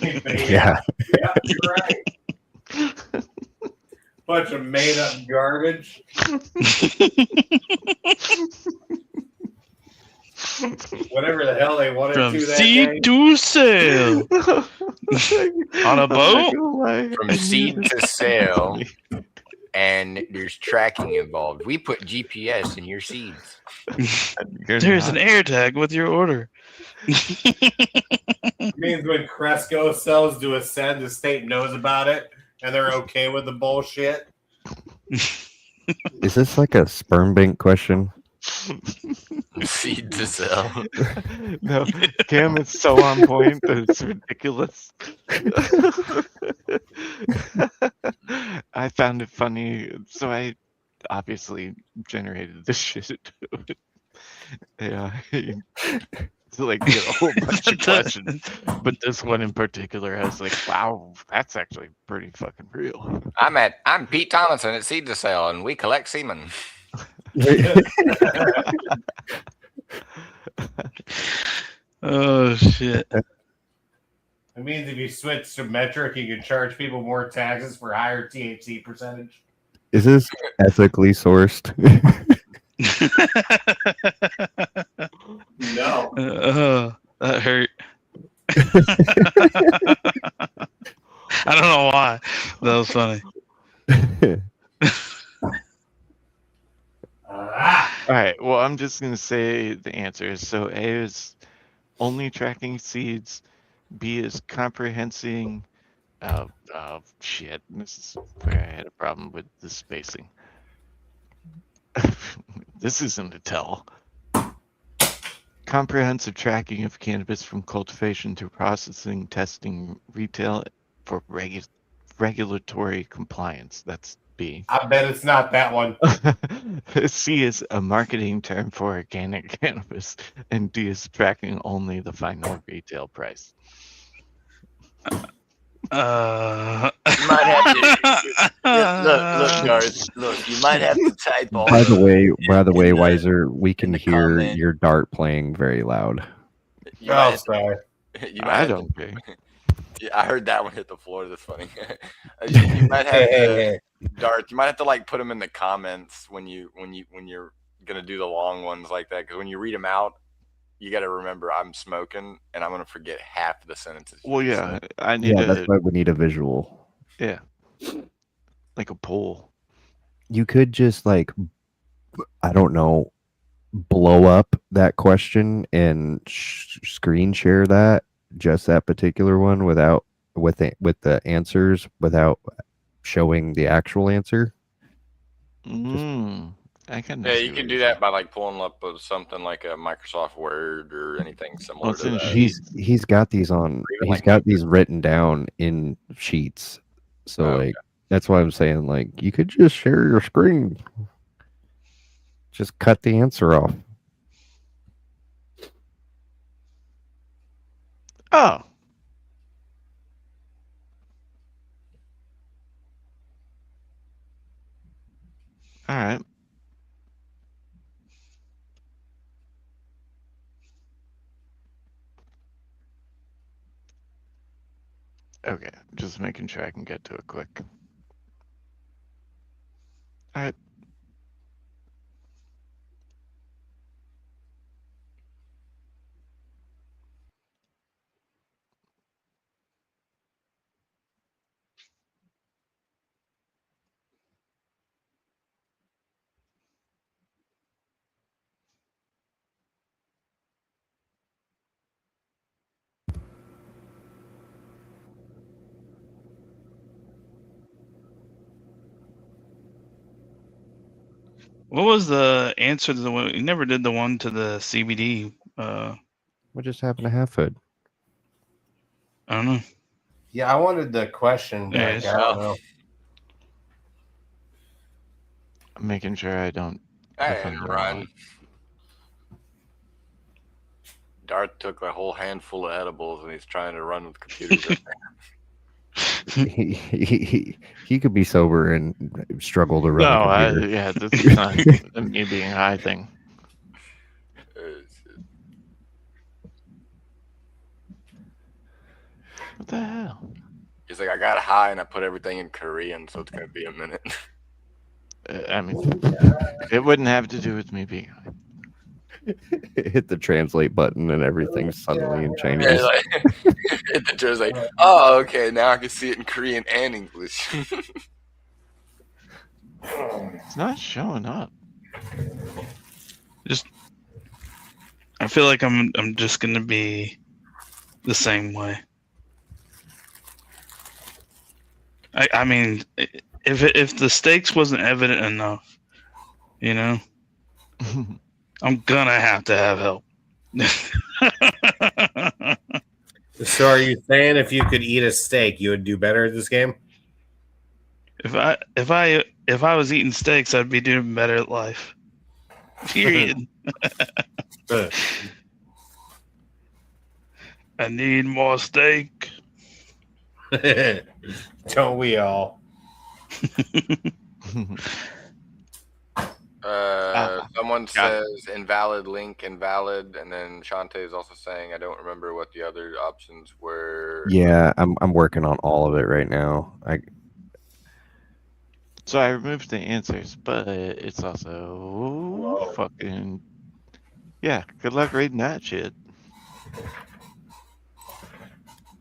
Yeah. Yeah, you're right. Bunch of made up garbage. Whatever the hell they wanted From to that seed day. to sale. On a boat? From seed to sale, and there's tracking involved. We put GPS in your seeds. There's an air tag with your order. It means when Cresco sells to Ascend, the state knows about it and they're okay with the bullshit. Is this like a sperm bank question? Seed to sell. No, Cam is so on point that it's ridiculous. I found it funny, so I obviously generated this shit. Yeah, to like get a whole bunch of questions, but this one in particular, I was like, "Wow, that's actually pretty fucking real." I'm Pete Tomlinson at Seed to Sell, and we collect semen. Oh shit! It means if you switch to metric, you can charge people more taxes for higher THC percentage. Is this ethically sourced? No. That hurt. I don't know why. That was funny. All right. Well, I'm just gonna say the answers. So A is only tracking seeds. B is comprehending. Shit. This is where I had a problem with the spacing. This isn't a tell. Comprehensive tracking of cannabis from cultivation to processing, testing, retail for regulatory compliance. That's B. I bet it's not that one. C is a marketing term for organic cannabis, and D is tracking only the final retail price. You might have to look, Garth. Look, you might have to type all. By the way, the- Wiser, we can the hear comment. your dart playing very loud. You might, sorry. you might I have don't to, pay. Yeah, I heard that one hit the floor. That's funny. You might have to, Darth. You might have to like put them in the comments when you're gonna do the long ones like that. Because when you read them out, you got to remember I'm smoking and I'm gonna forget half of the sentences. Well, yeah, I need Yeah, that's why we need a visual. yeah, like a poll. You could just like, I don't know, blow up that question and screen share that, just that particular one with the answers without showing the actual answer. I can. Yeah, you can do that by like pulling up something like a Microsoft Word or anything similar to that. He's got these on. He's got these written down in sheets. So like that's why I'm saying like you could just share your screen. Just cut the answer off. Oh. All right. Okay, just making sure I can get to it quick. All right. What was the answer to the one? You never did the one to the CBD. What just happened to half food? I don't know. Yeah, I wanted the question There it back. is. I don't know. I'm making sure I don't I click on didn't the wrong run. one. Dart took a whole handful of edibles and he's trying to run with computers. He could be sober and struggle to run No, a computer. yeah, this is not a me being high thing. What the hell? He's like, I got high and I put everything in Korean, so it's gonna be a minute. I mean, it wouldn't have to do with me being high. Hit the translate button and everything's suddenly in Chinese. Yeah, like, hit the chair's like, oh, okay, now I can see it in Korean and English. It's not showing up. I feel like I'm just gonna be the same way. I mean, if the stakes wasn't evident enough, you know, I'm gonna have to have help. So, are you saying if you could eat a steak, you would do better at this game? If I was eating steaks, I'd be doing better at life. Period. I need more steak. Don't we all? Someone got says invalid link, invalid, and then Shantae is also saying I don't remember what the other options were. Yeah, I'm working on all of it right now. So I removed the answers, but it's also fucking yeah. Good luck reading that shit.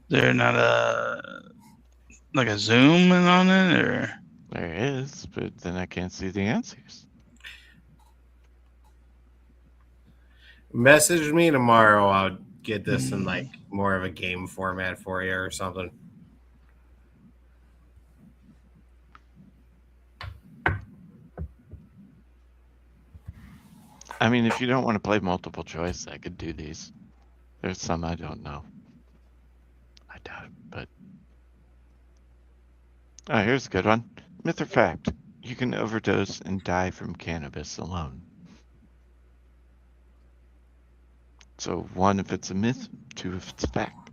They're not a zoom in on it, or There is, but then I can't see the answers. Message me tomorrow. I'll get this in like more of a game format for you or something. I mean, if you don't want to play multiple choice, I could do these. There's some I don't know. I doubt it, but oh, here's a good one. Myth or fact? You can overdose and die from cannabis alone. So 1 if it's a myth, 2 if it's a fact.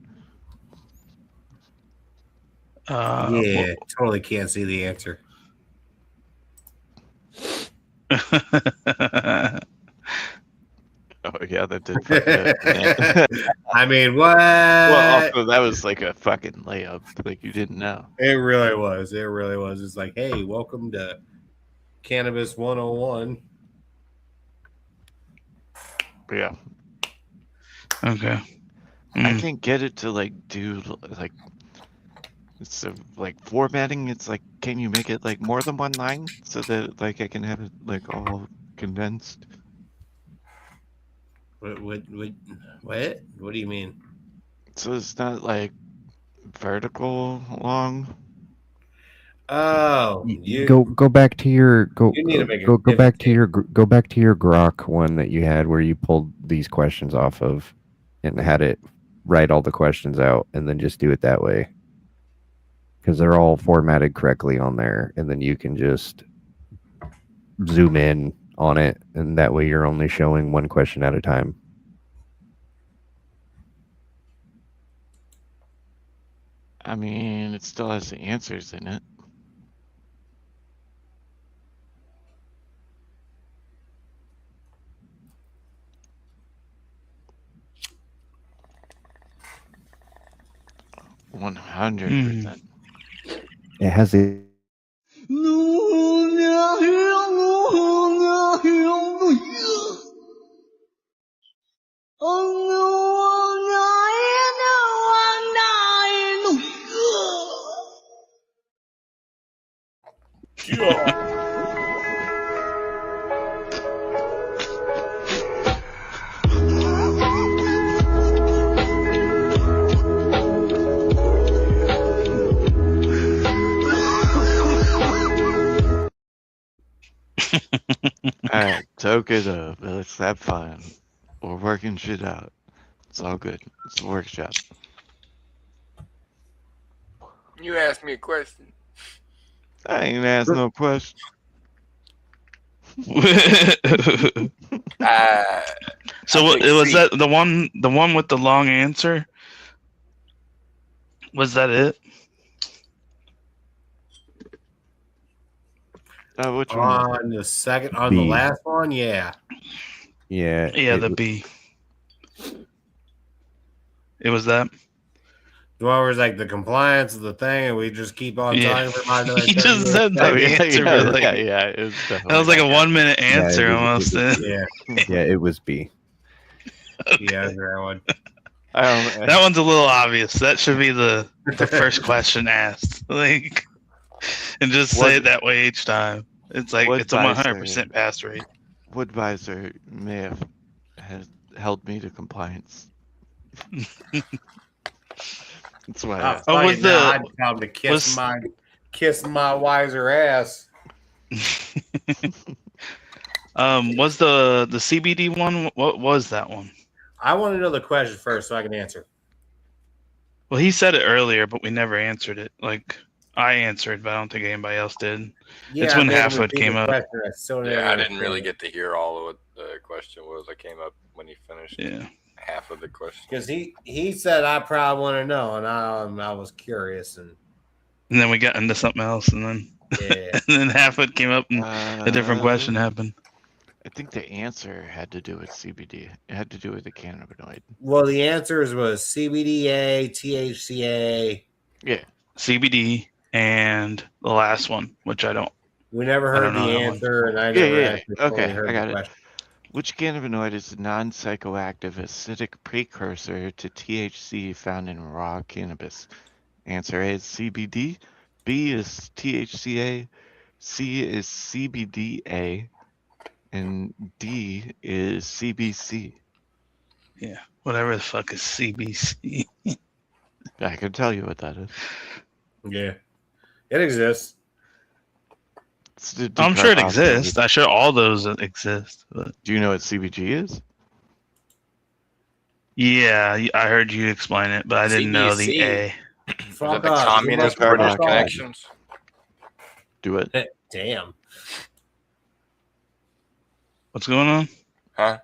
Yeah, totally can't see the answer. Oh yeah, that did fuck it up. I mean, what? Well, also that was like a fucking layup. Like you didn't know. It really was. It really was. It's like, hey, welcome to Cannabis 101. Yeah. Okay. I can't get it to like do like so like formatting. It's like, can you make it like more than one line so that like I can have it like all condensed? What? What do you mean? So it's not like vertical long. Oh, go back to your You need to make a go pivot back to your go back to your Grok one that you had where you pulled these questions off of and had it write all the questions out and then just do it that way because they're all formatted correctly on there and then you can just zoom in on it and that way you're only showing one question at a time. I mean, it still has the answers in it. 100%. It has the Alright, toke it up. Let's have fun. We're working shit out. It's all good. It's a workshop. You asked me a question. I ain't asked no question. So I picked was C. that the one with the long answer? Was that it? Which one? On the second, on B. the last one, yeah. yeah. Yeah, the B. It was that. The one where it's like the compliance of the thing, and we just keep on Yeah. talking for about another He 30 just minutes. said Oh, the yeah, answer, yeah, but like yeah, it was definitely that was like a that. 1 minute answer it was- almost. Yeah, Yeah, it was B. yeah, that one. That one's a little obvious. That should be the first question asked. Like, and just say it that way each time. It's like it's a 100% pass rate. Woodvisor may have held me to compliance. That's why I Oh, asked. was the- I'd tell him to kiss my wiser ass. Was the CBD one? What was that one? I want to know the question first so I can answer. Well, he said it earlier, but we never answered it. Like I answered, but I don't think anybody else did. Yeah, It's when I made him Halfwood repeat came the up. question. I still never Yeah, I didn't really understood get to hear all of what the question was. I came up when he finished Yeah. half of the question. because he said I probably want to know, and I was curious, and And then we got into something else, and then yeah, and then Halfwood came up, and a different question happened. I think the answer had to do with CBD. It had to do with the cannabinoid. well, the answers was CBDA, THCA. Yeah. CBD and the last one, which I don't. We never I heard don't know the that one. answer, and I Yeah, never yeah. actually Okay, fully heard I got the it. question. Which cannabinoid is the non-psychoactive acidic precursor to THC found in raw cannabis? Answer A is CBD, B is THCA, C is CBDA, and D is CBC. Yeah, whatever the fuck is CBC. I can tell you what that is. Yeah, it exists. It's the I'm sure it decarboxylated- exists. I'm sure all those exist. But Do you know what CBG is? yeah, I heard you explain it, but I didn't know the CBC. A. Is Fuck that the off. Communist Fuck British off. connections? Do it. Damn. What's going on? Huh?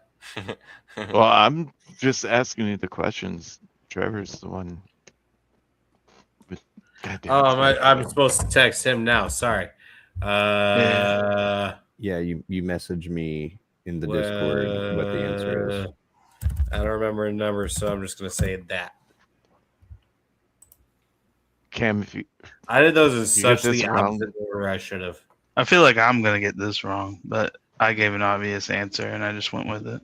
Well, I'm just asking you the questions. Trevor's the one. With goddamn. Oh, I'm supposed to text him now. Sorry. Yeah, you messaged me in the Discord what the answer is. I don't remember a number, so I'm just gonna say that. Cam, if you I did those in You such get this the wrong. opposite order I should have. I feel like I'm gonna get this wrong, but I gave an obvious answer and I just went with it.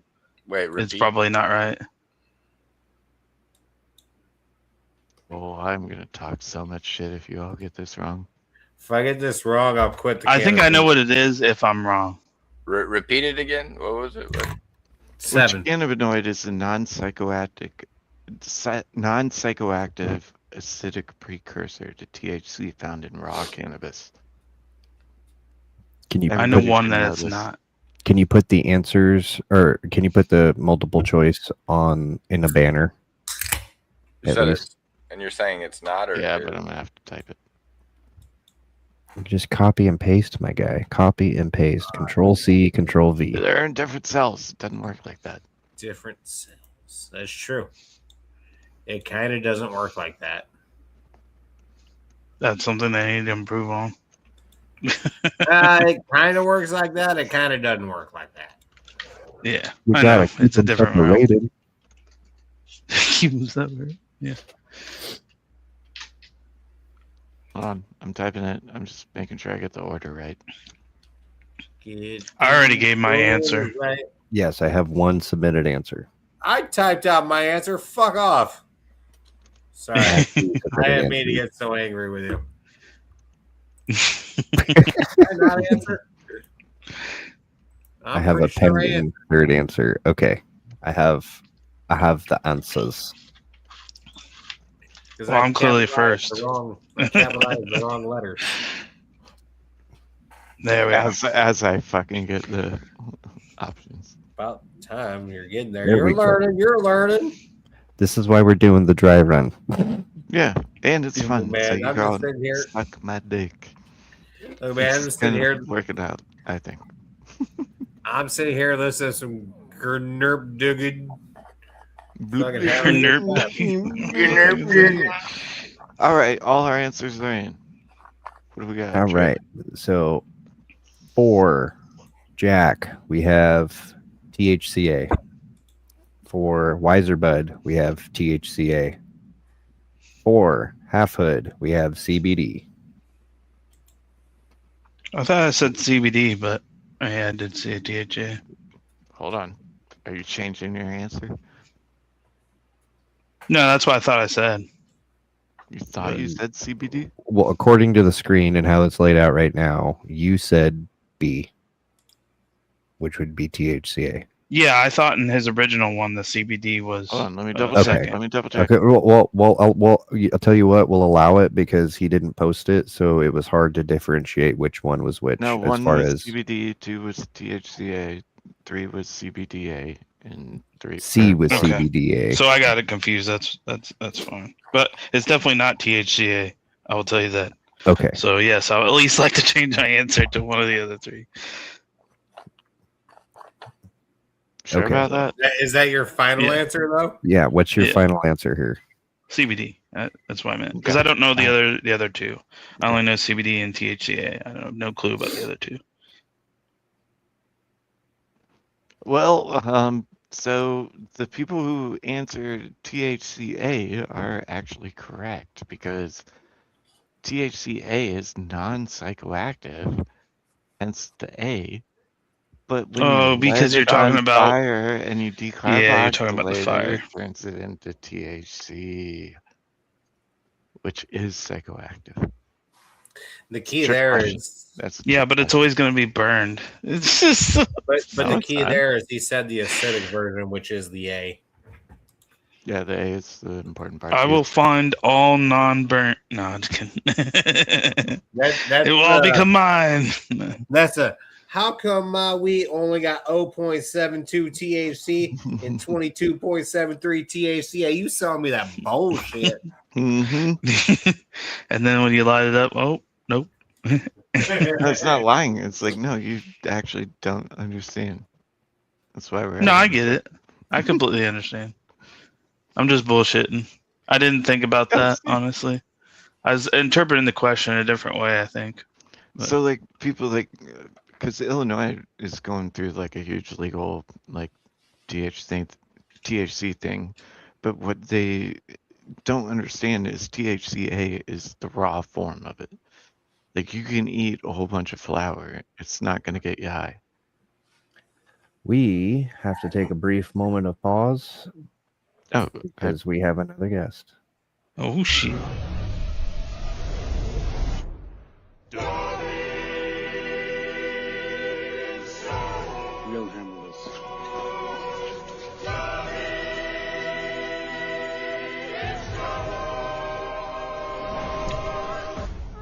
Wait, repeat. It's probably not right. Oh, I'm gonna talk so much shit if you all get this wrong. If I get this wrong, I'll quit the I think I cannabis. know what it is if I'm wrong. Repeat it again. What was it? What? 7. Which cannabinoid is a non-psychoactive acidic precursor to THC found in raw cannabis? Can you? I know Everybody one should that know it's this. not. Can you put the answers, or can you put the multiple choice in a banner? You At said least. it's, and you're saying it's not, or Yeah, but I'm gonna have to type it. Just copy and paste, my guy. Copy and paste. Control C, Control V. They're in different cells. It doesn't work like that. Different cells. That's true. It kind of doesn't work like that. That's something they need to improve on. It kind of works like that. It kind of doesn't work like that. Yeah, You I gotta know. keep It's a them different route. separated. Keep them separate. Yeah. Hold on, I'm typing it. I'm just making sure I get the order right. I already gave my answer. Right. Yes, I have one submitted answer. I typed out my answer. Fuck off. Sorry. I didn't mean to get so angry with you. Did I not answer? I have a pending third answer. Okay. I have the answers. Well, I'm clearly first. I capitalized the wrong letter. There we go. As I fucking get the options. About time you're getting there. There You're we go. learning. You're learning. This is why we're doing the dry run. Yeah, and it's fun. man, so you I'm go just sitting here. suck my dick. Look, man, I'm It's just sitting gonna here. work it out, I think. I'm sitting here listening to some Gurnerp Dugged. All right, all our answers are in. What do we got? All Trey? right. So for Jack, we have THCA. For Wiser Bud, we have THCA. For Half Hood, we have CBD. I thought I said CBD, but I did see a DHA. Hold on. Are you changing your answer? No, that's what I thought I said. You thought you said CBD? Well, according to the screen and how it's laid out right now, you said B, which would be THCA. Yeah, I thought in his original one the CBD was. Hold on, let me double check. Okay. Let me double check. Okay. Well, I'll tell you what. We'll allow it because he didn't post it, so it was hard to differentiate which one was which. No, as one far was as CBD, 2 was THCA, 3 was CBDA, and 3 C was Okay. CBDA. So I got it confused. That's fine. But it's definitely not THCA. I will tell you that. Okay. So yes, I would at least like to change my answer to one of the other three. Sure Okay. about that? Is that your final Yeah. answer, though? Yeah. What's your Yeah. final answer here? CBD. That's what I meant. Because Okay. I don't know the other two. I only know CBD and THCA. I have no clue about the other two. Well, so the people who answered THCA are actually correct because THCA is non-psychoactive, hence the A. But when you because light you're it talking on about. fire and you Yeah, you're talking about the decarboxylate fire. it turns it into THC, which is psychoactive. The key Trick there question. is, That's a Yeah, trick but it's question. always going to be burned. It's just. but No, the it's key not. there is he said the acidic version, which is the A. Yeah, the A is the important part. I too. will find all non-burnt. No, I'm just kidding. That's It will all become mine. That's a. How come my weed only got 0.72 THC and 22.73 THC? You selling me that bullshit? Mm-hmm. And then when you light it up, oh nope. No, it's not lying. It's like, no, you actually don't understand. That's why we're No, I having get it. I completely understand. I'm just bullshitting. I didn't think about that, honestly. I was interpreting the question a different way, I think. But- So, like, people, like, because Illinois is going through, like, a huge legal, like, THC thing, but what they don't understand is THCA is the raw form of it. Like, you can eat a whole bunch of flour. It's not going to get you high. We have to take a brief moment of pause Oh, because we have another guest. Oh shit. We'll handle this.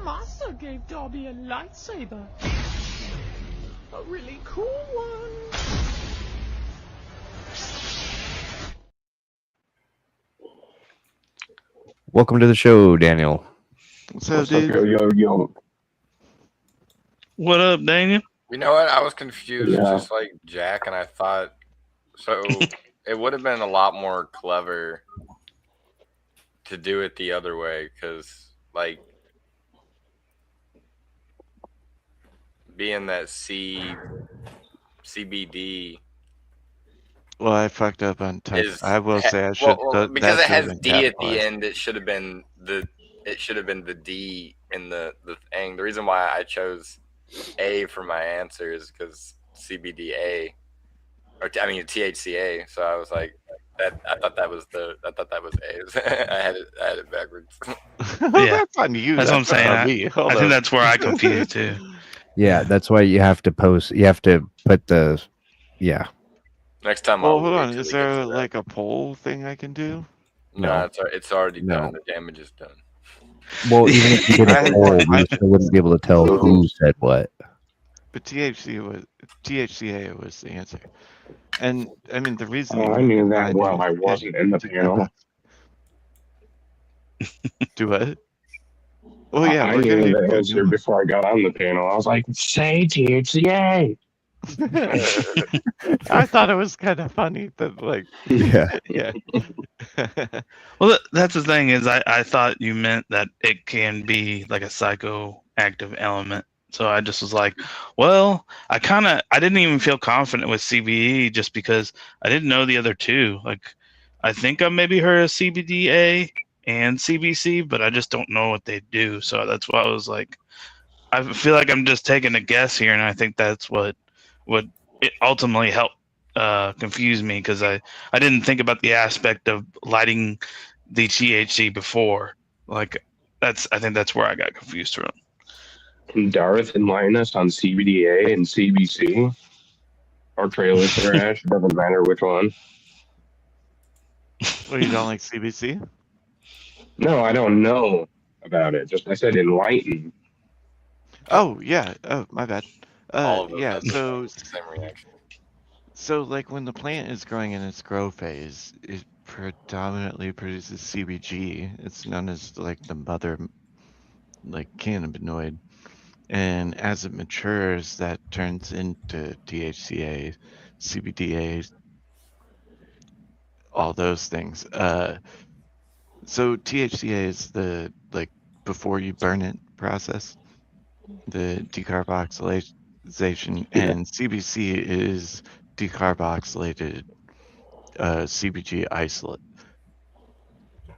Master gave Dobby a lightsaber. A really cool one. Welcome to the show, Daniel. so, dude, Yo. What up, Daniel? You know what? I was confused, Yeah. just like Jack, and I thought so. It would have been a lot more clever to do it the other way, because like being that CBD well, I fucked up on type. is. I will say I should. Well, because that it should have has been D at the capitalized. end. It should have been the D in the thing. The reason why I chose A for my answer is because CBDA, or THCA. So I was like, that. I thought that was A. I had it backwards. Yeah. That's on you. That's what I'm That's not saying. on me. Hold I think up. that's where I confused too. Yeah, that's why you have to post. You have to put the. Yeah. Next time Well, I'll hold wait on. till Is we get there to that. like a poll thing I can do? No, No. it's already No. done. The damage is done. Well, even if you did I a had poll, one you question. still wouldn't be able to tell who said what. But THCA was the answer. And I mean the reason Oh, I knew that behind while it I wasn't in the panel. Do what? Well, yeah, I we're gonna knew be the putting answer new before I got on the panel. I was like, say THCA. I thought it was kind of funny that, like, Yeah. yeah. Well, that's the thing is I thought you meant that it can be like a psychoactive element. So I just was like, well, I didn't even feel confident with CBE just because I didn't know the other two. Like, I think I maybe heard of CBDA and CBC, but I just don't know what they do. So that's why I was like, I feel like I'm just taking a guess here, and I think that's what it ultimately helped confuse me because I didn't think about the aspect of lighting the THC before. Like I think that's where I got confused from. Can Darth enlighten us on CBDA and CBC? Or trailer trash? Doesn't matter which one. Well, you don't like CBC? No, I don't know about it. Just I said enlighten. Oh, yeah. Oh, my bad. All of us Yeah. had So, the same reaction. so like when the plant is growing in its grow phase, it predominantly produces CBG. It's known as like the mother, like cannabinoid. And as it matures, that turns into THCA, CBDA, all those things. So THCA is the like before you burn it process, the decarboxylation, and CBC is decarboxylated CBG isolate.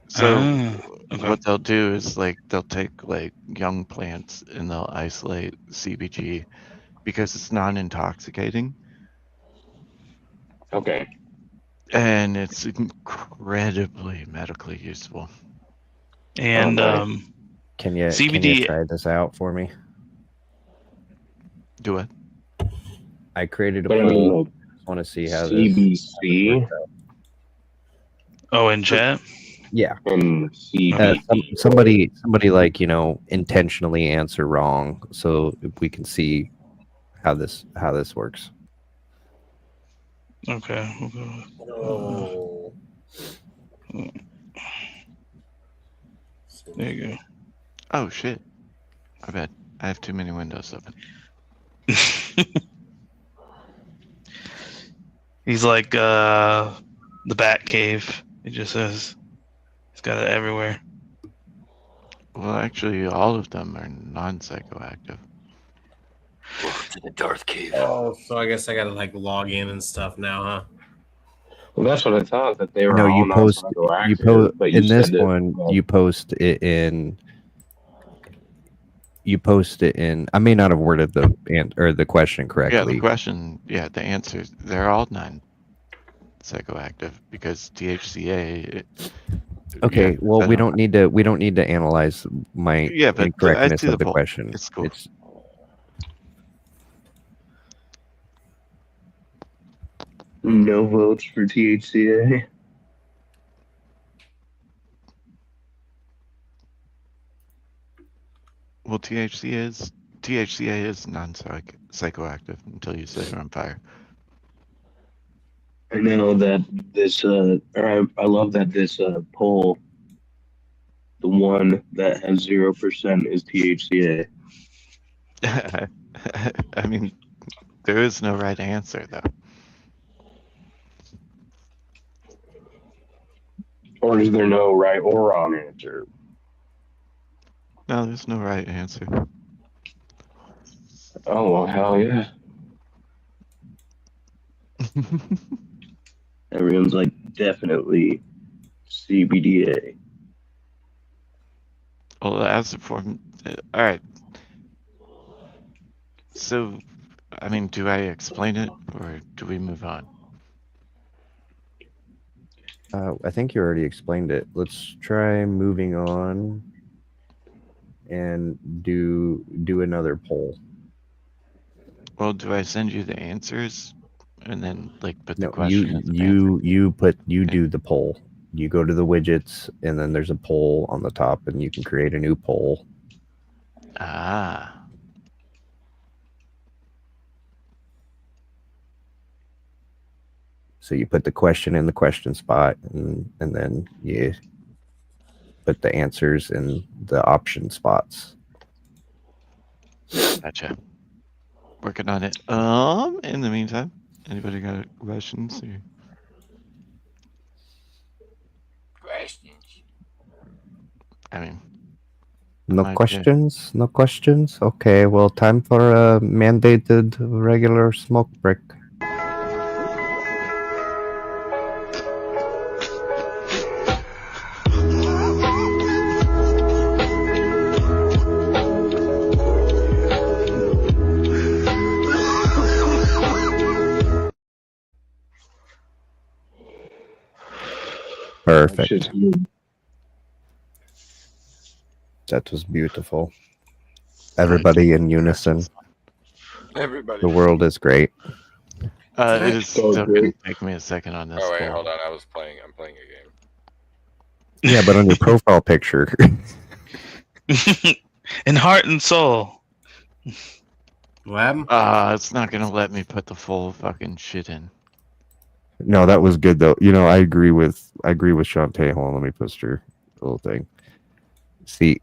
So Okay. what they'll do is like they'll take like young plants and they'll isolate CBG because it's non-intoxicating. Okay. And it's incredibly medically useful. And Okay. Can you CBD. try this out for me? Do it. I created a But I mean, poll. like, I want to see how this CBC works out. Oh, in chat. Yeah. and CBD. Somebody like, intentionally answer wrong so we can see how this works. Okay. We'll go with, there you go. Oh shit. I bet I have too many windows open. He's like the Bat Cave. It just says he's got it everywhere. Well, actually, all of them are non-psychoactive. Welcome to the Darth Cave. Oh, so I guess I gotta like log in and stuff now, huh? Well, that's what I thought, that they were No, all you post non-psychoactive, but you in this said that, one, well, you post it in. You post it in. I may not have worded the question correctly. Yeah, the question. Yeah, the answers. They're all non-psychoactive because THCA. Okay, yeah, well, we don't need to analyze my Yeah, but I incorrectness see of the the poll. question. It's cool. no votes for THCA. Well, THCA is non-psychoactive until you set it on fire. I know that this, or I love that this poll, the one that has 0% is THCA. I mean, there is no right answer though. Or is there no right or wrong answer? No, there's no right answer. Oh, well, hell yeah. Everyone's like, definitely CBDA. Well, as it forms All right. So, I mean, do I explain it or do we move on? I think you already explained it. Let's try moving on and do another poll. Well, do I send you the answers and then like put the No, question as an answer? you do the poll. You go to the widgets and then there's a poll on the top and you can create a new poll. Ah. So you put the question in the question spot and then you put the answers in the option spots. Gotcha. Working on it. In the meantime, anybody got questions? Or... Questions. I mean, No might questions? No questions? Okay, well, time for a mandated regular smoke break. Perfect. That was beautiful. Everybody in unison. Everybody. The world is great. it is still gonna take me a second on this. Oh wait, poll. hold on. I'm playing a game. Yeah, but on your profile picture. In heart and soul. What? It's not gonna let me put the full fucking shit in. No, that was good though. You know, I agree with Shantae. Hold on, let me post her little thing. See,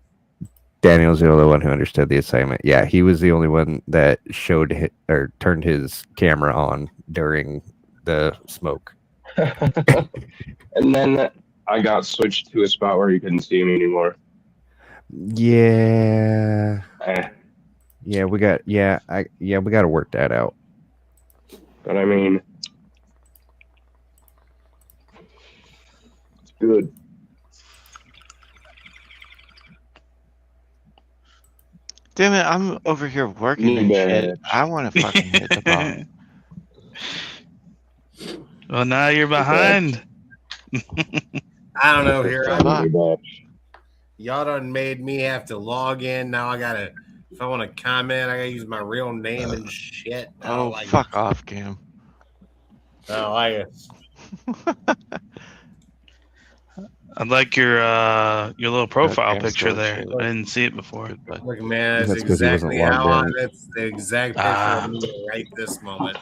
Daniel's the only one who understood the assignment. Yeah, he was the only one that showed or turned his camera on during the smoke. And then I got switched to a spot where you couldn't see me anymore. Yeah. Yeah, we got to work that out. But I mean, it's good. Damn it! I'm over here working and shit. I want to fucking hit the ball. Well, now you're behind. I don't know. Here, Fuck. y'all done made me have to log in. Now I gotta. If I want to comment, I gotta use my real name and shit. I don't Oh, like fuck off, Cam. I don't like it. I like your little profile Cam's picture full of there. shit. I didn't see it before. Look, man, that's That's 'cause he wasn't exactly how logged in. that's the exact picture of me right this moment.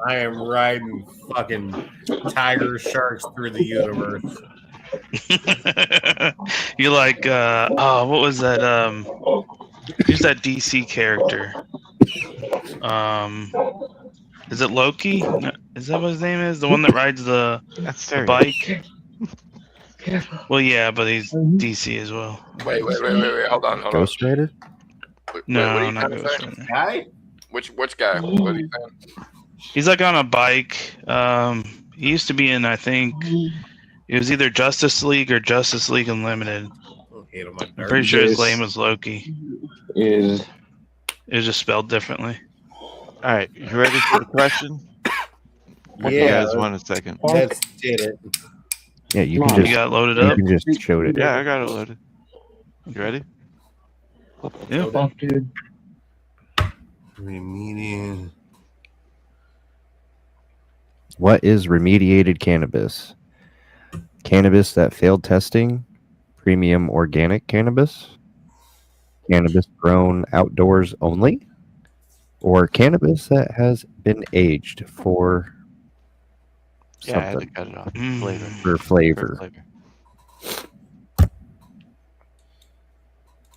I am riding fucking tiger sharks through the universe. You like what was that? Who's that DC character? Is it Loki? No, is that what his name is? The one that rides the bike? Well, yeah, but he's DC as well. Wait. Hold on. Ghost Rider? No, what are you not trying to Ghost say? Rider. Guy? Which guy? What are you saying? He's like on a bike. He used to be in, I think, it was either Justice League or Justice League Unlimited. I'm pretty sure his name was Loki. It was just spelled differently. All right, you ready for the question? Or do you guys want a second? Let's get it. Yeah, you can just. You got it loaded up? You can just show it. Yeah, I got it loaded. You ready? Yeah. Dude. Remediated. What is remediated cannabis? Cannabis that failed testing, premium organic cannabis, cannabis grown outdoors only, or cannabis that has been aged for Yeah, I had to something. cut it off. Flavor. For flavor. For flavor.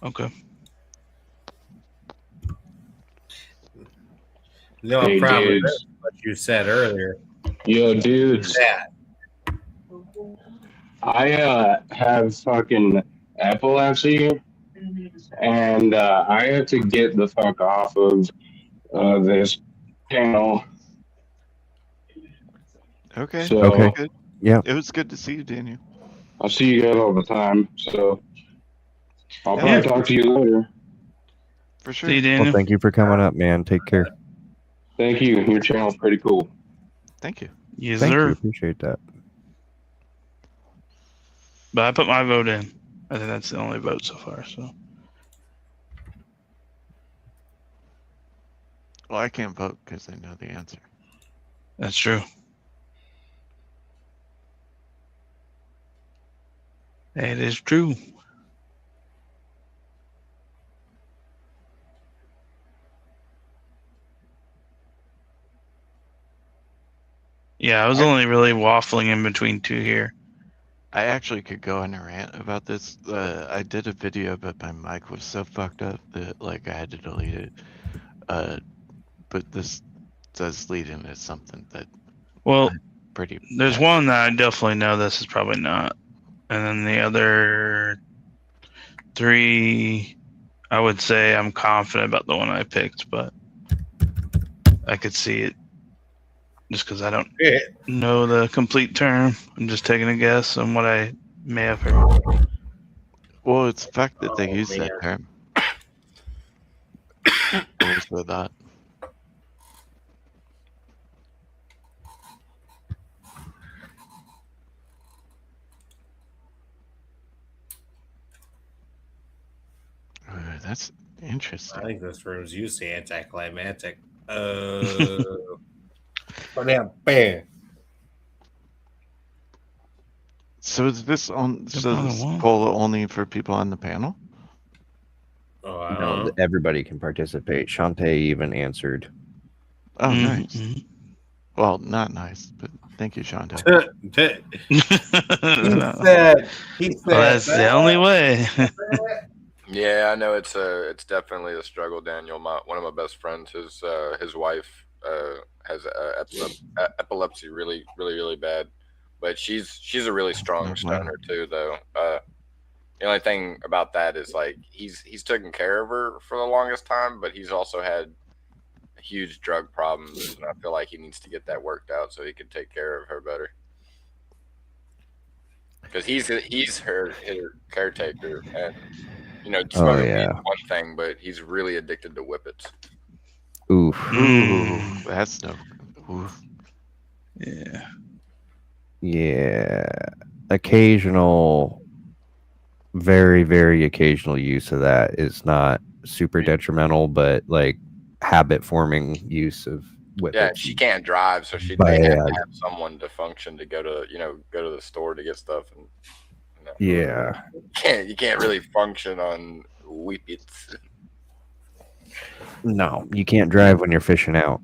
Okay. No Hey, problem with dudes. what you said earlier. Yo, dudes. That. I have fucking epilepsy, and I have to get the fuck off of this panel. Okay. So, Okay. Good. Yeah. It was good to see you, Daniel. I see you guys all the time, so I'll Yeah. probably talk to you later. For See you, sure. Daniel. Well, thank you for coming up, man. Take care. Thank you. Your channel's pretty cool. Thank you. Yes, Thank sir. you. Appreciate that. But I put my vote in. I think that's the only vote so far. So Well, I can't vote because I know the answer. that's true. It is true. Yeah, I was only really waffling in between two here. I actually could go on a rant about this. I did a video, but my mic was so fucked up that like I had to delete it. But this does lead into something that Well, pretty. there's bad. one that I definitely know this is probably not. And then the other three, I would say I'm confident about the one I picked, but I could see it just because I don't know the complete term. I'm just taking a guess on what I may have heard. Well, it's the fact that they use man. that term. Goes with that. That's interesting. I think this room's usually anticlimactic. Bam, bam. So is this poll only for people on the panel? Oh, I don't No, know. everybody can participate. Shantae even answered. Oh, Mhm, nice. mhm. Well, not nice, but thank you, Shonda. He said, Well, that's the only way. Yeah, I know it's definitely a struggle, Daniel. One of my best friends, his wife has epilepsy really, really, really bad, but she's a really strong stoner too, though. The only thing about that is like he's taken care of her for the longest time, but he's also had huge drug problems, and I feel like he needs to get that worked out so he can take care of her better. Because he's her caretaker, and smoking weed's one thing, but he's really addicted to whippets. Oof. Ooh, that's no. Oof. Yeah. Yeah. Occasional, very, very occasional use of that is not super detrimental, but like habit forming use of whippets. Yeah, she can't drive, so they have to have someone to function to go to the store to get stuff, and yeah, you can't really function on whippets. No, you can't drive when you're fishing out.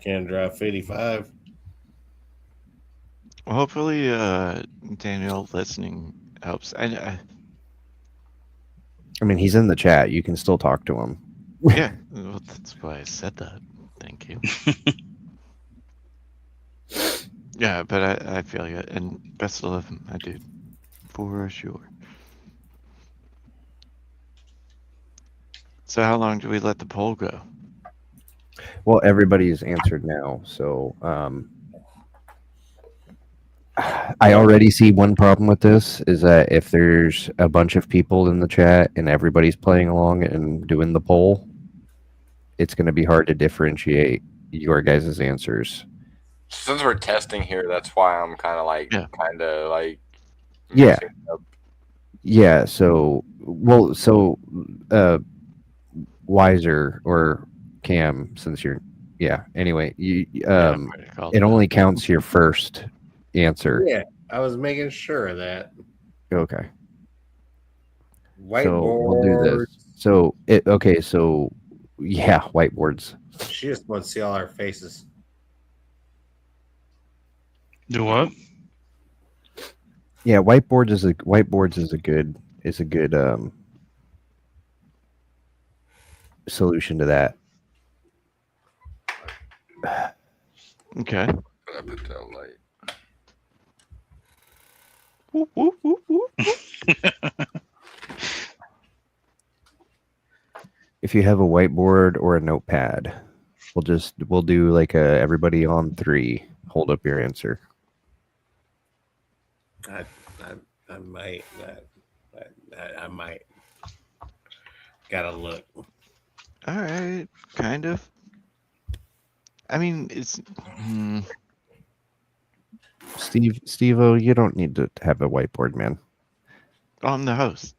Can't drive 55. Well, hopefully, Daniel listening helps. I mean, he's in the chat. You can still talk to him. Yeah, well, that's why I said that. Thank you. Yeah, but I feel you, and best of luck, my dude, for sure. So how long do we let the poll go? Well, everybody's answered now, so I already see one problem with this is that if there's a bunch of people in the chat and everybody's playing along and doing the poll, it's going to be hard to differentiate your guys' answers. Since we're testing here, that's why I'm kind of like yeah. Yeah, so Wiser or Cam, since you're anyway, it only counts your first answer. Yeah, I was making sure of that. Okay. Whiteboards. So we'll do this. So whiteboards. She just wants to see all our faces. Do what? Yeah, whiteboards is a good solution to that. Okay. I put that light. Whoop, whoop, whoop, whoop. If you have a whiteboard or a notepad, we'll do like everybody on 3. Hold up your answer. I might. I might. Gotta look. All right, kind of. I mean, it's. Steve-O, you don't need to have a whiteboard, man. I'm the host.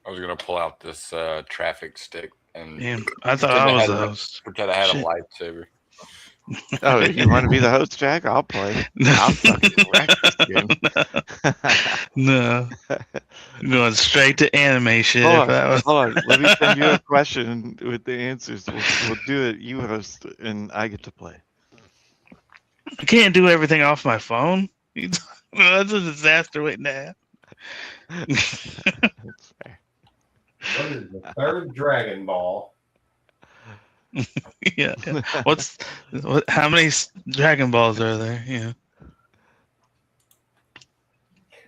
I was gonna pull out this traffic stick and Yeah, I thought I was the host. Pretend I had Shit. a lightsaber. Oh, you want to be the host, Jack? I'll play. I'll fucking wreck this game. No. Going straight to anime shit. Hold if that was... on. Let me send you a question with the answers. We'll do it. You host, and I get to play. I can't do everything off my phone. That's a disaster waiting to happen. That's fair. What is the third Dragon Ball? Yeah. How many Dragon Balls are there? Yeah.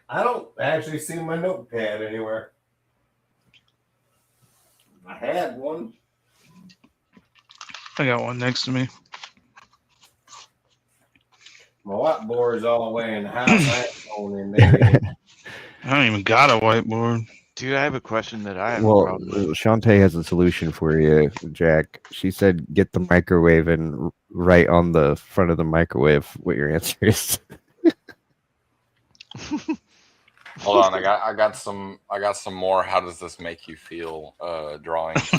I don't actually see my notepad anywhere. I had one. I got one next to me. My whiteboard is all the way in the house. I ain't going in there. I don't even got a whiteboard. Dude, I have a question that I have a Well, problem with. Shantae has a solution for you, Jack. She said get the microwave and write on the front of the microwave what your answer is. Hold on, I got some more. How does this make you feel? Drawings.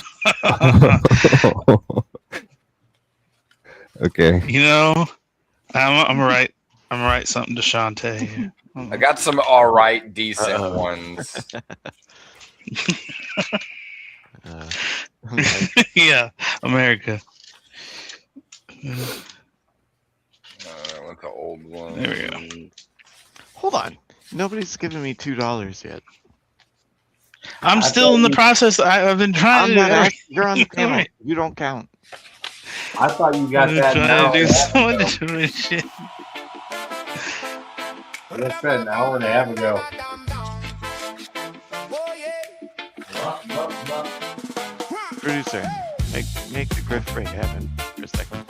Okay. You know, I'm gonna write something to Shantae. I got some all right, decent ones. Yeah, America. I went to old one. There we go. Hold on. Nobody's given me $2 yet. I'm still in the process. I've been trying to. You're on the panel. You don't count. I thought you got that trying now. to do so much different shit. I said an hour and a half ago. Producer, make the griff break happen for a second.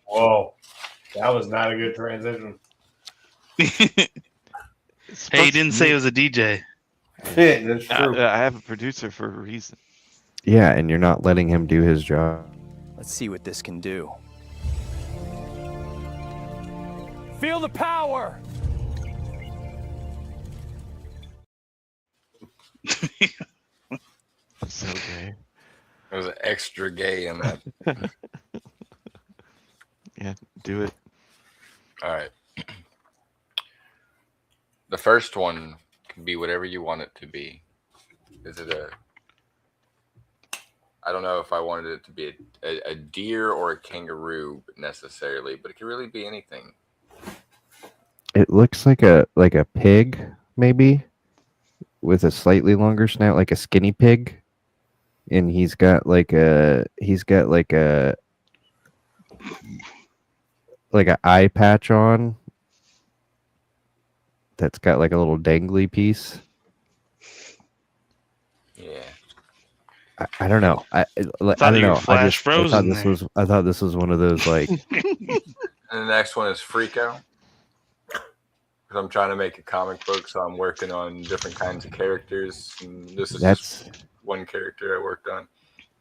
Whoa, that was not a good transition. Hey, you didn't say it was a DJ. That's true. I have a producer for a reason. Yeah, and you're not letting him do his job. Let's see what this can do. Feel the power! So gay. There's an extra gay in that. Yeah, do it. All right. The first one can be whatever you want it to be. Is it a... I don't know if I wanted it to be a deer or a kangaroo necessarily, but it can really be anything. It looks like a pig, maybe, with a slightly longer snout, like a skinny pig. And he's got like a eye patch on that's got like a little dangly piece. Yeah. I don't know. I don't know. I thought this was one of those like. And the next one is Freako. Because I'm trying to make a comic book, so I'm working on different kinds of characters. And this is just one character I worked on.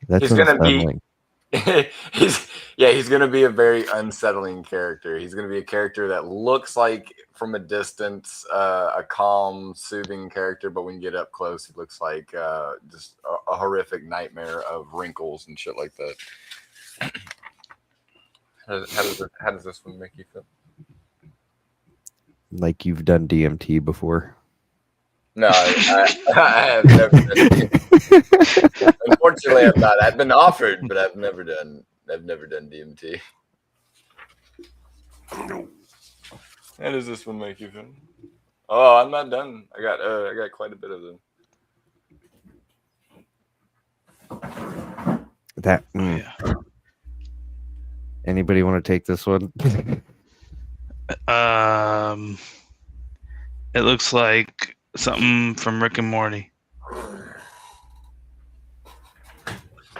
That's he's gonna be. He's gonna be a very unsettling character. He's gonna be a character that looks like from a distance a calm, soothing character, but when you get up close, he looks like just a horrific nightmare of wrinkles and shit like that. How does this one make you feel? Like you've done DMT before. No, I have never done DMT. Unfortunately, I've not. I've been offered, but I've never done DMT. How does this one make you feel? Oh, I'm not done. I got quite a bit of them. That. Anybody want to take this one? It looks like Something from Rick and Morty.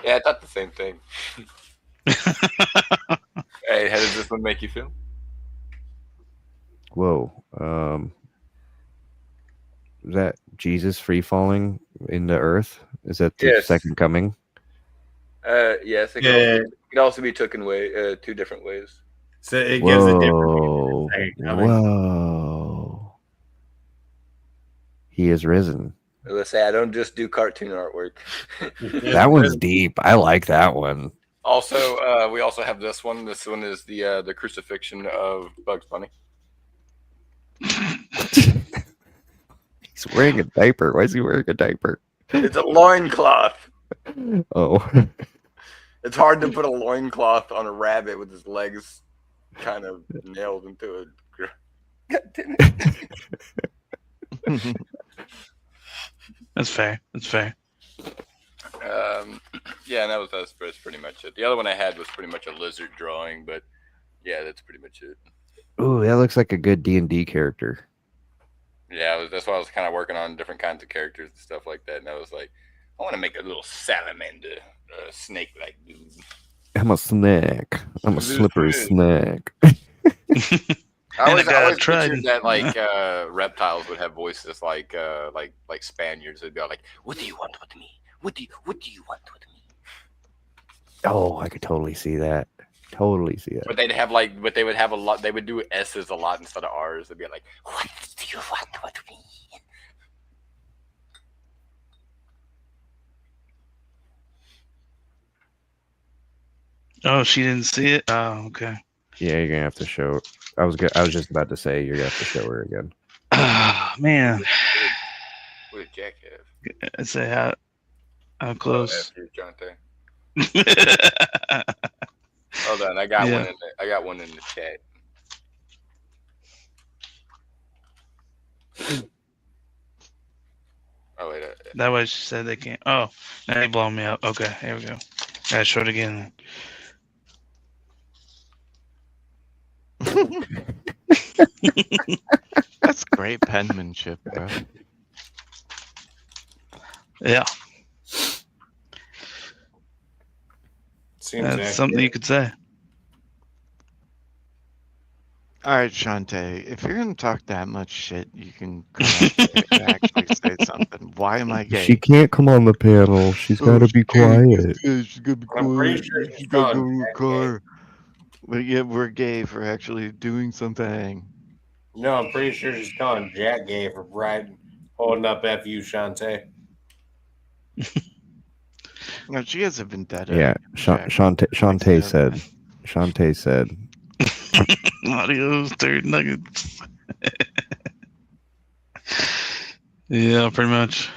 Yeah, I thought the same thing. Hey, how does this one make you feel? Whoa. Is that Jesus free falling into Earth? Is that the Yes. second coming? Yes, it could also be taken way two different ways. So it gives a different Whoa. Whoa. He is risen. Let's say I don't just do cartoon artwork. That one's deep. I like that one. Also, we also have this one. This one is the crucifixion of Bugs Bunny. He's wearing a diaper. Why is he wearing a diaper? It's a loincloth. Oh. It's hard to put a loincloth on a rabbit with his legs kind of nailed into it. God damn it. That's fair. That's fair. Yeah, and that's pretty much it. The other one I had was pretty much a lizard drawing, but yeah, that's pretty much it. Ooh, that looks like a good D&D character. Yeah, that's why I was kind of working on different kinds of characters and stuff like that. And I was like, I want to make a little salamander, snake-like dude. I'm a snack. I'm a slippery snack. I always pictured that like reptiles would have voices like Spaniards. They'd be all like, "What do you want with me? What do you want with me?" Oh, I could totally see that. Totally see that. But they would have a lot. They would do S's a lot instead of R's. They'd be like, "What do you want with me?" Oh, she didn't see it. Oh, okay. Yeah, you're gonna have to show. I was just about to say you're gonna have to show her again. Oh, man. What did Jack have? I say how close. Hold on, I got one. I got one in the chat. Oh wait. That way she said they can't. Oh, now they blow me up. Okay, here we go. I show it again. That's great penmanship, bro. Yeah. Seems That's accurate. something you could say. All right, Shantae, if you're gonna talk that much shit, you can actually say something. Why am I gay? She can't come on the panel. She's got to be quiet. She's gonna be I'm pretty quiet. sure She's she's gotta go gone to her Jack car. But yeah, we're gay for actually doing something. No, I'm pretty sure she's calling Jack gay for holding up FU Shantae. No, she has a vendetta. Yeah, Shantae said. Shantae said. Adios, third nuggets. Yeah, pretty much.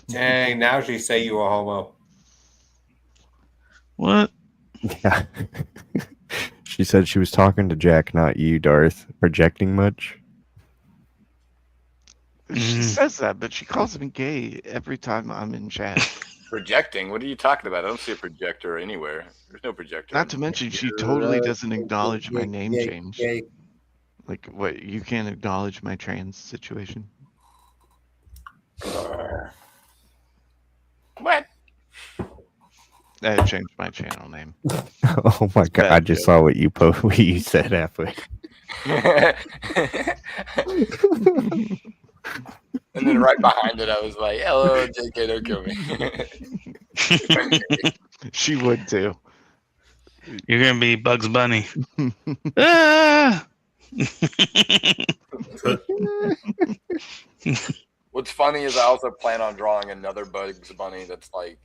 Dang, now she say you a homo. What? Yeah. She said she was talking to Jack, not you, Darth. Projecting much? She says that, but she calls me gay every time I'm in chat. Projecting? What are you talking about? I don't see a projector anywhere. There's no projector. Not to mention, she totally doesn't acknowledge my name change. Like, what? You can't acknowledge my trans situation? What? I changed my channel name. Oh my god! I just saw what you said halfway. And then right behind it, I was like, "Hello, JK, don't kill me." She would too. You're gonna be Bugs Bunny. Ah! What's funny is I also plan on drawing another Bugs Bunny that's like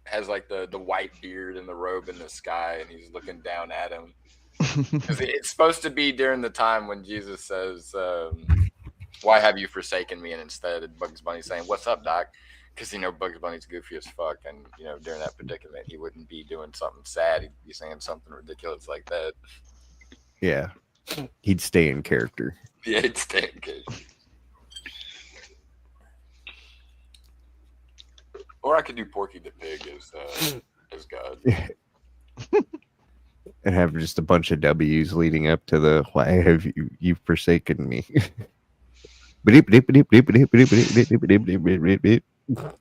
has like the white beard and the robe in the sky, and he's looking down at him. Because it's supposed to be during the time when Jesus says, "Why have you forsaken me?" And instead, Bugs Bunny's saying, "What's up, Doc?" Because Bugs Bunny's goofy as fuck, and during that predicament, he wouldn't be doing something sad. He'd be saying something ridiculous like that. Yeah, he'd stay in character. Yeah, he'd stay in character. Or I could do Porky the Pig as God. and have just a bunch of W's leading up to the "Why have you've forsaken me?" Beep, beep, beep, beep, beep, beep, beep, beep, beep, beep, beep, beep, beep, beep. That'd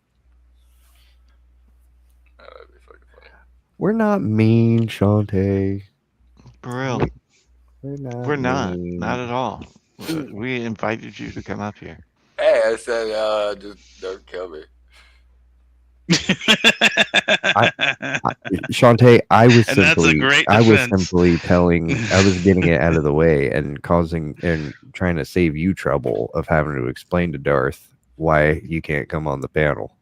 be fucking funny. We're not mean, Shantae. For real. We're Not mean. at all. We invited you to come up here. Hey, I said, just don't kill me. Shantae, I was And that's a simply, great I was defense. simply I was getting it out of the way and trying to save you trouble of having to explain to Darth why you can't come on the panel.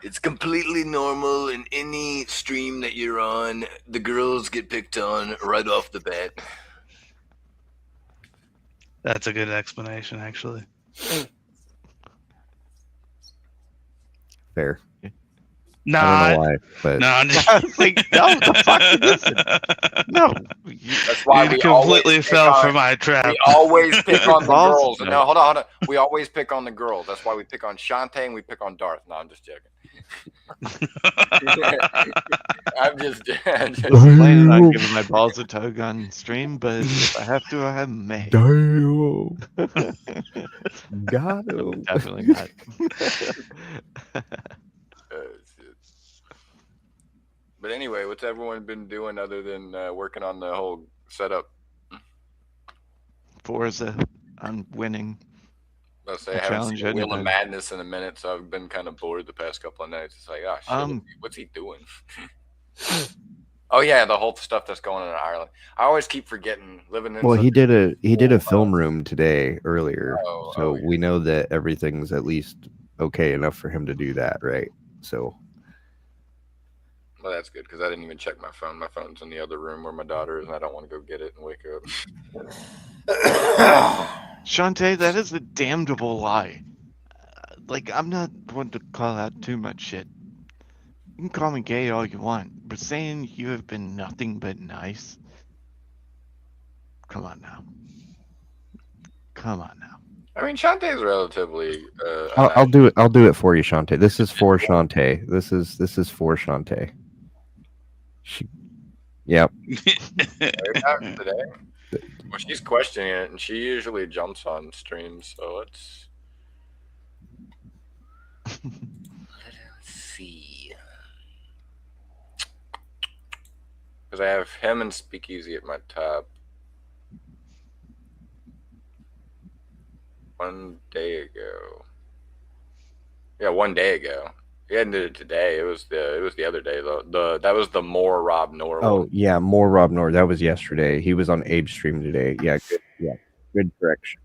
It's completely normal in any stream that you're on. The girls get picked on right off the bat. That's a good explanation, actually. Fair. Nah, I don't know why, but no, I'm just I was like, no, the fuck it isn't. No. That's why you we completely always fell pick for on, my trap. we always pick on the Balls? girls. No. No, hold on. We always pick on the girls. That's why we pick on Shantae and we pick on Darth. No, I'm just joking. I'm just planning on giving my balls a tug on stream, but if I have to, I may. Damn. Got him. Definitely not. shit. But anyway, what's everyone been doing other than working on the whole setup? Forza, I'm winning. I'll say A I haven't challenge seen Wheel of anybody. Madness in a minute, so I've been kind of bored the past couple of nights. It's like, oh shit, what's he doing? Oh yeah, the whole stuff that's going on in Ireland. I always keep forgetting living in. Well, such he did a film room today earlier, Oh, so yeah. we know that everything's at least okay enough for him to do that, right? So, Well, that's good because I didn't even check my phone. My phone's in the other room where my daughter is, and I don't want to go get it and wake her up. Shantae, that is a damnable lie. Like, I'm not one to call out too much shit. You can call me gay all you want, but saying you have been nothing but nice? Come on now. Come on now. I mean, Shantae's relatively. I'll do it. I'll do it for you, Shantae. This is for Shantae. This is for Shantae. Yep. Today. Well, she's questioning it, and she usually jumps on streams. So let's see. Because I have him and Speakeasy at my top. 1 day ago. Yeah, 1 day ago. He hadn't did it today. It was the other day though. That was the more Rob Nor one. Oh yeah, more Rob Nor. That was yesterday. He was on Abe's stream today. Yeah, good. Yeah, good correction.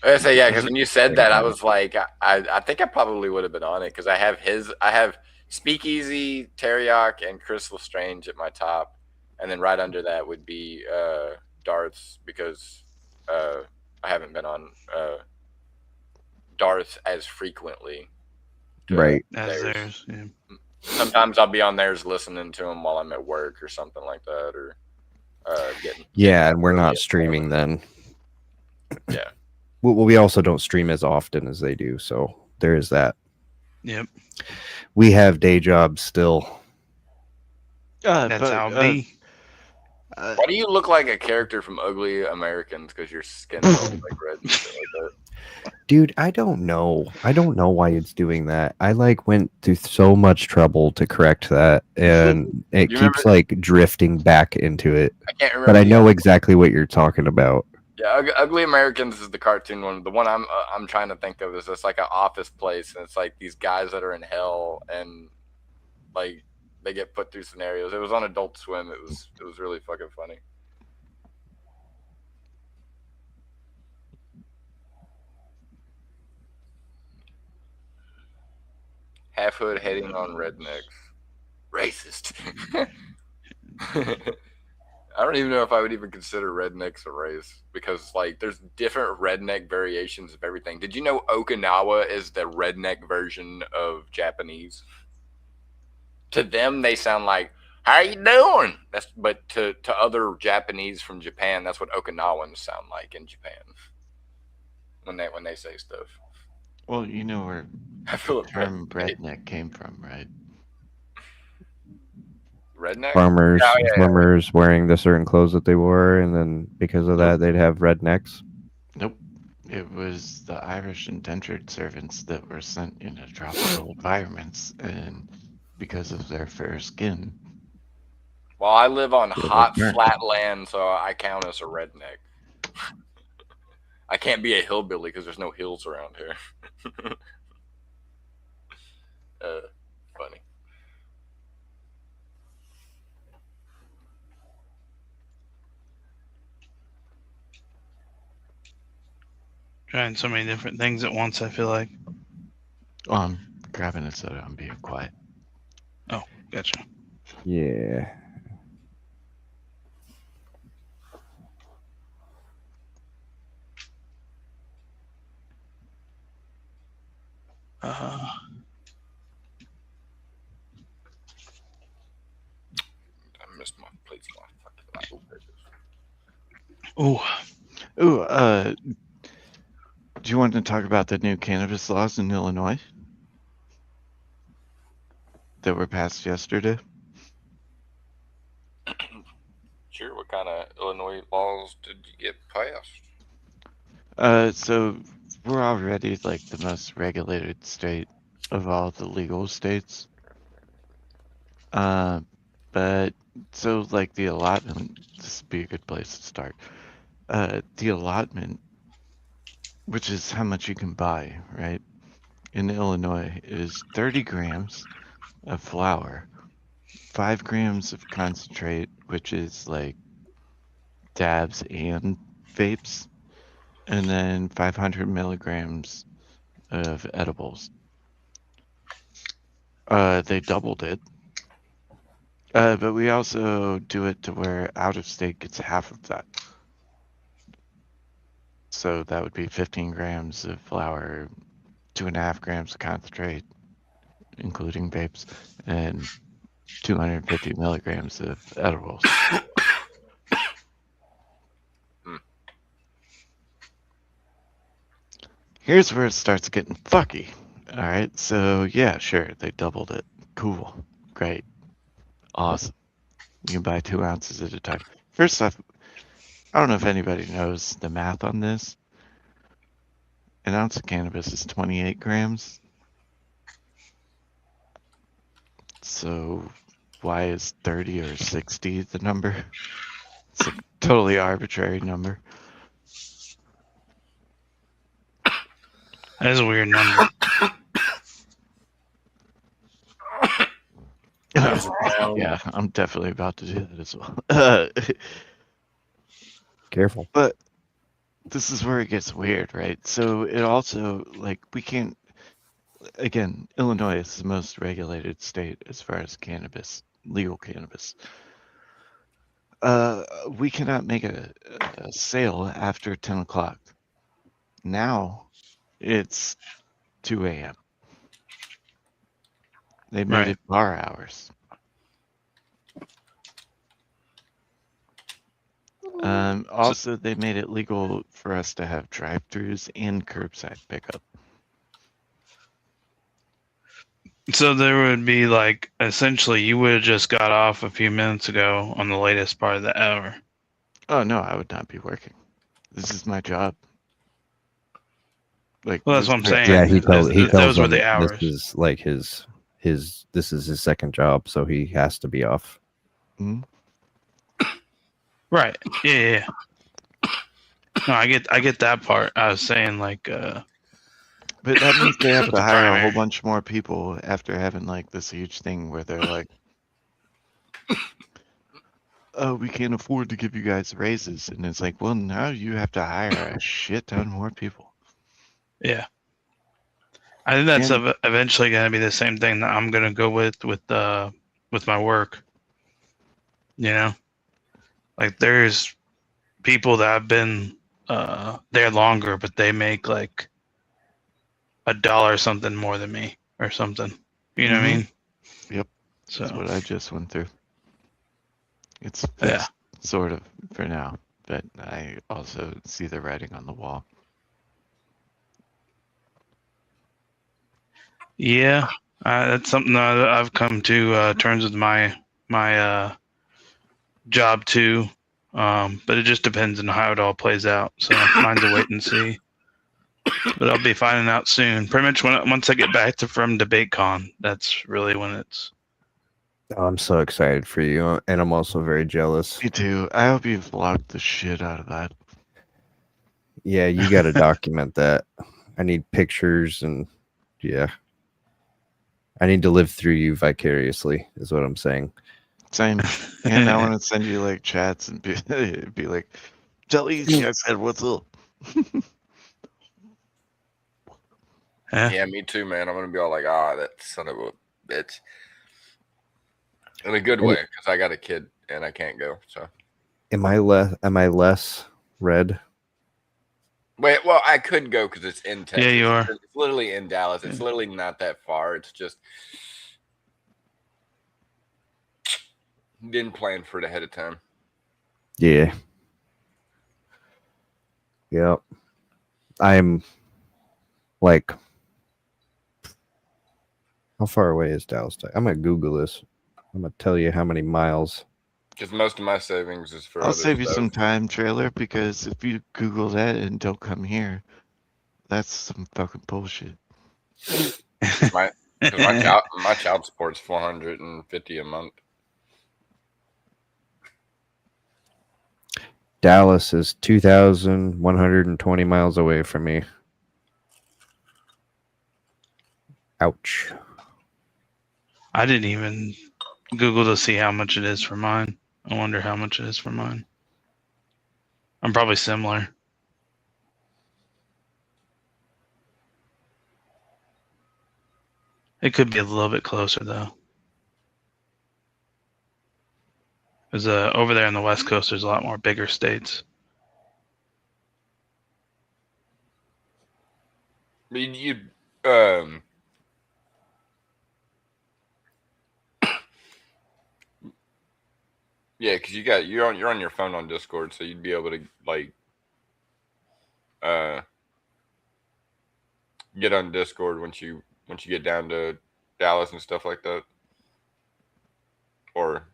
I say yeah, because when you said that, I was like, I think I probably would have been on it because I have Speakeasy, Teriak, and Chris Lestrange at my top, and then right under that would be Darth's because I haven't been on Darth as frequently. Right. As theirs, yeah. Sometimes I'll be on theirs listening to them while I'm at work or something like that, or getting. Yeah, and we're not streaming then. Yeah. Well, we also don't stream as often as they do, so there is that. Yep. We have day jobs still. That's how me. Why do you look like a character from Ugly Americans? Because your skin's always like red and shit like that. Dude, I don't know. I don't know why it's doing that. I went through so much trouble to correct that, and it keeps drifting back into it. I can't remember. But I know exactly what you're talking about. Yeah, Ugly Americans is the cartoon one. The one I'm trying to think of is it's like an office place, and it's like these guys that are in hell, and like they get put through scenarios. It was on Adult Swim. It was really fucking funny. Half hood hating on rednecks. Racist. I don't even know if I would even consider rednecks a race because, like, there's different redneck variations of everything. Did you know Okinawa is the redneck version of Japanese? To them, they sound like, "How you doing?" But to other Japanese from Japan, that's what Okinawans sound like in Japan when they say stuff. Well, you know where the term redneck came from, right? Redneck? farmers Oh, yeah. farmers wearing the certain clothes that they wore, and then because of that, they'd have rednecks. Nope. It was the Irish indentured servants that were sent into tropical environments, and because of their fair skin. Well, I live on they were hot, burnt. flat land, so I count as a redneck. I can't be a hillbilly because there's no hills around here. Funny. Trying so many different things at once, I feel like. I'm grabbing a soda. I'm being quiet. Oh, gotcha. Yeah. Uh, I missed my plates. oh, Ooh, do you want to talk about the new cannabis laws in Illinois that were passed yesterday? Sure. What kind of Illinois laws did you get passed? So we're already like the most regulated state of all the legal states. But so like the allotment, this would be a good place to start. The allotment, which is how much you can buy, right? In Illinois is 30 grams of flour, 5 grams of concentrate, which is like dabs and vapes, and then 500 milligrams of edibles. They doubled it. But we also do it to where out of state gets half of that. So that would be 15 grams of flour, 2.5 grams of concentrate, including vapes, and 250 milligrams of edibles. Here's where it starts getting fucky. All right, so yeah, sure, they doubled it. Cool, great, awesome. You can buy 2 ounces at a time. First off, I don't know if anybody knows the math on this. An ounce of cannabis is 28 grams. So why is 30 or 60 the number? It's a totally arbitrary number. that is a weird number. Yeah, I'm definitely about to do that as well. Careful. But this is where it gets weird, right? So it also, like, we can't, again, Illinois is the most regulated state as far as cannabis, legal cannabis. We cannot make a sale after 10 o'clock. Now it's 2 a.m. They made it bar hours. Also, they made it legal for us to have drive-thrus and curbside pickup. So there would be like, essentially, you would have just got off a few minutes ago on the latest part of the hour. Oh no, I would not be working. This is my job. Like, well, that's what I'm saying. Yeah, he tells those were them the hours. This is like his this is his second job, so he has to be off. Mm-hmm. Right. Yeah. No, I get that part. I was saying like but that means they have to hire a whole bunch more people after having like this huge thing where they're like, oh, we can't afford to give you guys raises. And it's like, well, now you have to hire a shit ton more people. Yeah. I think that's eventually going to be the same thing that I'm going to go with my work. You know, like there's people that have been there longer, but they make like $1 something more than me or something. You know what I mean? Yep. So that's what I just went through. It's yeah, sort of for now, but I also see the writing on the wall. Yeah, that's something that I've come to terms with my my job too. But it just depends on how it all plays out. So mine's a wait and see. But I'll be finding out soon. Pretty much once I get back from DebateCon, that's really when it's. Oh, I'm so excited for you, and I'm also very jealous. Me too. I hope you vlogged the shit out of that. Yeah, you got to document that. I need pictures, and yeah, I need to live through you vicariously. Is what I'm saying. Same. And I want to send you like chats and be like, tell these guys said what's up. Yeah, me too, man. I'm gonna be all like, that son of a bitch, in a good way, because I got a kid and I can't go. So, am I less red? Wait, well, I could go because it's in Texas. Yeah, you are. It's literally in Dallas. It's literally not that far. It's just didn't plan for it ahead of time. Yeah. Yep. I'm like, how far away is Dallas? I'm gonna Google this. I'm gonna tell you how many miles. Because most of my savings is for. I'll other save you stuff. some time, trailer, because if you Google that and don't come here, that's some fucking bullshit. my child support's $450 a month. Dallas is 2,120 miles away from me. Ouch. I didn't even Google to see how much it is for mine. I wonder how much it is for mine. I'm probably similar. It could be a little bit closer though. Because over there on the West Coast, there's a lot more bigger states. I mean, yeah, because you're on your phone on Discord, so you'd be able to like get on Discord once you get down to Dallas and stuff like that. Or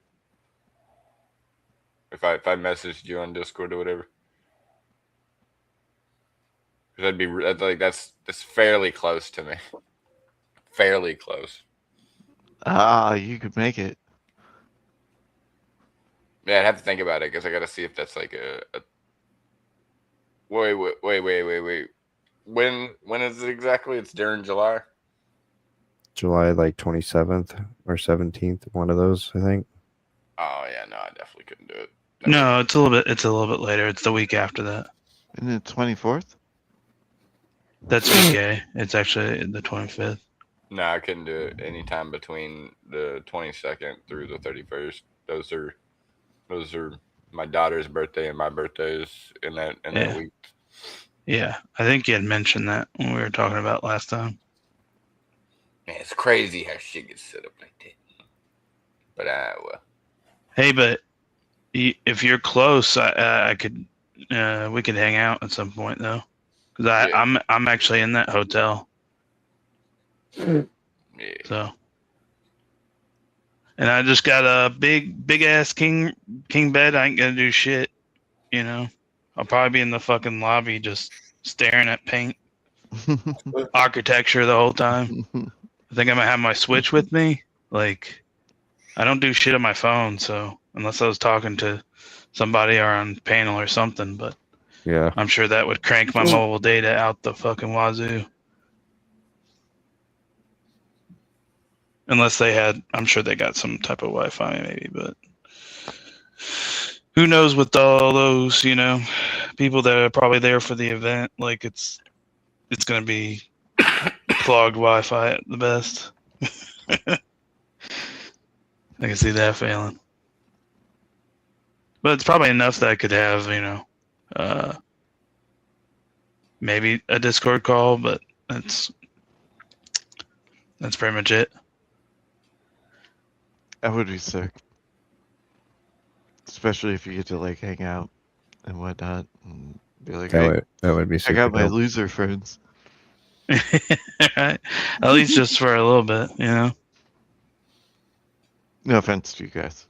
if I messaged you on Discord or whatever, because that's fairly close to me. Fairly close. You could make it. Yeah, I'd have to think about it because I got to see if that's like a. Wait. When is it exactly? It's during July. July like 27th or 17th, one of those, I think. Oh yeah, no, I definitely couldn't do it. No, it's a little bit later. It's the week after that. Isn't it 24th? That's week It's actually the 25th. No, I couldn't do it anytime between the 22nd through the 31st. Those are my daughter's birthday and my birthdays in that week. Yeah, I think you had mentioned that when we were talking about last time. Man, it's crazy how shit gets set up like that. But well. Hey, but if you're close, I could we could hang out at some point though, because I'm actually in that hotel. Yeah. So, and I just got a big ass king bed. I ain't gonna do shit, you know. I'll probably be in the fucking lobby just staring at paint architecture the whole time. I think I'm gonna have my Switch with me. Like, I don't do shit on my phone, so unless I was talking to somebody or on panel or something, but yeah, I'm sure that would crank my mobile data out the fucking wazoo. Unless they had, I'm sure they got some type of Wi-Fi maybe, but who knows with all those, people that are probably there for the event, like it's going to be clogged Wi-Fi at the best. I can see that failing. But it's probably enough that I could have, maybe a Discord call, but that's pretty much it. That would be sick. Especially if you get to like hang out and whatnot and be like, that would be super I got my dope. loser friends. At least just for a little bit, No offense to you guys.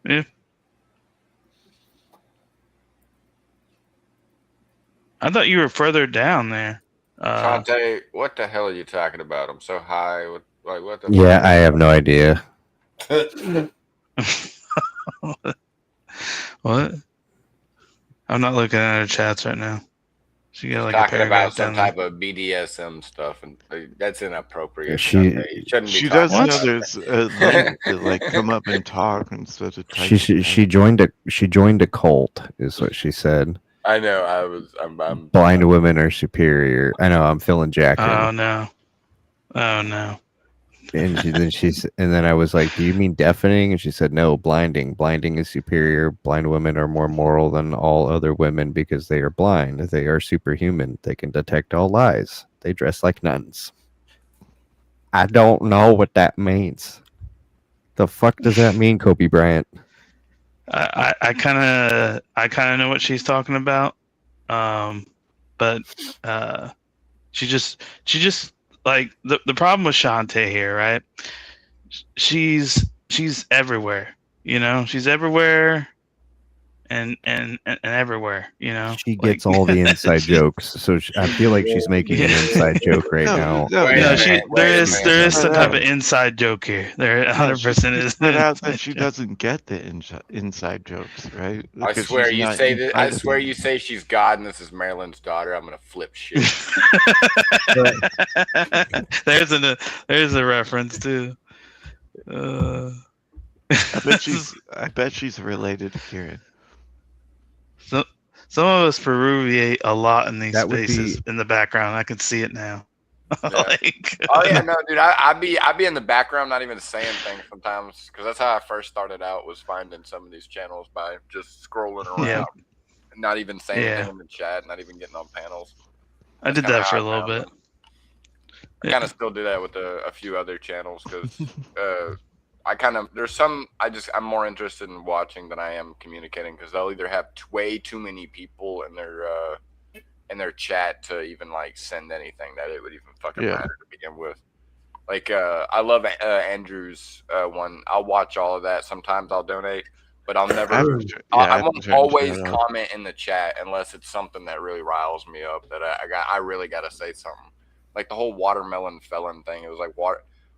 Yeah. I thought you were further down there. Shantae, what the hell are you talking about? I'm so high. What the Yeah, fuck? I have no idea. What? I'm not looking at her chats right now. She got like a Talking paragraph about some down there. type of BDSM stuff, and that's inappropriate. She- Shantae. You shouldn't be She talking does know about there's a link to like come up and talk instead of type. She joined a cult, is what she said. I know. I'm Blind women are superior. I know. I'm feeling jacked. Oh no. Oh no. And then I was like, "Do you mean deafening?" And she said, "No, blinding. Blinding is superior. Blind women are more moral than all other women because they are blind. They are superhuman. They can detect all lies. They dress like nuns." I don't know what that means. The fuck does that mean, Kobe Bryant? I kind of know what she's talking about. But she just like the problem with Shantae here, right? She's everywhere, you know. She's everywhere and everywhere, you know. She gets all the inside jokes, so I feel like she's making an inside joke right now. No, Wait a No, minute, there wait a is some minute. type of inside joke here. There 100% is. Put out that she doesn't get the inside jokes, right? I Because swear she's you not say that. I inside of swear them. you say she's God and this is Marilyn's daughter. I'm gonna flip shit. there's a reference too. I bet she's related to Kieran. So, some of us peruvate a lot in these That would spaces be- in the background. I can see it now. Yeah. Like, Oh yeah, no, dude. I'd be in the background, not even saying things sometimes, because that's how I first started out, was finding some of these channels by just scrolling around, Yeah. and not even saying Yeah. anything in the chat, not even getting on panels. I did kinda that for how a I little found bit. them. I kind of still do that with a few other channels because I'm more interested in watching than I am communicating, because they'll either have way too many people in their chat to even like send anything that it would even fucking matter to begin with. Like I love Andrew's one. I'll watch all of that. Sometimes I'll donate, but I'll never. I won't always comment in the chat unless it's something that really riles me up. That I really got to say something. Like the whole watermelon felon thing. It was like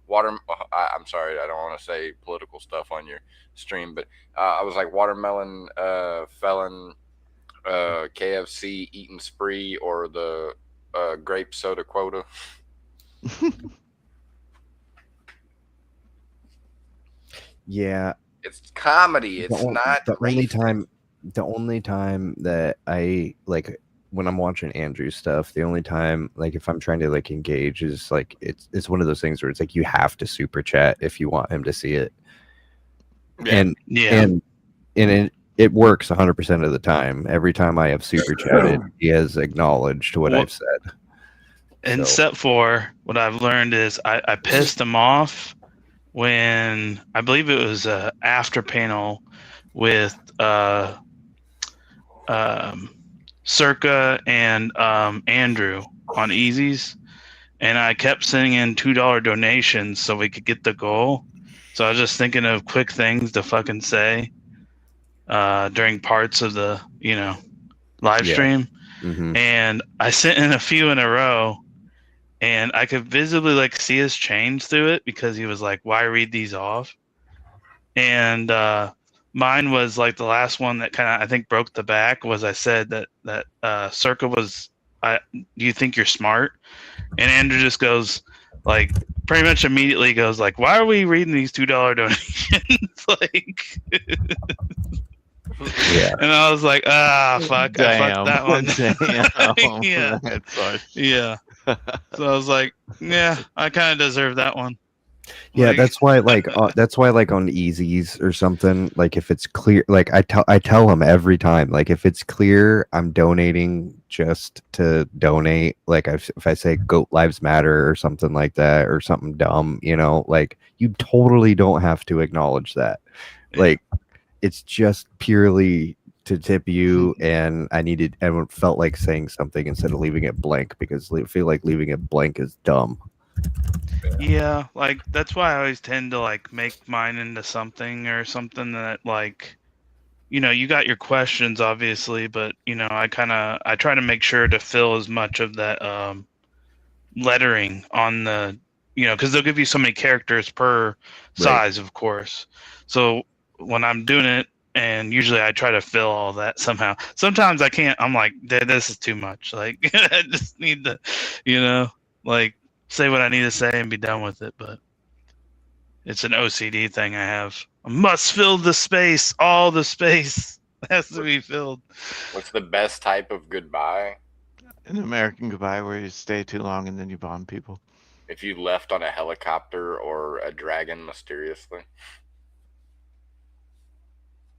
I'm sorry, I don't want to say political stuff on your stream, but I was like watermelon felon, KFC eating spree, or the grape soda quota. Yeah, it's comedy. It's not the only time that I like when I'm watching Andrew's stuff. The only time, like, if I'm trying to like engage, is like it's one of those things where it's like you have to super chat if you want him to see it. Yeah. And it works 100% of the time. Every time I have super chatted, he has acknowledged what I've said. In step 4, what I've learned is I pissed him off when I believe it was after panel with Circa and Andrew on Easies, and I kept sending in $2 donations so we could get the goal. So I was just thinking of quick things to fucking say during parts of the live stream, and I sent in a few in a row. And I could visibly like see his change through it, because he was like, "Why read these off?" And mine was like the last one that kind of, I think, broke the back. Was I said that Circa was, "Do you think you're smart?" And Andrew just goes like, pretty much immediately goes like, "Why are we reading these $2 donations?" Like, yeah. And I was like, fuck, Damn. I fucked that one. Damn. Yeah. That sucks. Yeah. So I was like, yeah, I kind of deserve that one. Yeah, Like- that's why like on Easies or something, like if it's clear, like I tell him every time, like if it's clear I'm donating just to donate, like if I say Goat Lives Matter or something like that, or something dumb, like you totally don't have to acknowledge that. Like it's just purely to tip you, and I felt like saying something instead of leaving it blank, because I feel like leaving it blank is dumb. Yeah, like that's why I always tend to like make mine into something or something that like, you got your questions obviously, but I try to make sure to fill as much of that lettering on the, because they'll give you so many characters per size, of course. So when I'm doing it, and usually I try to fill all that somehow. Sometimes I can't. I'm like, this is too much. Like, I just need to, like say what I need to say and be done with it. But it's an OCD thing I have. I must fill the space. All the space has to be filled. What's the best type of goodbye? An American Goodbye where you stay too long and then you bomb people. If you left on a helicopter or a dragon mysteriously.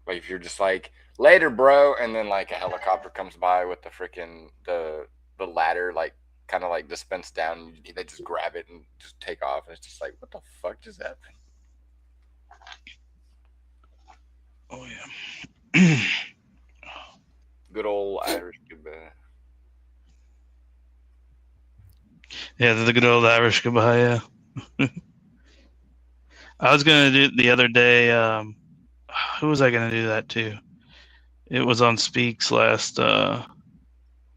Like if you're just like, later, bro, and then like a helicopter comes by with the freaking the ladder like kind of like dispensed down, and they just grab it and just take off, and it's just like, what the fuck just happened? Oh yeah. Good old Irish goodbye. Yeah, the good old Irish goodbye. Yeah. I was gonna do the other day. Who was I gonna do that to? It was on Speaks last, the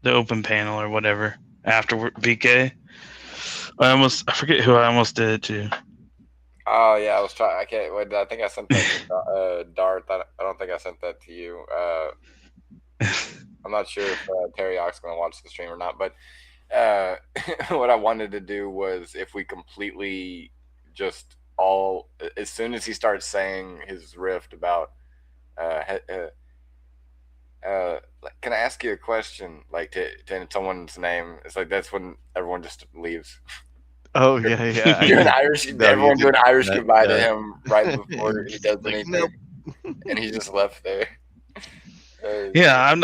open panel or whatever after VK. I forget who I almost did it to. Oh yeah, I was trying. I can't. Wait, I think I sent that to Dart. I don't think I sent that to you. I'm not sure if Terry Ock's going to watch the stream or not, but what I wanted to do was if we completely just all as soon as he starts saying his rift about can I ask you a question, like to someone's name, it's like that's when everyone just leaves. Oh yeah, yeah. Do an Irish, everyone do an Irish goodbye to him right before he does anything, nope. And he's just left there. Yeah,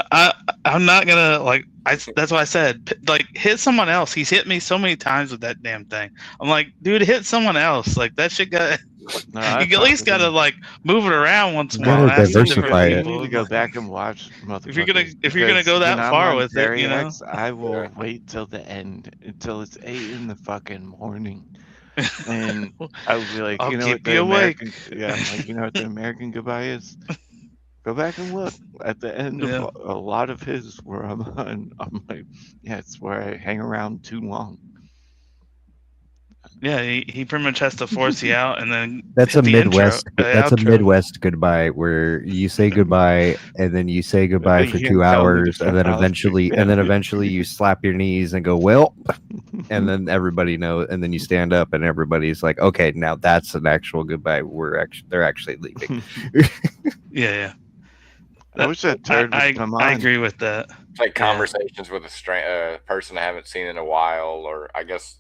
I'm not gonna like. That's why I said like hit someone else. He's hit me so many times with that damn thing. I'm like, dude, hit someone else. Like that shit got. No, you at least gotta like move it around once in a Gotta while. diversify it. You need to go back and watch. If you're gonna go that far with it, I will wait till the end, until it's 8 in the fucking morning, and I will be like, I'll you know keep what the you awake. American, yeah, I'm like, you know what the American goodbye is. Go back and look at the end of a lot of his where I'm like, yeah, it's where I hang around too long. Yeah, he pretty much has to force you out, and then that's a Midwest. That's a outro. Midwest goodbye where you say goodbye, and then you say goodbye for 2 hours, and then eventually you slap your knees and go, well, and then everybody knows, and then you stand up, and everybody's like, okay, now that's an actual goodbye. They're actually leaving. Yeah. I wish that turd would come on. I agree with that. It's like conversations with a person I haven't seen in a while, or I guess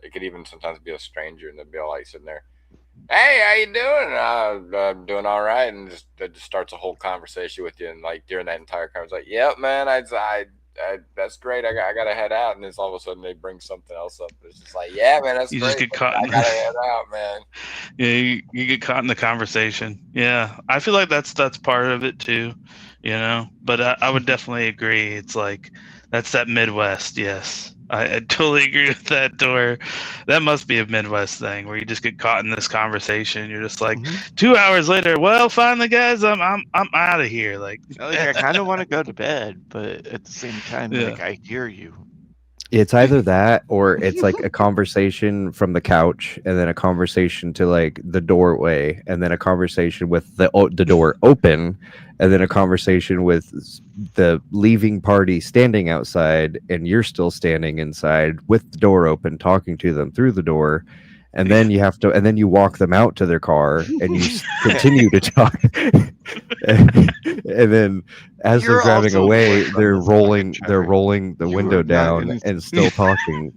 it could even sometimes be a stranger, and they'll be all like sitting there, hey, how you doing? I'm doing all right, and it just starts a whole conversation with you, and like during that entire conversation, like, yep, man, I that's great. I gotta head out, and then all of a sudden they bring something else up. It's just like, yeah, man, that's you great. Just get caught. I gotta head out, man. Yeah, you get caught in the conversation. Yeah, I feel like that's part of it too, But I would definitely agree. It's like that's that Midwest. Yes, I totally agree with that. That must be a Midwest thing where you just get caught in this conversation. You're just like 2 hours later. Well, finally, guys, I'm out of here. Like I kind of want to go to bed, but at the same time, like I hear you. It's either that or it's like a conversation from the couch, and then a conversation to like the doorway, and then a conversation with the door open, and then a conversation with the leaving party standing outside, and you're still standing inside with the door open, talking to them through the door. And then then you walk them out to their car, and you continue to talk. and then as they're driving away, they're rolling the window down and still talking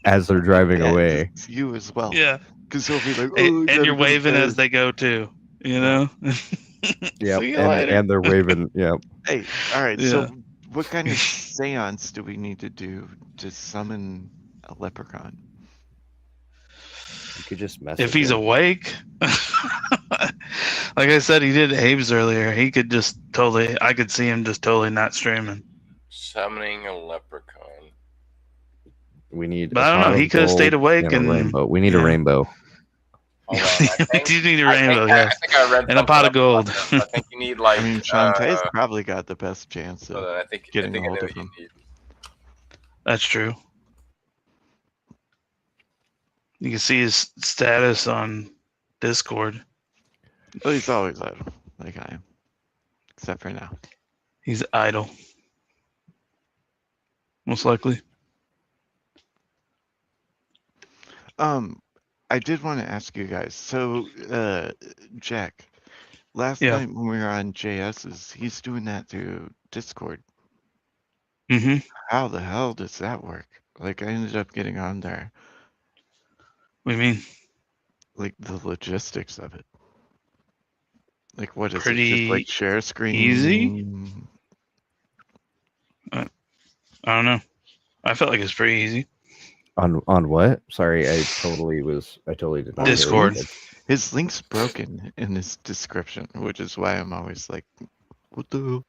as they're driving away. It's you as well. Yeah, because they'll be like, and you're waving as they go too. Yeah, and they're waving. Yeah. Hey, all right. Yeah. So, what kind of seance do we need to do to summon a leprechaun? You could just mess if he's awake. Like I said, he did Abe's earlier. He could just totally. I could see him just totally not streaming. Summoning a leprechaun. We need. But a I don't pot know. of He could have stayed gold awake and a rainbow. We need a rainbow. Hold on. I We think, do need a I think rainbow, I yes. think I read And a pot of something gold. about this. I think you need I mean, Shantae's probably got the best chance of I think getting I a hold know of what you him. need. That's true. You can see his status on Discord. Well, he's always idle, like I am, except for now. He's idle. Most likely. I did want to ask you guys. So, Jack, last Yeah. night when we were on JS's, he's doing that through Discord. Mm-hmm. How the hell does that work? Like, I ended up getting on there. What do you mean? Like, the logistics of it. Like, what is it? Pretty Just like share screen? easy? I don't know. I felt like it's pretty easy. On what? Sorry, I totally did not Discord. hear you. His link's broken in his description, which is why I'm always like, what the hell?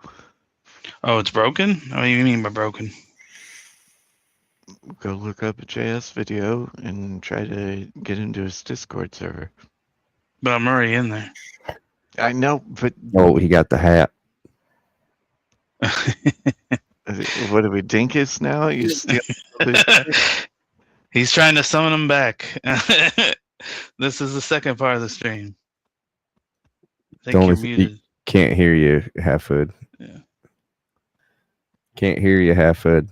Oh, it's broken? What do you mean by broken? Go look up a JS video and try to get into his Discord server. But I'm already in there. I know, but Oh, he got the hat. what are we, dinkus now? You steal He's trying to summon him back. This is the second part of the stream. I think you're muted. Can't hear you, Half-Hood. Yeah. Can't hear you, Half-Hood.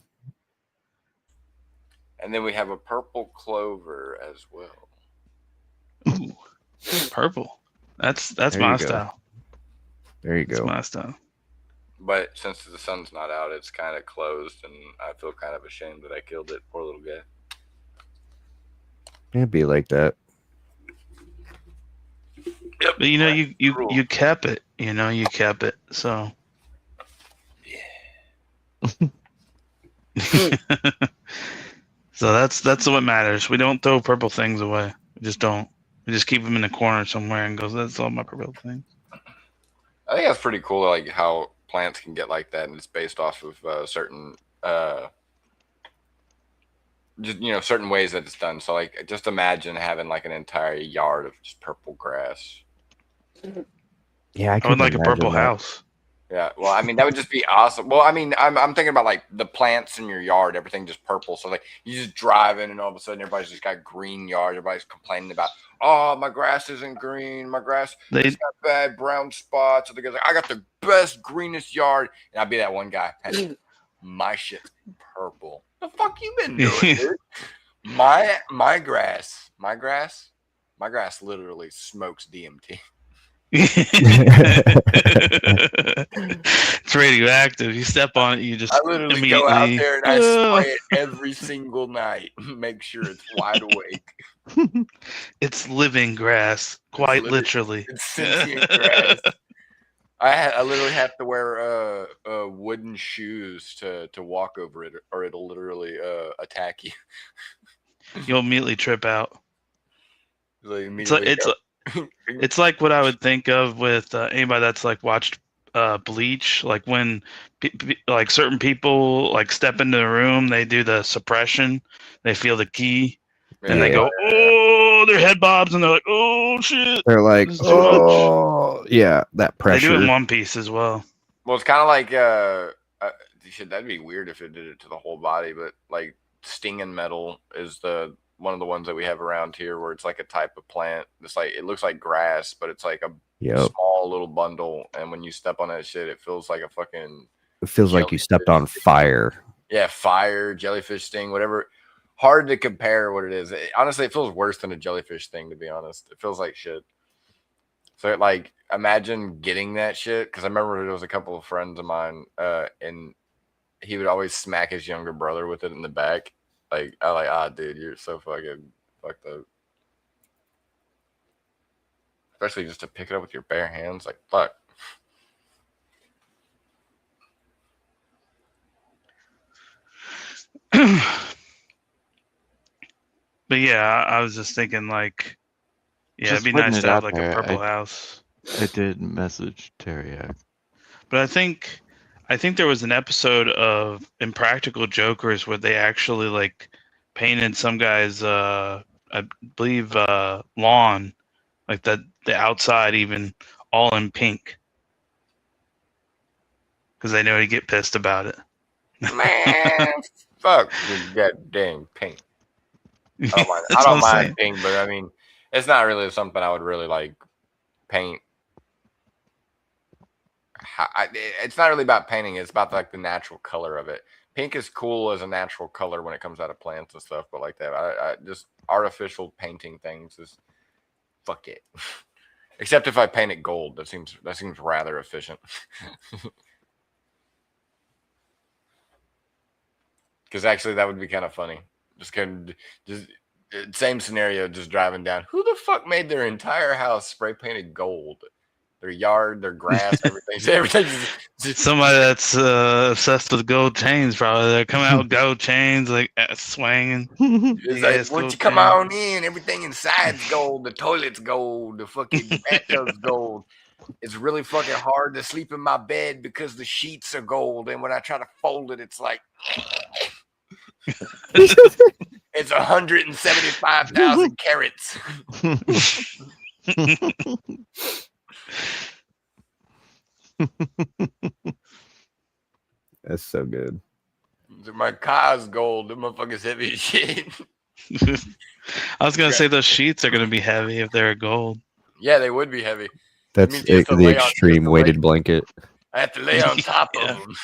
And then we have a purple clover as well. Ooh, purple. That's There my you go. style. There you That's go. my style. But since the sun's not out, it's kind of closed, and I feel kind of ashamed that I killed it. Poor little guy. It'd be like that. Yep. But you kept it. You kept it. So. Yeah. So that's what matters. We don't throw purple things away. We just don't. We just keep them in the corner somewhere and goes, that's all my purple things. I think that's pretty cool, like how plants can get like that, and it's based off of certain, just certain ways that it's done. So like, just imagine having like an entire yard of just purple grass. Yeah, I would like a purple house. Yeah, well, I mean, that would just be awesome. Well, I mean, I'm thinking about like the plants in your yard, everything just purple. So like, you just drive in, and all of a sudden, everybody's just got green yard. Everybody's complaining about, oh, my grass isn't green. My grass it's got bad brown spots. So the guy's like, I got the best greenest yard, and I'd be that one guy. Hey, my shit's purple. The fuck you been doing, dude? My grass literally smokes DMT. It's radioactive. You step on it, you just I literally immediately go out there and I spray it every single night. Make sure it's wide awake. It's living grass, quite literally. It's sentient grass. I literally have to wear wooden shoes to walk over it, or it'll literally attack you. You'll immediately trip out. It's It's like what I would think of with anybody that's like watched Bleach. Like when like certain people like step into the room, they do the suppression, they feel the key, and they go, oh, their head bobs, and they're like, oh shit. They're like, this is too much. Yeah, that pressure. They do it in One Piece as well. Well, it's kind of like that'd be weird if it did it to the whole body, but like stinging metal is one of the ones that we have around here, where it's like a type of plant. It's like, it looks like grass, but it's like a small little bundle. And when you step on that shit, it feels like a fucking. It feels like you stepped on fire. Yeah, fire, jellyfish sting, whatever. Hard to compare what it is. Honestly, it feels worse than a jellyfish sting, to be honest. It feels like shit. So like, imagine getting that shit. Because I remember there was a couple of friends of mine, and he would always smack his younger brother with it in the back. Like, dude, you're so fucking fucked up. Especially just to pick it up with your bare hands. Like, fuck. But yeah, I was just thinking like, yeah, Just it'd be nice putting it to have out like there, a purple house. I did message Teriak. But I think there was an episode of Impractical Jokers where they actually like painted some guy's, I believe, lawn, like the outside even, all in pink. Because they know he'd get pissed about it. Man, fuck the goddamn pink. I don't mind pink, but I mean, it's not really something I would really like paint. It's not really about painting. It's about like the natural color of it. Pink is cool as a natural color when it comes out of plants and stuff, but like that, I just artificial painting things is fuck it. Except if I paint it gold, that seems rather efficient. Because actually, that would be kind of funny. Just same scenario, just driving down. Who the fuck made their entire house spray painted gold? Their yard, their grass, everything. Somebody that's obsessed with gold chains, probably. They're coming out with gold chains, like swinging. It's like, once you come on in, everything inside's gold. The toilet's gold. The fucking bathtub's gold. It's really fucking hard to sleep in my bed because the sheets are gold. And when I try to fold it, it's like... It's 175,000 carats. That's so good. My car's gold. The motherfucker's heavy as shit. I was gonna say those sheets are gonna be heavy if they're gold. Yeah, they would be heavy. That's the extreme weighted blanket. I have to lay on top of them.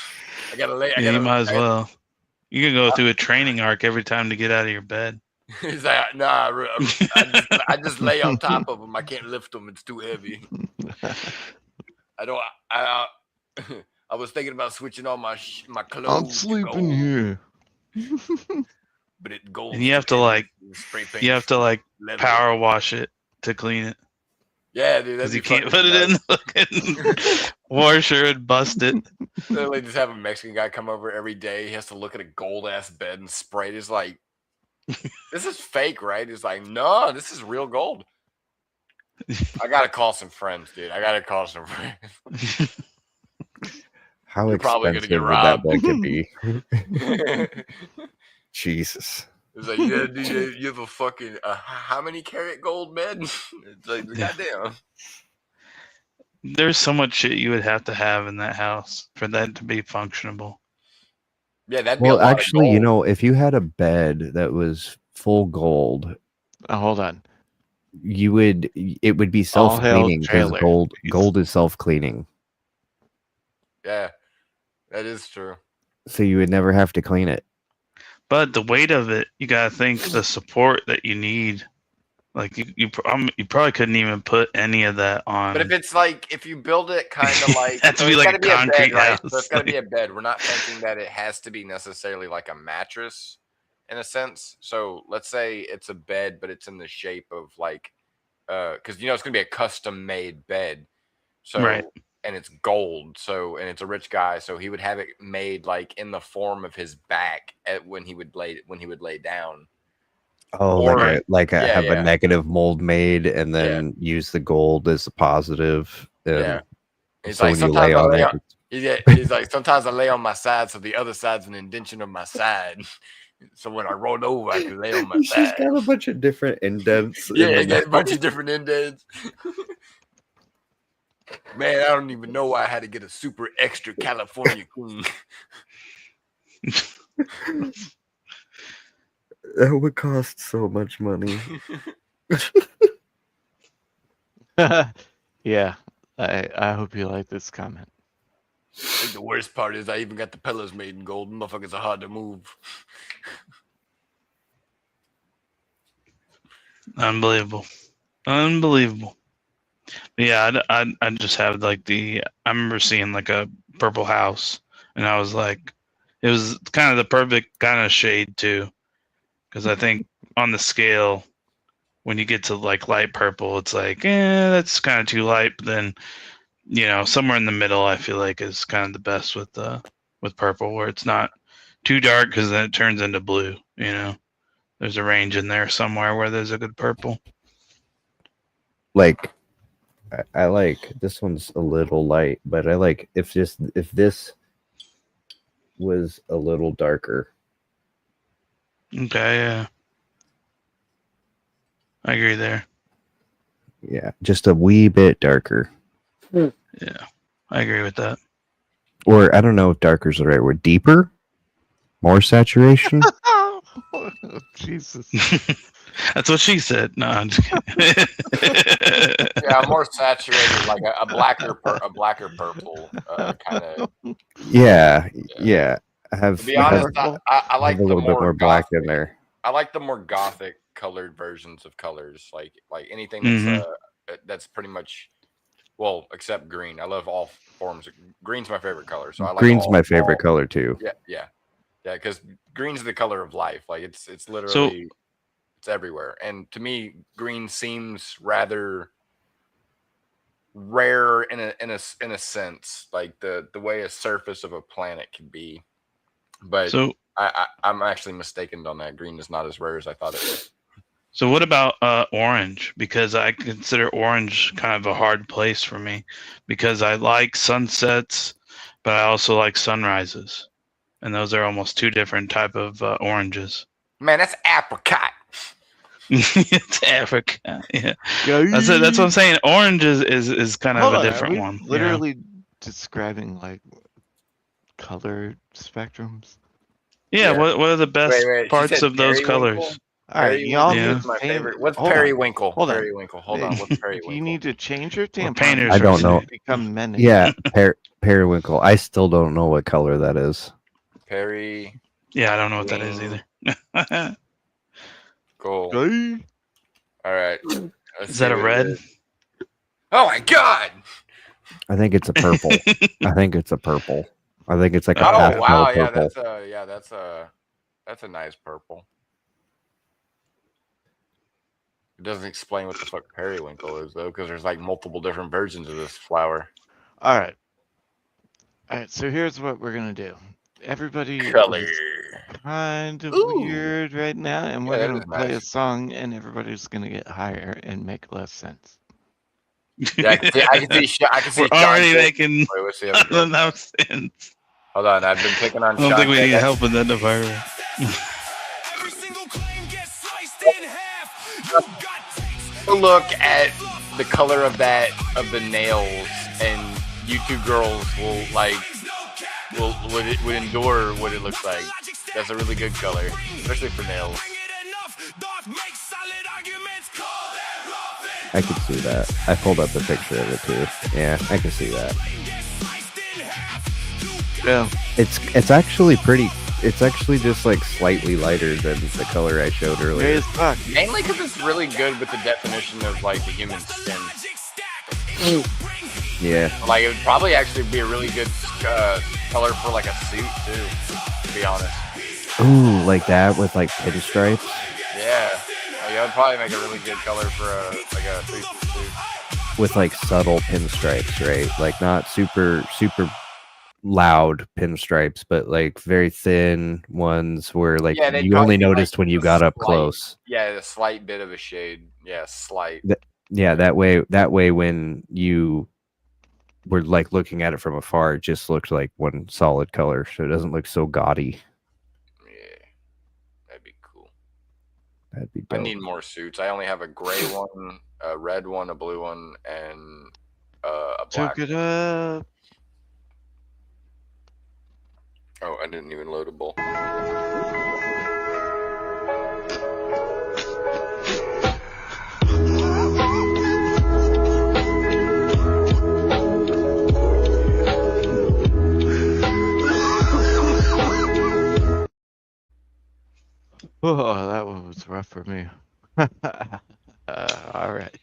I gotta lay. You might as well. You can go through a training arc every time to get out of your bed. He's like, nah, I just lay on top of them. I can't lift them. It's too heavy. I was thinking about switching all my clothes. I'm sleeping here. But it gold. And you have to power wash it to clean it. Yeah, dude. Because you can't put it in the fucking washer and bust it. Literally just have a Mexican guy come over every day. He has to look at a gold ass bed and spray it. He's like, this is fake, right? He's like, no, this is real gold. I gotta call some friends, dude. How You're probably gonna get expensive would that robbed. blanket be? Jesus. It's like, yeah, dude, you have a fucking how many carat gold bed? It's like, goddamn. There's so much shit you would have to have in that house for that to be functionable. Yeah, that'd be a lot actually, of you gold. know, if you had a bed that was full gold, hold on. It would be self-cleaning because gold is self-cleaning. Yeah, that is true. So you would never have to clean it. But the weight of it, you gotta think the support that you need. Like you probably couldn't even put any of that on. But if you build it kind of like, Has to be like a concrete bed, right? house. So it's got to be a bed. We're not thinking that it has to be necessarily like a mattress, in a sense. So let's say it's a bed, but it's in the shape of like, because it's gonna be a custom made bed. So right. And it's gold. So and it's a rich guy. So he would have it made like in the form of his back when he would lay down. Oh, have a negative mold made and then use the gold as a positive. Yeah. He's so like, when you lay on it, he's like, sometimes I lay on my side, so the other side's an indentation of my side. So when I roll over, I can lay on my side. She's got a bunch of different indents. Yeah, got a bunch of different indents. Man, I don't even know why I had to get a super extra California king. That would cost so much money. Yeah, I hope you like this comment. I think the worst part is I even got the pillows made in gold. Motherfuckers are hard to move. Unbelievable. Yeah, I just have like I remember seeing like a purple house, and I was like, it was kind of the perfect kind of shade too, because I think on the scale, when you get to like light purple, it's like, that's kind of too light. But then, somewhere in the middle, I feel like is kind of the best with purple, where it's not too dark because then it turns into blue. There's a range in there somewhere where there's a good purple. Like, I like this one's a little light, but I like if this was a little darker. Okay, yeah. I agree there. Yeah, just a wee bit darker. Yeah, I agree with that. Or I don't know if darker is the right word. Deeper? More saturation? Oh, Jesus. That's what she said. No, I'm just kidding. Yeah, more saturated, like a blacker purple kind of. Yeah. I To have, be honest, Purple? I have like a the little bit more black in there. I like the more gothic colored versions of colors, like anything that's pretty much, well, except green. I love all forms. Green's my favorite color, so I like Green's my favorite color too. Yeah, because green's the color of life. Like it's literally So- it's everywhere. And to me, green seems rather rare in a sense, like the way a surface of a planet can be. But So I'm actually mistaken on that. Green is not as rare as I thought it was. So what about orange? Because I consider orange kind of a hard place for me, because I like sunsets, but I also like sunrises, and those are almost two different type of oranges. Man, that's apricot. It's Africa. Yeah, that's it. That's what I'm saying. Orange is kind Hold of a on, are different we one. literally describing like color spectrums? Yeah. What are the best Wait, parts of those colors? All right, y'all Yeah. need my paint- favorite. What's hold on. periwinkle? Hold on. Periwinkle. Hold on. What's periwinkle? You need to change your tampon. painters I don't know. to become men. Yeah, periwinkle. I still don't know what color that is. Perry. Yeah, I don't know what that is either. Cool. Hey. All right. Is that a red? Oh my god! I think it's a purple. I think it's a purple. I think it's like a Oh pastel wow! purple. That's a nice purple. It doesn't explain what the fuck periwinkle is though, because there's like multiple different versions of this flower. All right. So here's what we're gonna do. Everybody Color. is kind of Ooh. weird right now, and we're Yeah, that gonna is play a nice. song, and everybody's gonna get higher and make less sense. Yeah, I can see. I can see. We're Sean already Jack- making Wait, let's see how it goes. enough sense. Hold on, I've been picking on. I don't Sean think we need Jack. help in that department. Look at the color of the nails, and YouTube girls would endure what it looks like. That's a really good color, especially for nails. I can see that. I pulled up a picture of it too. Yeah, I can see that. Yeah. It's actually pretty. It's actually just like slightly lighter than the color I showed Gray earlier. as fuck. Mainly because it's really good with the definition of like the human skin. Yeah. Like it would probably actually be a really good color for like a suit too. To be honest. Ooh, like that with like pinstripes. Yeah. Like, that would probably make a really good color for a three-piece suit. With like subtle pinstripes, right? Like not super loud pinstripes, but like very thin ones where like Yeah, they'd you probably only be, noticed like, when you a got up slight- close. Yeah, a slight bit of a shade. Yeah, slight. Yeah, that way when you were like looking at it from afar, it just looked like one solid color, so it doesn't look so gaudy. Yeah, that'd be cool. That'd be I dope. need more suits. I only have a gray one, a red one, a blue one, and a black. Took it up. Oh, I didn't even load a bowl. Oh, that one was rough for me. All right.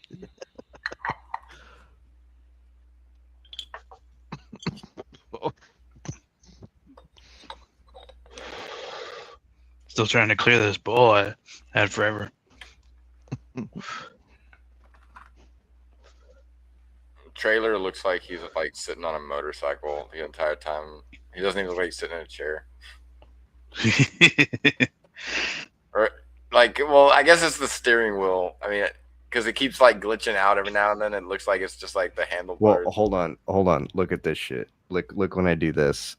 Still trying to clear this bowl I had forever. Trailer looks like he's like sitting on a motorcycle the entire time. He doesn't even look like he's sitting in a chair. Or like, well, I guess it's the steering wheel. I mean, because it keeps like glitching out every now and then. It looks like it's just like the handlebars. Well, hold on. Look at this shit. Look when I do this.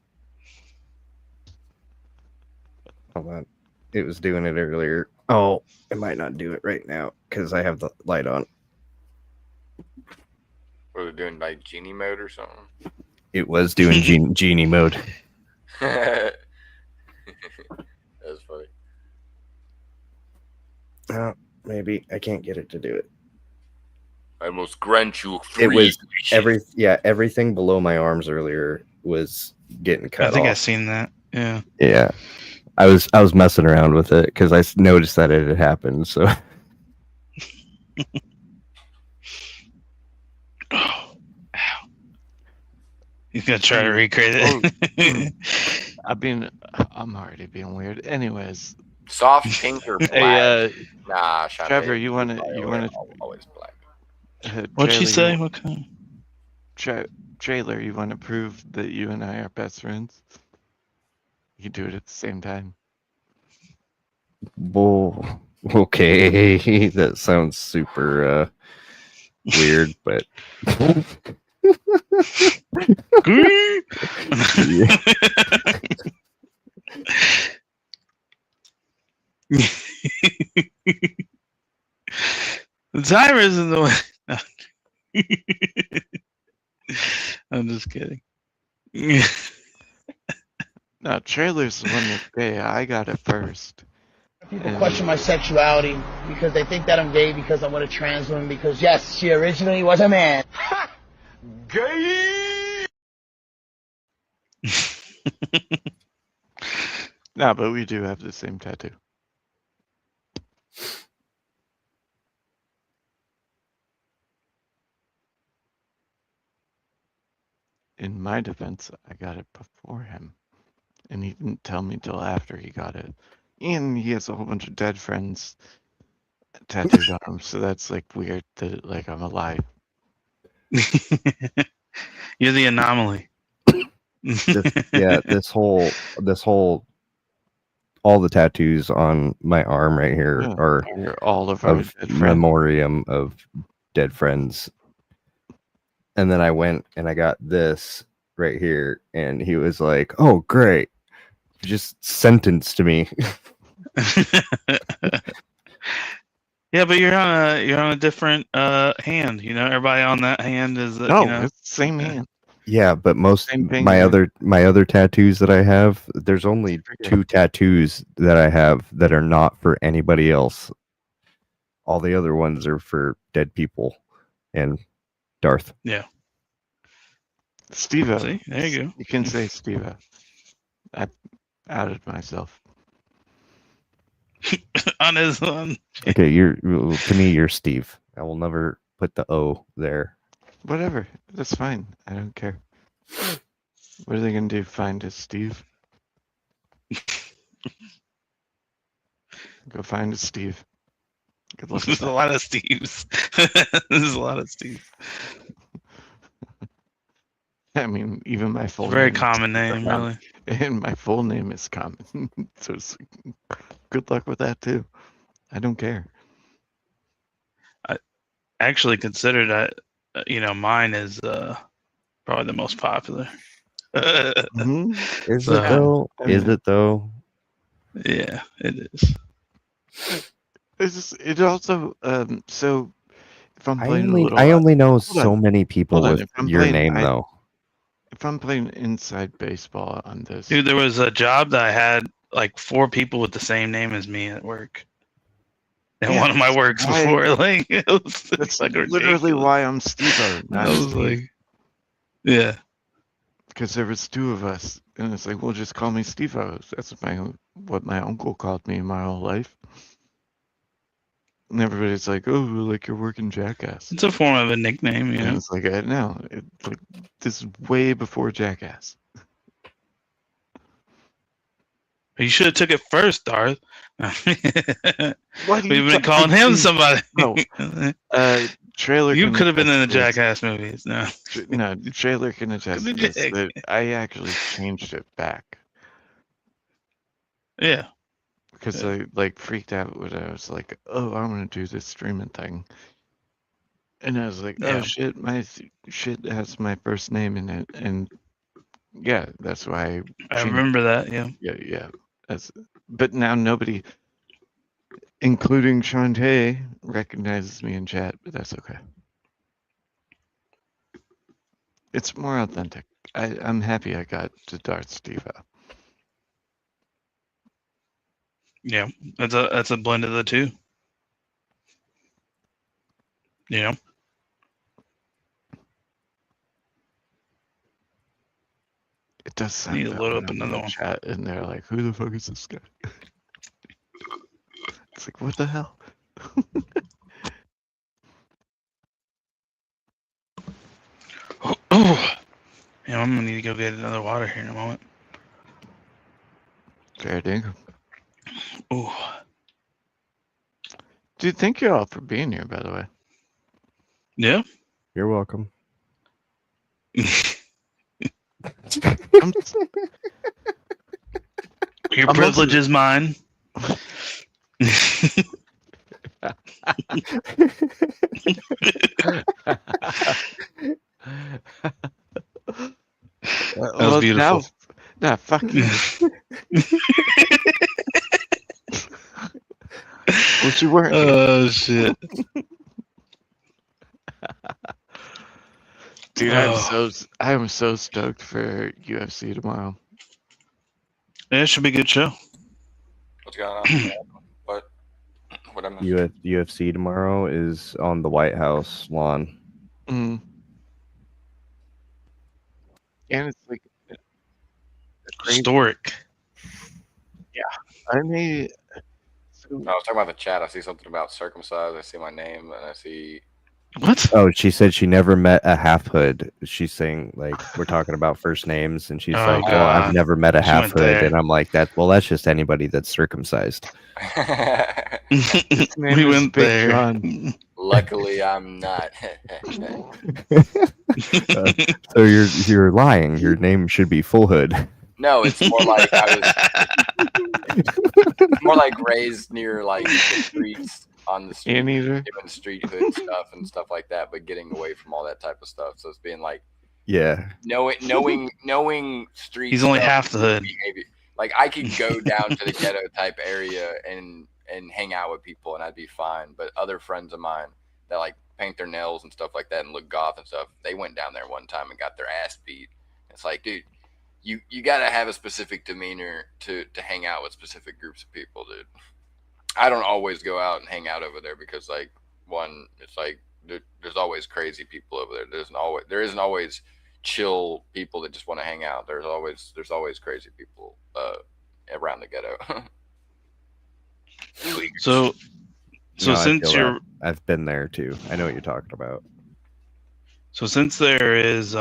Hold on. It was doing it earlier. Oh, it might not do it right now because I have the light on. Was it doing like genie mode or something? It was doing genie mode. That's funny. Oh, maybe I can't get it to do it. I must grant you It was wishes. everything below my arms earlier was getting cut I think off. I've seen that. Yeah. Yeah, I was messing around with it because I noticed that it had happened. So Oh, ow. He's gonna try to recreate it. I'm already being weird. Anyways, Soft pink or black? hey, Nah, Shantae, Trevor, you wanna always black. What'd she Trailer, say? What kind? Trailer, you want to prove that you and I are best friends? You can do it at the same time. Whoa, okay, that sounds super weird, but yeah. The timer isn't the way. I'm just kidding. No, Trailer's the one that's gay. I got it first. People question my sexuality because they think that I'm gay because I'm with a trans woman because, yes, she originally was a man. Gay! No, but we do have the same tattoo. In my defense, I got it before him. And he didn't tell me till after he got it. And he has a whole bunch of dead friends tattooed on him, so that's like weird that like I'm alive. You're the anomaly. This whole all the tattoos on my arm right here are all of our dead memoriam of dead friends. And then I went and I got this right here, and he was like, "Oh, great!" Just sentenced to me. Yeah, but you're on a different hand. You know, everybody on that hand is no, you know, it's the same hand. Yeah, but most my other tattoos that I have, there's only 2 tattoos that I have that are not for anybody else. All the other ones are for dead people and Darth. Yeah. Steve-O. See, there you go. You can say Steve-O. I outed myself. On his own. Okay, to me you're Steve. I will never put the O there. Whatever. That's fine. I don't care. What are they gonna do? Find us, Steve? Go find us, Steve. Good luck. There's a lot of Steves. There's a lot of Steves. I mean, even my full Very name common name, really. And my full name is common. So good luck with that too. I don't care. I actually consider that, mine is probably the most popular. Mm-hmm. Is it though? Is it though? Yeah, it is. It also so if I'm playing I only know so many people with your name though. If I'm playing inside baseball on this, Dude, there was a job that I had like 4 people with the same name as me at work. And one of my works before, like, that's like literally why I'm Steve-O. I was like, yeah, because there was 2 of us, and it's like, well, just call me Steve-O. That's what my uncle called me my whole life. And everybody's like, oh, like you're working Jackass. It's a form of a nickname, you know. And it's like, no, like this is way before Jackass. You should have took it first, Darth. We've been calling him somebody. No, Trailer. You could have been in the Jackass movies. No, Trailer can attest to this, that I actually changed it back. Yeah. Because I like freaked out when I was like, oh, I'm gonna do this streaming thing. And I was like, oh shit, my shit has my first name in it. And yeah, that's why I remember that, yeah. Yeah. But now nobody, including Shantae, recognizes me in chat, but that's okay. It's more authentic. I'm happy I got to Darth Steve. Yeah, that's a blend of the two. You know. It does sound Need to bad load when up I'm in another the one. chat and they're like, "Who the fuck is this guy?" It's like, what the hell? Yeah, I'm gonna need to go get another water here in a moment. Fair dinkum. Ooh. Dude, thank you all for being here, by the way. Yeah. You're welcome. Your privilege is mine. That was beautiful. Nah, fuck you. Well, you weren't. Oh shit. Dude, I am so stoked for UFC tomorrow. Yeah, it should be a good show. What's going on? What I missed? UFC tomorrow is on the White House lawn. Mm. And it's like historic. Yeah, I may. I was talking about the chat. I see something about circumcised. I see my name, and I see. What? Oh, she said she never met a half hood. She's saying like we're talking about first names, and she's like, "Well, I've never met a She half went hood," there. and I'm like, that's just anybody that's circumcised." His name We is went Big there. John. Luckily, I'm not. So you're lying. Your name should be Full Hood. No, it's more like more like raised near like the streets on the street, Anteater? doing street hood stuff and stuff like that, but getting away from all that type of stuff. So it's being like, Yeah. knowing street. He's only stuff, half the hood. behavior. Like I could go down to the ghetto type area and hang out with people and I'd be fine. But other friends of mine that like paint their nails and stuff like that and look goth and stuff, they went down there one time and got their ass beat. It's like, dude, you gotta have a specific demeanor to hang out with specific groups of people, dude. I don't always go out and hang out over there because like one, it's like there's always crazy people over there. There isn't always chill people that just want to hang out. There's always crazy people around the ghetto. So No, I since feel you're that. I've been there too. I know what you're talking about. So since there is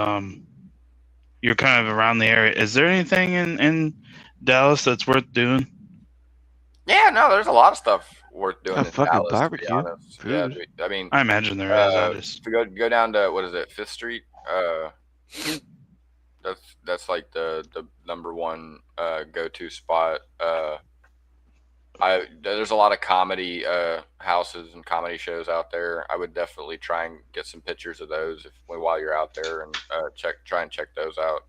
you're kind of around the area, is there anything in Dallas that's worth doing? Yeah, no, there's a lot of stuff worth doing in fucking Dallas, barbecue, to be honest. food. Yeah, dude, I mean, I imagine there is. I just to go down to what is it, 5th Street? That's like the number one go-to spot. There's a lot of comedy houses and comedy shows out there. I would definitely try and get some pictures of those while you're out there and try and check those out.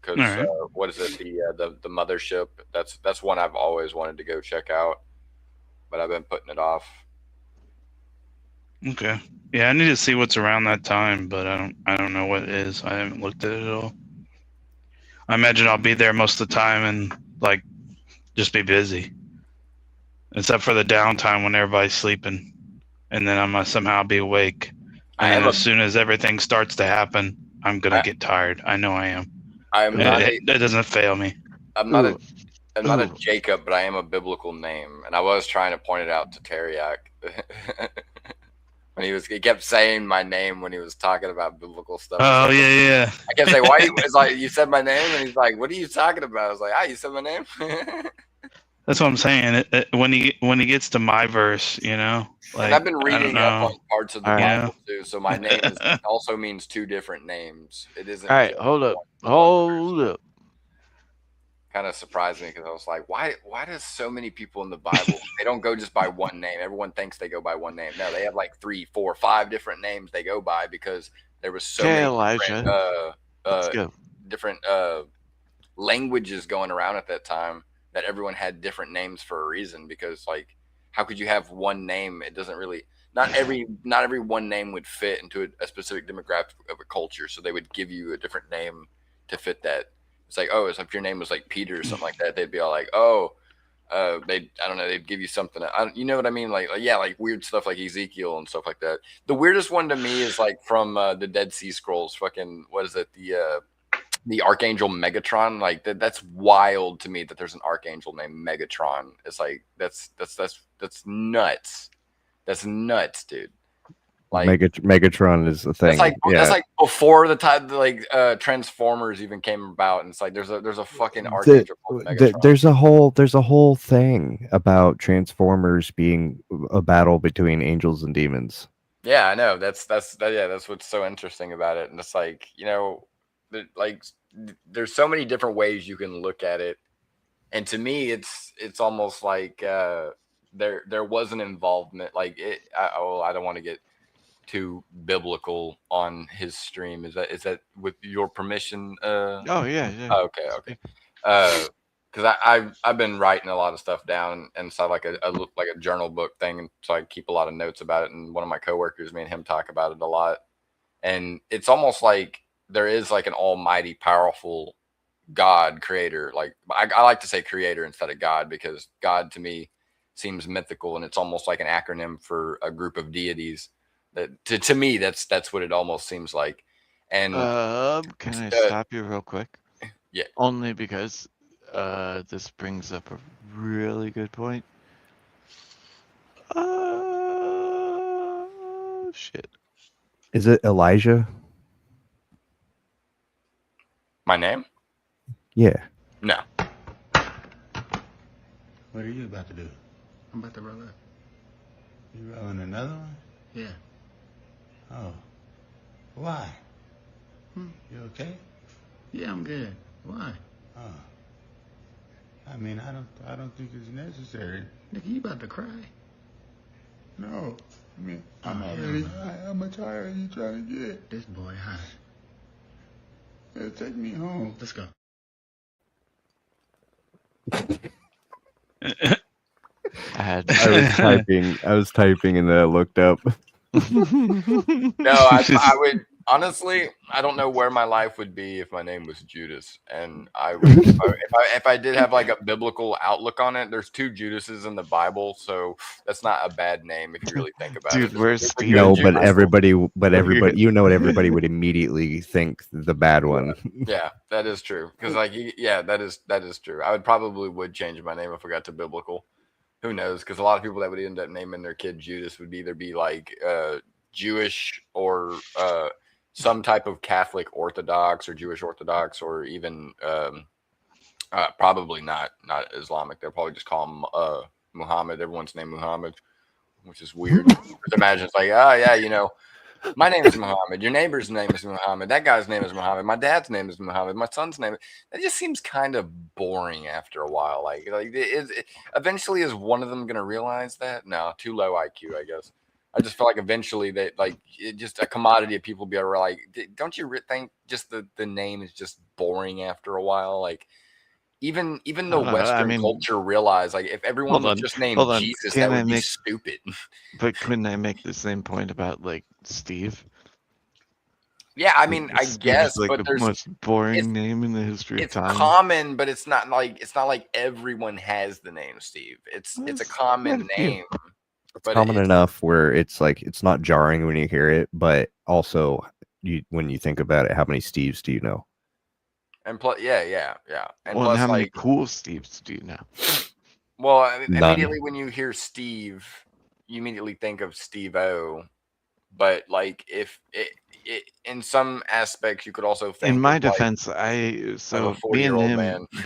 Because right. what is it, the mothership? That's one I've always wanted to go check out, but I've been putting it off. Okay. Yeah, I need to see what's around that time, but I don't know what it is. I haven't looked at it at all. I imagine I'll be there most of the time and like just be busy. Except for the downtime when everybody's sleeping. And then I'm gonna somehow be awake. And then as soon as everything starts to happen, I'm gonna get tired. I know I am. That doesn't fail me. I'm not a Jacob, but I am a biblical name, and I was trying to point it out to Teriak when he kept saying my name when he was talking about biblical stuff. Oh yeah. I kept saying, "Why?" It's like, "You said my name," and he's like, "What are you talking about?" I was like, you said my name." That's what I'm saying. When he gets to my verse, you know, like and I've been reading up on parts of the Bible too, so my name also means two different names. It isn't. All right, hold up. Kind of surprised me because I was like, why does so many people in the Bible, they don't go just by one name? Everyone thinks they go by one name. No, they have like 3, 4, 5 different names they go by because there was so many different languages going around at that time. that everyone had different names for a reason, because like how could you have one name? It doesn't really, not every one name would fit into a specific demographic of a culture, so they would give you a different name to fit that. It's like, oh, if your name was like Peter or something like that, they'd be all like, oh, I don't know, they'd give you something. You know what I mean? Like yeah, like weird stuff like Ezekiel and stuff like that. The weirdest one to me is like from the Dead Sea Scrolls. Fucking what is it? The Archangel Megatron. Like that's wild to me that there's an Archangel named Megatron. It's like that's nuts. That's nuts, dude. Like Megatron is the thing. That's like before the time like Transformers even came about, and it's like there's a fucking Archangel called Megatron. There's a whole thing about Transformers being a battle between angels and demons. Yeah, I know. That's what's so interesting about it. And it's like, you know, there's so many different ways you can look at it. And to me, it's almost like there was an involvement. Like I don't want to get too biblical on his stream. Is that with your permission? Oh yeah. Okay. Because I've been writing a lot of stuff down and stuff like a journal book thing, and so I keep a lot of notes about it. And one of my coworkers, me and him talk about it a lot. And it's almost like there is like an almighty, powerful God creator. Like I like to say creator instead of God, because God to me seems mythical, and it's almost like an acronym for a group of deities. That to me, that's what it almost seems like. And can I stop you real quick? Yeah. Only because this brings up a really good point. Shit. Is it Elijah? My name? Yeah. No. What are you about to do? I'm about to roll up. You rolling another one? Yeah. Oh. Why? You okay? Yeah, I'm good. Why? Oh. I mean, I don't think it's necessary. Nigga, you about to cry? No. I mean, I'm already high. How much higher are you trying to get? This boy high. Yeah, take me home. Let's go. I was typing and then I looked up. No, I would honestly, I don't know where my life would be if my name was Judas. And I would, if I did have like a biblical outlook on it, there's 2 Judases in the Bible, so that's not a bad name if you really think about it. Dude, where's Steve? No, but everybody, you know what everybody would immediately think the bad one. Yeah, that is true. Because like, yeah, that is true. I would change my name if I got to biblical. Who knows? Because a lot of people that would end up naming their kid Judas would either be like Jewish or some type of Catholic Orthodox or Jewish Orthodox, or even probably not Islamic. They'll probably just call him Muhammad. Everyone's named Muhammad, which is weird. Imagine it's like, oh yeah, you know, my name is Muhammad. Your neighbor's name is Muhammad. That guy's name is Muhammad. My dad's name is Muhammad. My son's name. That just seems kind of boring after a while. Like eventually, is one of them going to realize that? No, too low IQ, I guess. I just feel like eventually that just a commodity of people be able to like, don't you think just the name is just boring after a while? Like even the Western culture realize, like, if everyone was just named Jesus, that would be stupid. But couldn't I make the same point about like Steve? Yeah, I mean, I guess, like but the most boring name in the history of time. It's common, but it's not like everyone has the name Steve. It's a common name. It's common enough where it's like it's not jarring when you hear it, but also when you think about it, how many Steves do you know? And plus, yeah. And well, plus, how many cool Steves do you know? Well, immediately when you hear Steve, you immediately think of Steve-O. But like, if it in some aspects, you could also think. In my of, defense, me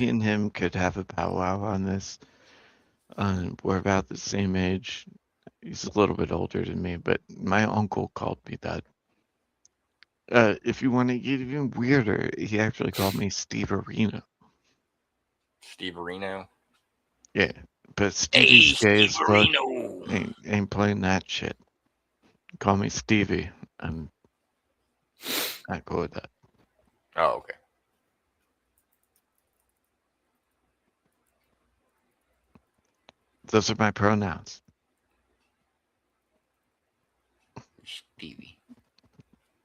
and him could have a powwow on this. We're about the same age. He's a little bit older than me, but my uncle called me that. If you want to get even weirder, he actually called me Steve Arena. Steve Arena? Yeah, but Stevie's gay as fuck. Ain't playing that shit. Call me Stevie. I'm not cool with that. Oh, okay. Those are my pronouns. Stevie.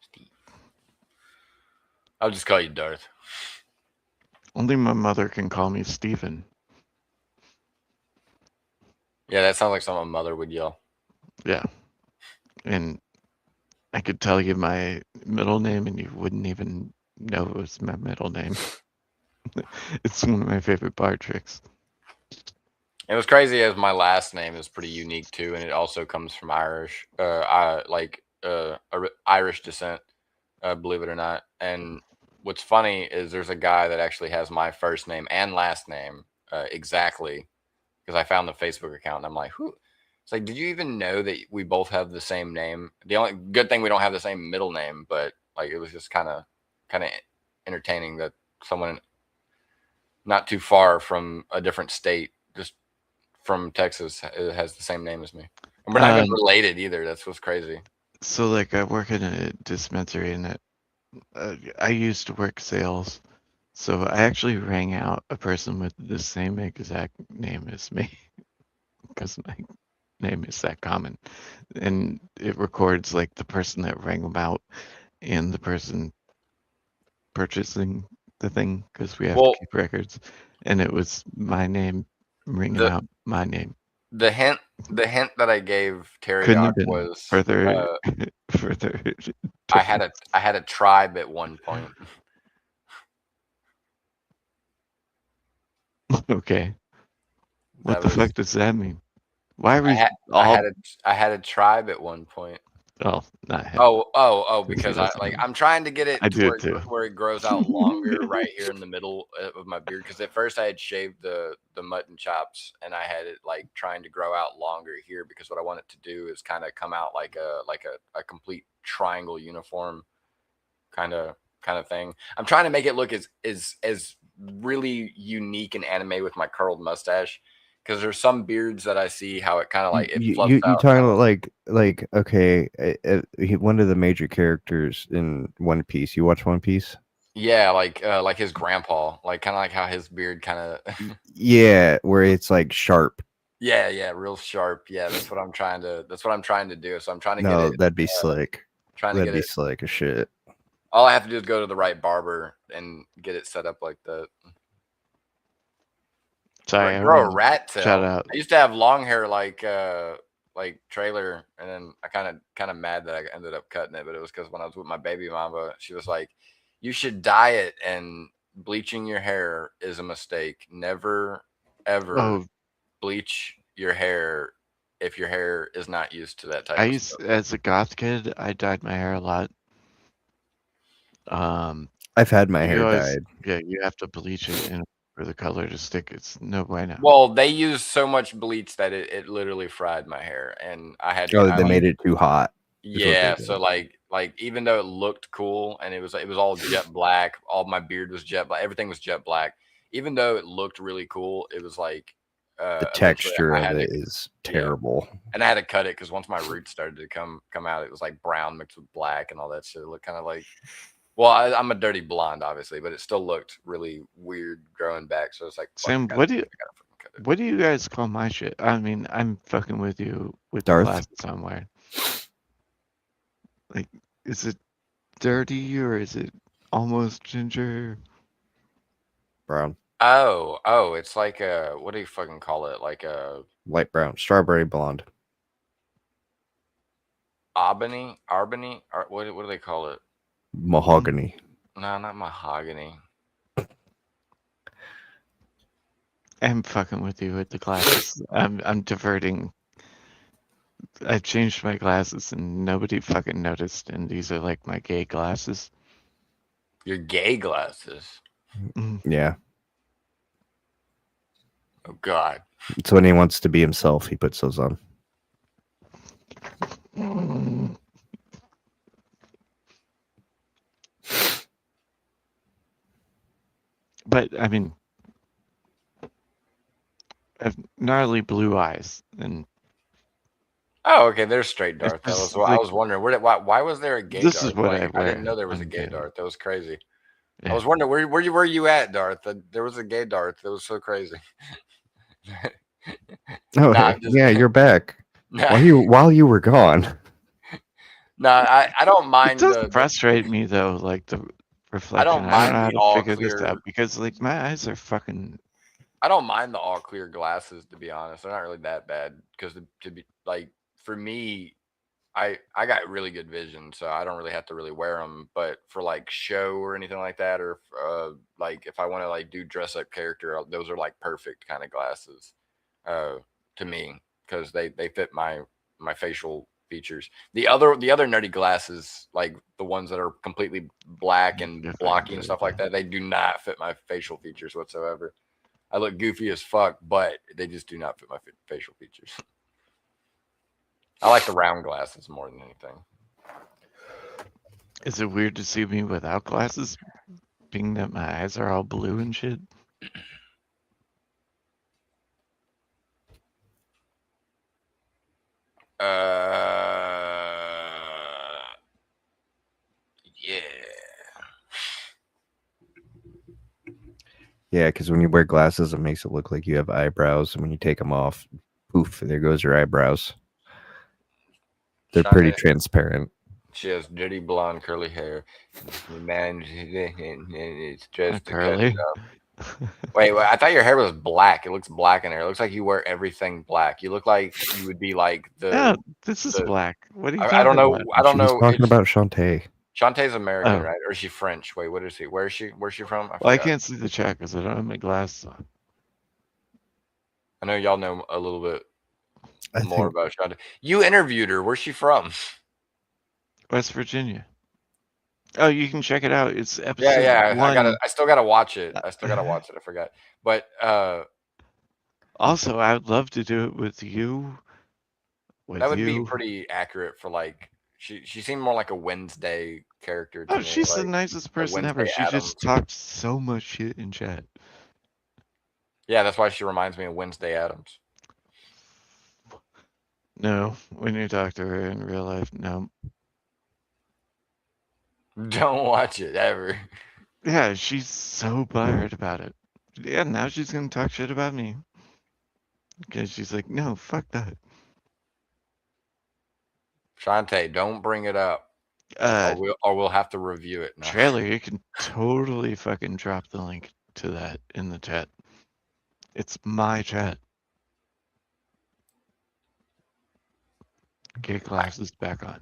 Steve. I'll just call you Darth. Only my mother can call me Stephen. Yeah, that sounds like something a mother would yell. Yeah. And I could tell you my middle name and you wouldn't even know it was my middle name. It's one of my favorite bar tricks. It was crazy as my last name is pretty unique too, and it also comes from Irish, Irish descent, believe it or not. And what's funny is there's a guy that actually has my first name and last name exactly, because I found the Facebook account and I'm like, who? It's like, did you even know that we both have the same name? The only good thing we don't have the same middle name, but like it was just kind of entertaining that someone not too far from a different state, just from Texas, has the same name as me, and we're not even related either. That's what's crazy. So, like, I work in a dispensary, and I used to work sales, so I actually rang out a person with the same exact name as me, because my name is that common, and it records like the person that rang them out and the person purchasing the thing, because we have to keep records, and it was my name ringing out my name. The hint that I gave Terry Couldn't Doc have been was further. I had a tribe at one point. Okay. What the fuck does that mean? Why are we I had a tribe at one point. Oh, not him. Because I'm trying to get it I to do where, it too. where it grows out longer right here in the middle of my beard. Because at first I had shaved the mutton chops and I had it like trying to grow out longer here, because what I want it to do is kind of come out like a complete triangle uniform kind of thing. I'm trying to make it look as really unique and anime with my curled mustache. Because there's some beards that I see how it kind of like it fluffs you out. talking about like okay, one of the major characters in One Piece. You watch One Piece? Yeah, like his grandpa, like kind of like how his beard kind of. Yeah, where it's like sharp. Yeah, real sharp. Yeah, that's what I'm trying to do. So I'm trying to get No, it. that'd be slick. That'd be slick as shit. All I have to do is go to the right barber and get it set up like that. Sorry, grow a rat tail. Shout out. I used to have long hair like Trailer, and then I kind of mad that I ended up cutting it, but it was because when I was with my baby mama, she was like, "You should dye it, and bleaching your hair is a mistake. Never ever bleach your hair if your hair is not used to that type of stuff." As a goth kid, I dyed my hair a lot. I've had my hair dyed. Yeah, you have to bleach it in for the color to stick. It's no bueno. Well, they used so much bleach that it literally fried my hair, and I had. They made it too hot. Yeah, so like even though it looked cool and it was all jet black, all my beard was jet black, everything was jet black. Even though it looked really cool, it was like the texture of it is terrible. Yeah. And I had to cut it because once my roots started to come out, it was like brown mixed with black and all that shit. It looked kind of like. Well, I'm a dirty blonde, obviously, but it still looked really weird growing back. So it's like, Sam, what do you guys call my shit? I mean, I'm fucking with you with Darth. The glasses I'm wearing. Like, is it dirty or is it almost ginger? Brown. Oh, it's like a, what do you fucking call it? Like a light brown, strawberry blonde. Albany, or what do they call it? Mahogany. No, not mahogany. I'm fucking with you with the glasses. I'm diverting. I changed my glasses and nobody fucking noticed, and these are like my gay glasses. Your gay glasses? Yeah. Oh God. So when he wants to be himself, he puts those on. But I mean, I have gnarly blue eyes, and oh, okay, there's straight Darth. I was wondering why was there a gay this Darth? Is what like, I didn't know there was a gay Darth. That was crazy. Yeah. I was wondering where you at, Darth? There was a gay Darth. That was so crazy. Oh, Nah, I'm just yeah, you're back. Nah. While you were gone. No, I don't It mind does the frustrate me though, like the I reflection. don't I don't know mind how the to all figure this clear. out because like my eyes are fucking. I don't mind the all clear glasses, to be honest. They're not really that bad because to be like for me, I got really good vision, so I don't really have to really wear them. But for like show or anything like that, or like if I want to like do dress up character, those are like perfect kind of glasses to me because they fit my facial features. The other nerdy glasses, like the ones that are completely black and If I can blocky do and it. stuff like that, they do not fit my facial features whatsoever. I look goofy as fuck, but they just do not fit my facial features. I like the round glasses more than anything. Is it weird to see me without glasses, being that my eyes are all blue and shit? Yeah. Yeah, because when you wear glasses, it makes it look like you have eyebrows, and when you take them off, poof, there goes your eyebrows. They're pretty Shonda, transparent. she has dirty blonde curly hair. Man, it's just to cut Curly. it off. Wait, I thought your hair was black. It looks black in there. It looks like you wear everything black. You look like you would be like Yeah, this is black. What are you I talking don't know. about? I don't She's know. talking about Shantae. Shantae's American, Oh. right? Or is she French? Wait, what is she? Where's she from? I Well, I forgot. can't see the chat because I don't have my glasses on. I know y'all know a little bit I more think about Shantae. You interviewed her. Where's she from? West Virginia. Oh, you can check it out. It's Yeah, episode yeah. 1. I still gotta watch it. I forgot. But Also, I would love to do it with you. that would be pretty accurate for like she seemed more like a Wednesday character to Oh, me. she's Like the nicest person Wednesday ever. She Addams. just talks so much shit in chat. Yeah, that's why she reminds me of Wednesday Addams. No, when you talk to her in real life, no. Don't watch it ever. Yeah, she's so butthurt about it. Yeah, now she's gonna talk shit about me. Because she's like, no, fuck that. Shantae, don't bring it up. Or we'll have to review it now. Trailer, you can totally fucking drop the link to that in the chat. It's my chat. Get glasses back on.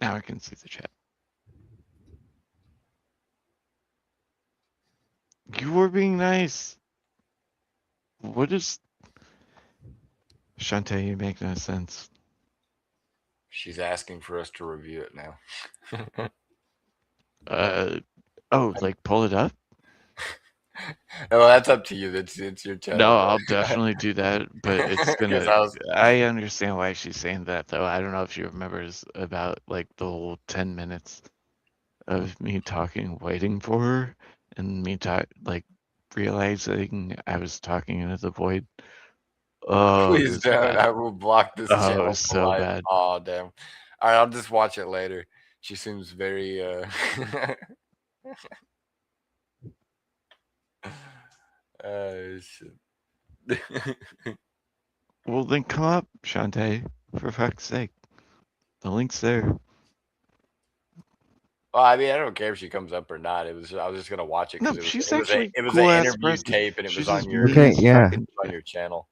Now I can see the chat. You were being nice. What is... Shantae, you make no sense. She's asking for us to review it now. Oh, like pull it up? Well, that's up to you. It's your channel. No, I'll definitely do that, but it's gonna... I understand why she's saying that, though. I don't know if she remembers about, like, the whole 10 minutes of me talking, waiting for her, and me realizing I was talking into the void. Oh, Please don't. I will block this channel. Oh, so life. bad. Oh, damn. All right, I'll just watch it later. She seems very shit. Well, then come up, Shantae, for fuck's sake. The link's there. Well, I mean, I don't care if she comes up or not. I was just gonna watch it No, because she's it was actually an cool-ass interview person. tape and it She's was on just your Okay, yeah. on your channel.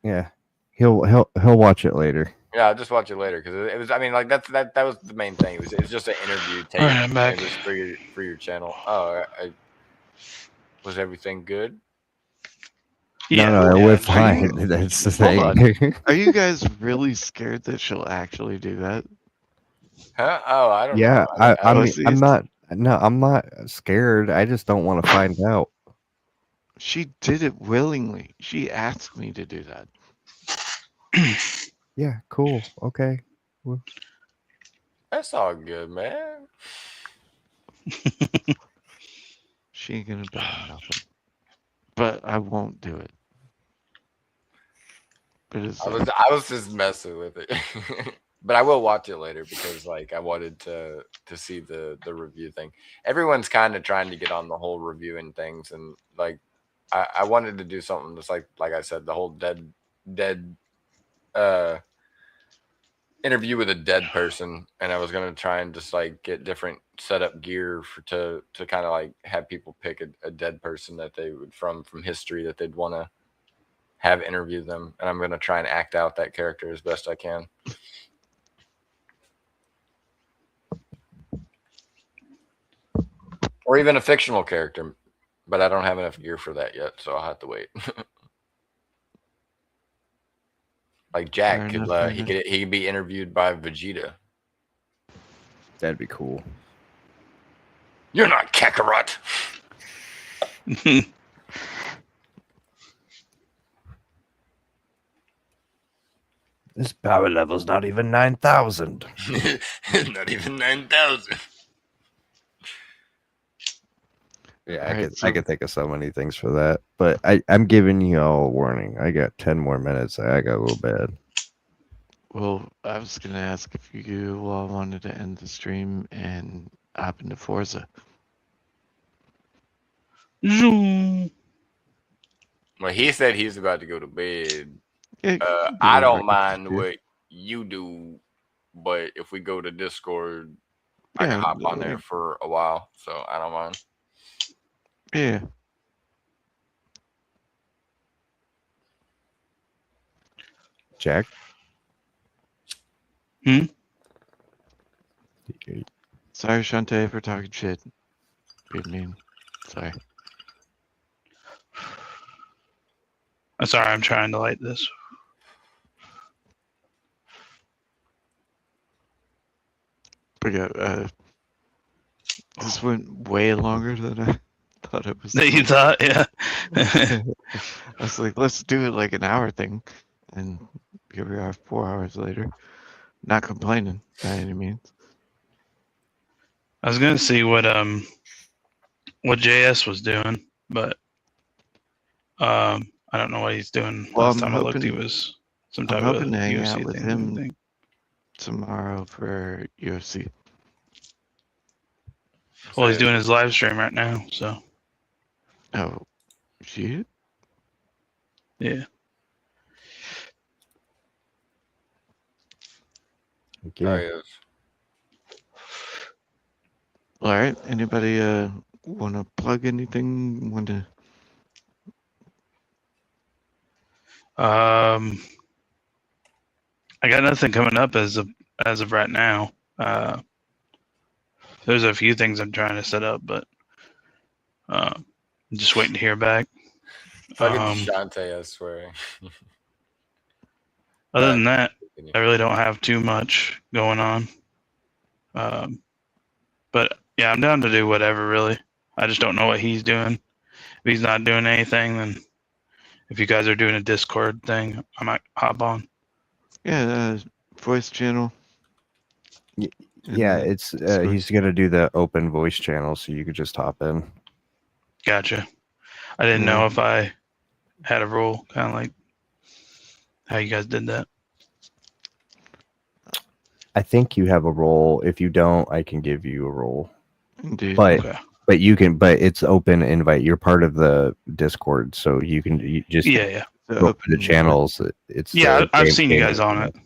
Yeah, he'll watch it later. Yeah, I'll just watch it later because it was. I mean, like that was the main thing. It was just an interview tape. All right, I'm back. It was for your channel. Oh, was everything good? Yeah, No, yeah, we're I'm fine. checking. That's the Hold thing. on. Are you guys really scared that she'll actually do that? Huh? Oh, I don't Yeah, know. I mean, I'm not. No, I'm not scared. I just don't want to find out. She did it willingly. She asked me to do that. Yeah, cool. Okay. Well, That's all good, man. She ain't gonna buy nothing. But I won't do it. But it's I was just messing with it. But I will watch it later because like I wanted to see the review thing. Everyone's kind of trying to get on the whole reviewing things, and like I wanted to do something that's like I said, the whole dead interview with a dead person, and I was gonna try and just like get different setup gear to kind of like have people pick a dead person that they would from history that they'd want to have interview them, and I'm gonna try and act out that character as best I can. Or even a fictional character, but I don't have enough gear for that yet, so I'll have to wait. Like Jack could he could be interviewed by Vegeta. That'd be cool. You're not Kakarot. This power level's not even 9,000. Not even 9,000. Yeah, I could think of so many things for that, but I'm giving you all a warning. I got 10 more minutes. I got a little bad. Well, I was gonna ask if you all wanted to end the stream and hop into Forza. Well, he said he's about to go to bed. I don't mind what you do, but if we go to Discord, I can hop on there for a while, so I don't mind. Yeah. Jack? Sorry, Shantae, for talking shit. Good mean. Sorry. I'm sorry, I'm trying to light this. But yeah, this went way longer than I thought it was. You thought, yeah. I was like, let's do it like an hour thing. And here we are 4 hours later. Not complaining by any means. I was gonna see what JS was doing, but I don't know what he's doing. Last time I looked, he was some type of hoping to hang UFC out with him tomorrow for UFC. Well, he's doing his live stream right now, so. Oh, shit. Yeah. Okay. Oh, yes. All right. Anybody want to plug anything? Want to? I got nothing coming up as of right now. There's a few things I'm trying to set up, but I'm just waiting to hear back. Fucking Shantae, I swear. Other than that, I really don't have too much going on. But yeah, I'm down to do whatever, really. I just don't know what he's doing. If he's not doing anything, then if you guys are doing a Discord thing, I might hop on. Yeah, voice channel. Yeah, it's he's gonna do the open voice channel, so you could just hop in. Gotcha. I didn't know if I had a rule, kind of like how you guys did that. I think you have a role. If you don't, I can give you a role. Indeed. But you can. But it's open invite. You're part of the Discord, so you can just open the channels. It's I've seen you guys on it.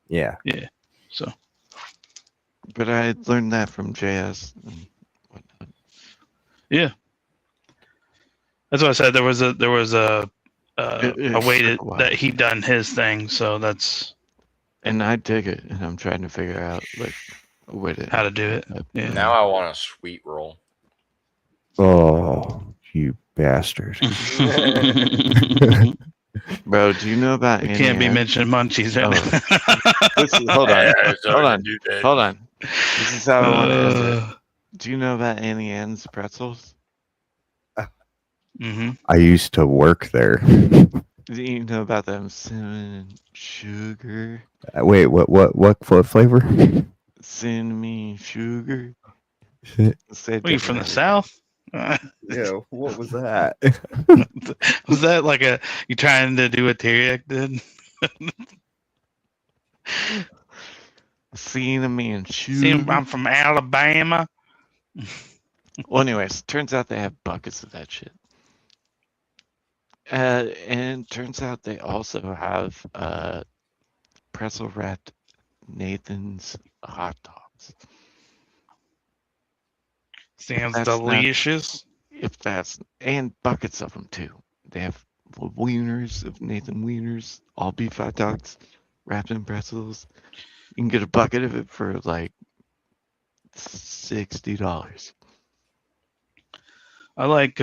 Yeah. Yeah. So. But I learned that from JS. And whatnot. Yeah. That's what I said. There was a way that he done his thing. So that's. And I dig it, and I'm trying to figure out like how to do it. Yeah. Now I want a sweet roll. Oh, you bastard! Bro, do you know about? You can't be mentioning munchies. Hold on. This is how I want to end it. Do you know about Annie Ann's pretzels? I used to work there. Do you know about them cinnamon sugar? Wait, what flavor? Cinnamon sugar. Are you from the South? Yeah, what was that? Was that like you trying to do what Teriak did? Seen a man shoot. See, I'm from Alabama. Well, anyways, turns out they have buckets of that shit. And turns out they also have pretzel wrapped Nathan's hot dogs. Sounds delicious. And buckets of them too. They have wieners of Nathan wieners, all beef hot dogs, wrapped in pretzels. You can get a bucket of it for like $60. I like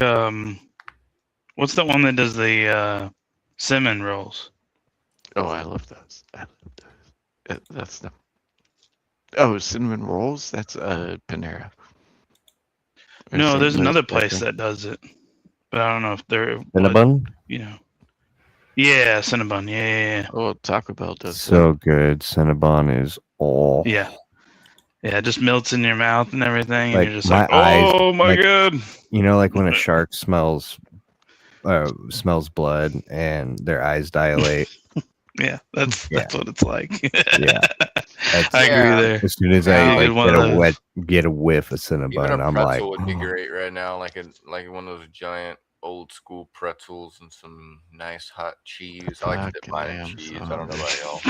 what's the one that does the cinnamon rolls? Oh, I love those. That's the. Oh, cinnamon rolls? That's Panera. Or No, St. there's Louis another place Bakery. that does it, but I don't know if they're Cinnabon? You know. Yeah, Cinnabon. Yeah. Oh, Taco Bell does So good. Cinnabon is all. Yeah. Yeah, it just melts in your mouth and everything, Like, and you're just my like, eyes, oh my like, god. You know, like when a shark smells blood and their eyes dilate. Yeah, that's what it's like. Yeah. I agree there. As soon as Yeah, I good one of those. get a whiff of Even Cinnabon, a I'm pretzel like, would be oh. great right now, like one of those giant old school pretzels and some nice hot cheese. I like to dip mine in cheese. I don't know about y'all.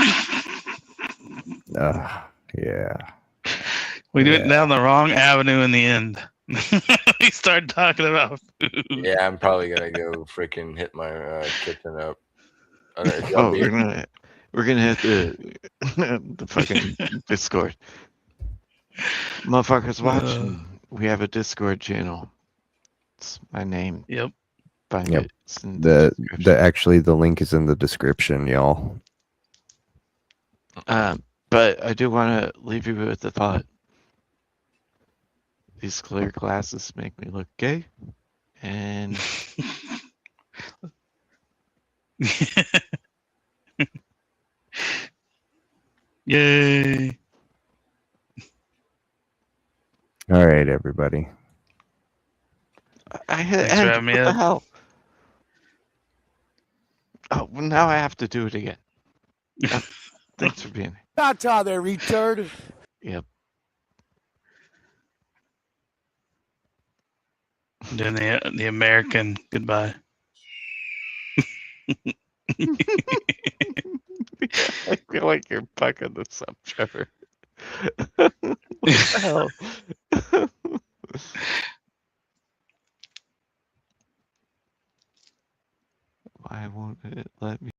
Yeah. We went down the wrong avenue in the end. We started talking about food. Yeah, I'm probably gonna go freaking hit my kitchen up. I don't know if y'all Oh, be- we're gonna hit the fucking Discord. Motherfuckers watching. We have a Discord channel. It's my name. Yep. Find Yep. it. It's in the Actually the link is in the description, y'all. But I do want to leave you with the thought. These clear glasses make me look gay, and Yay! All right, everybody. I hit Thanks for end. having me What the up. hell? Oh, well, now I have to do it again. Thanks for being here. Ta-ta there, retard. Yep. Doing the American goodbye. I feel like you're fucking this up, Trevor. What the hell? Why won't it let me?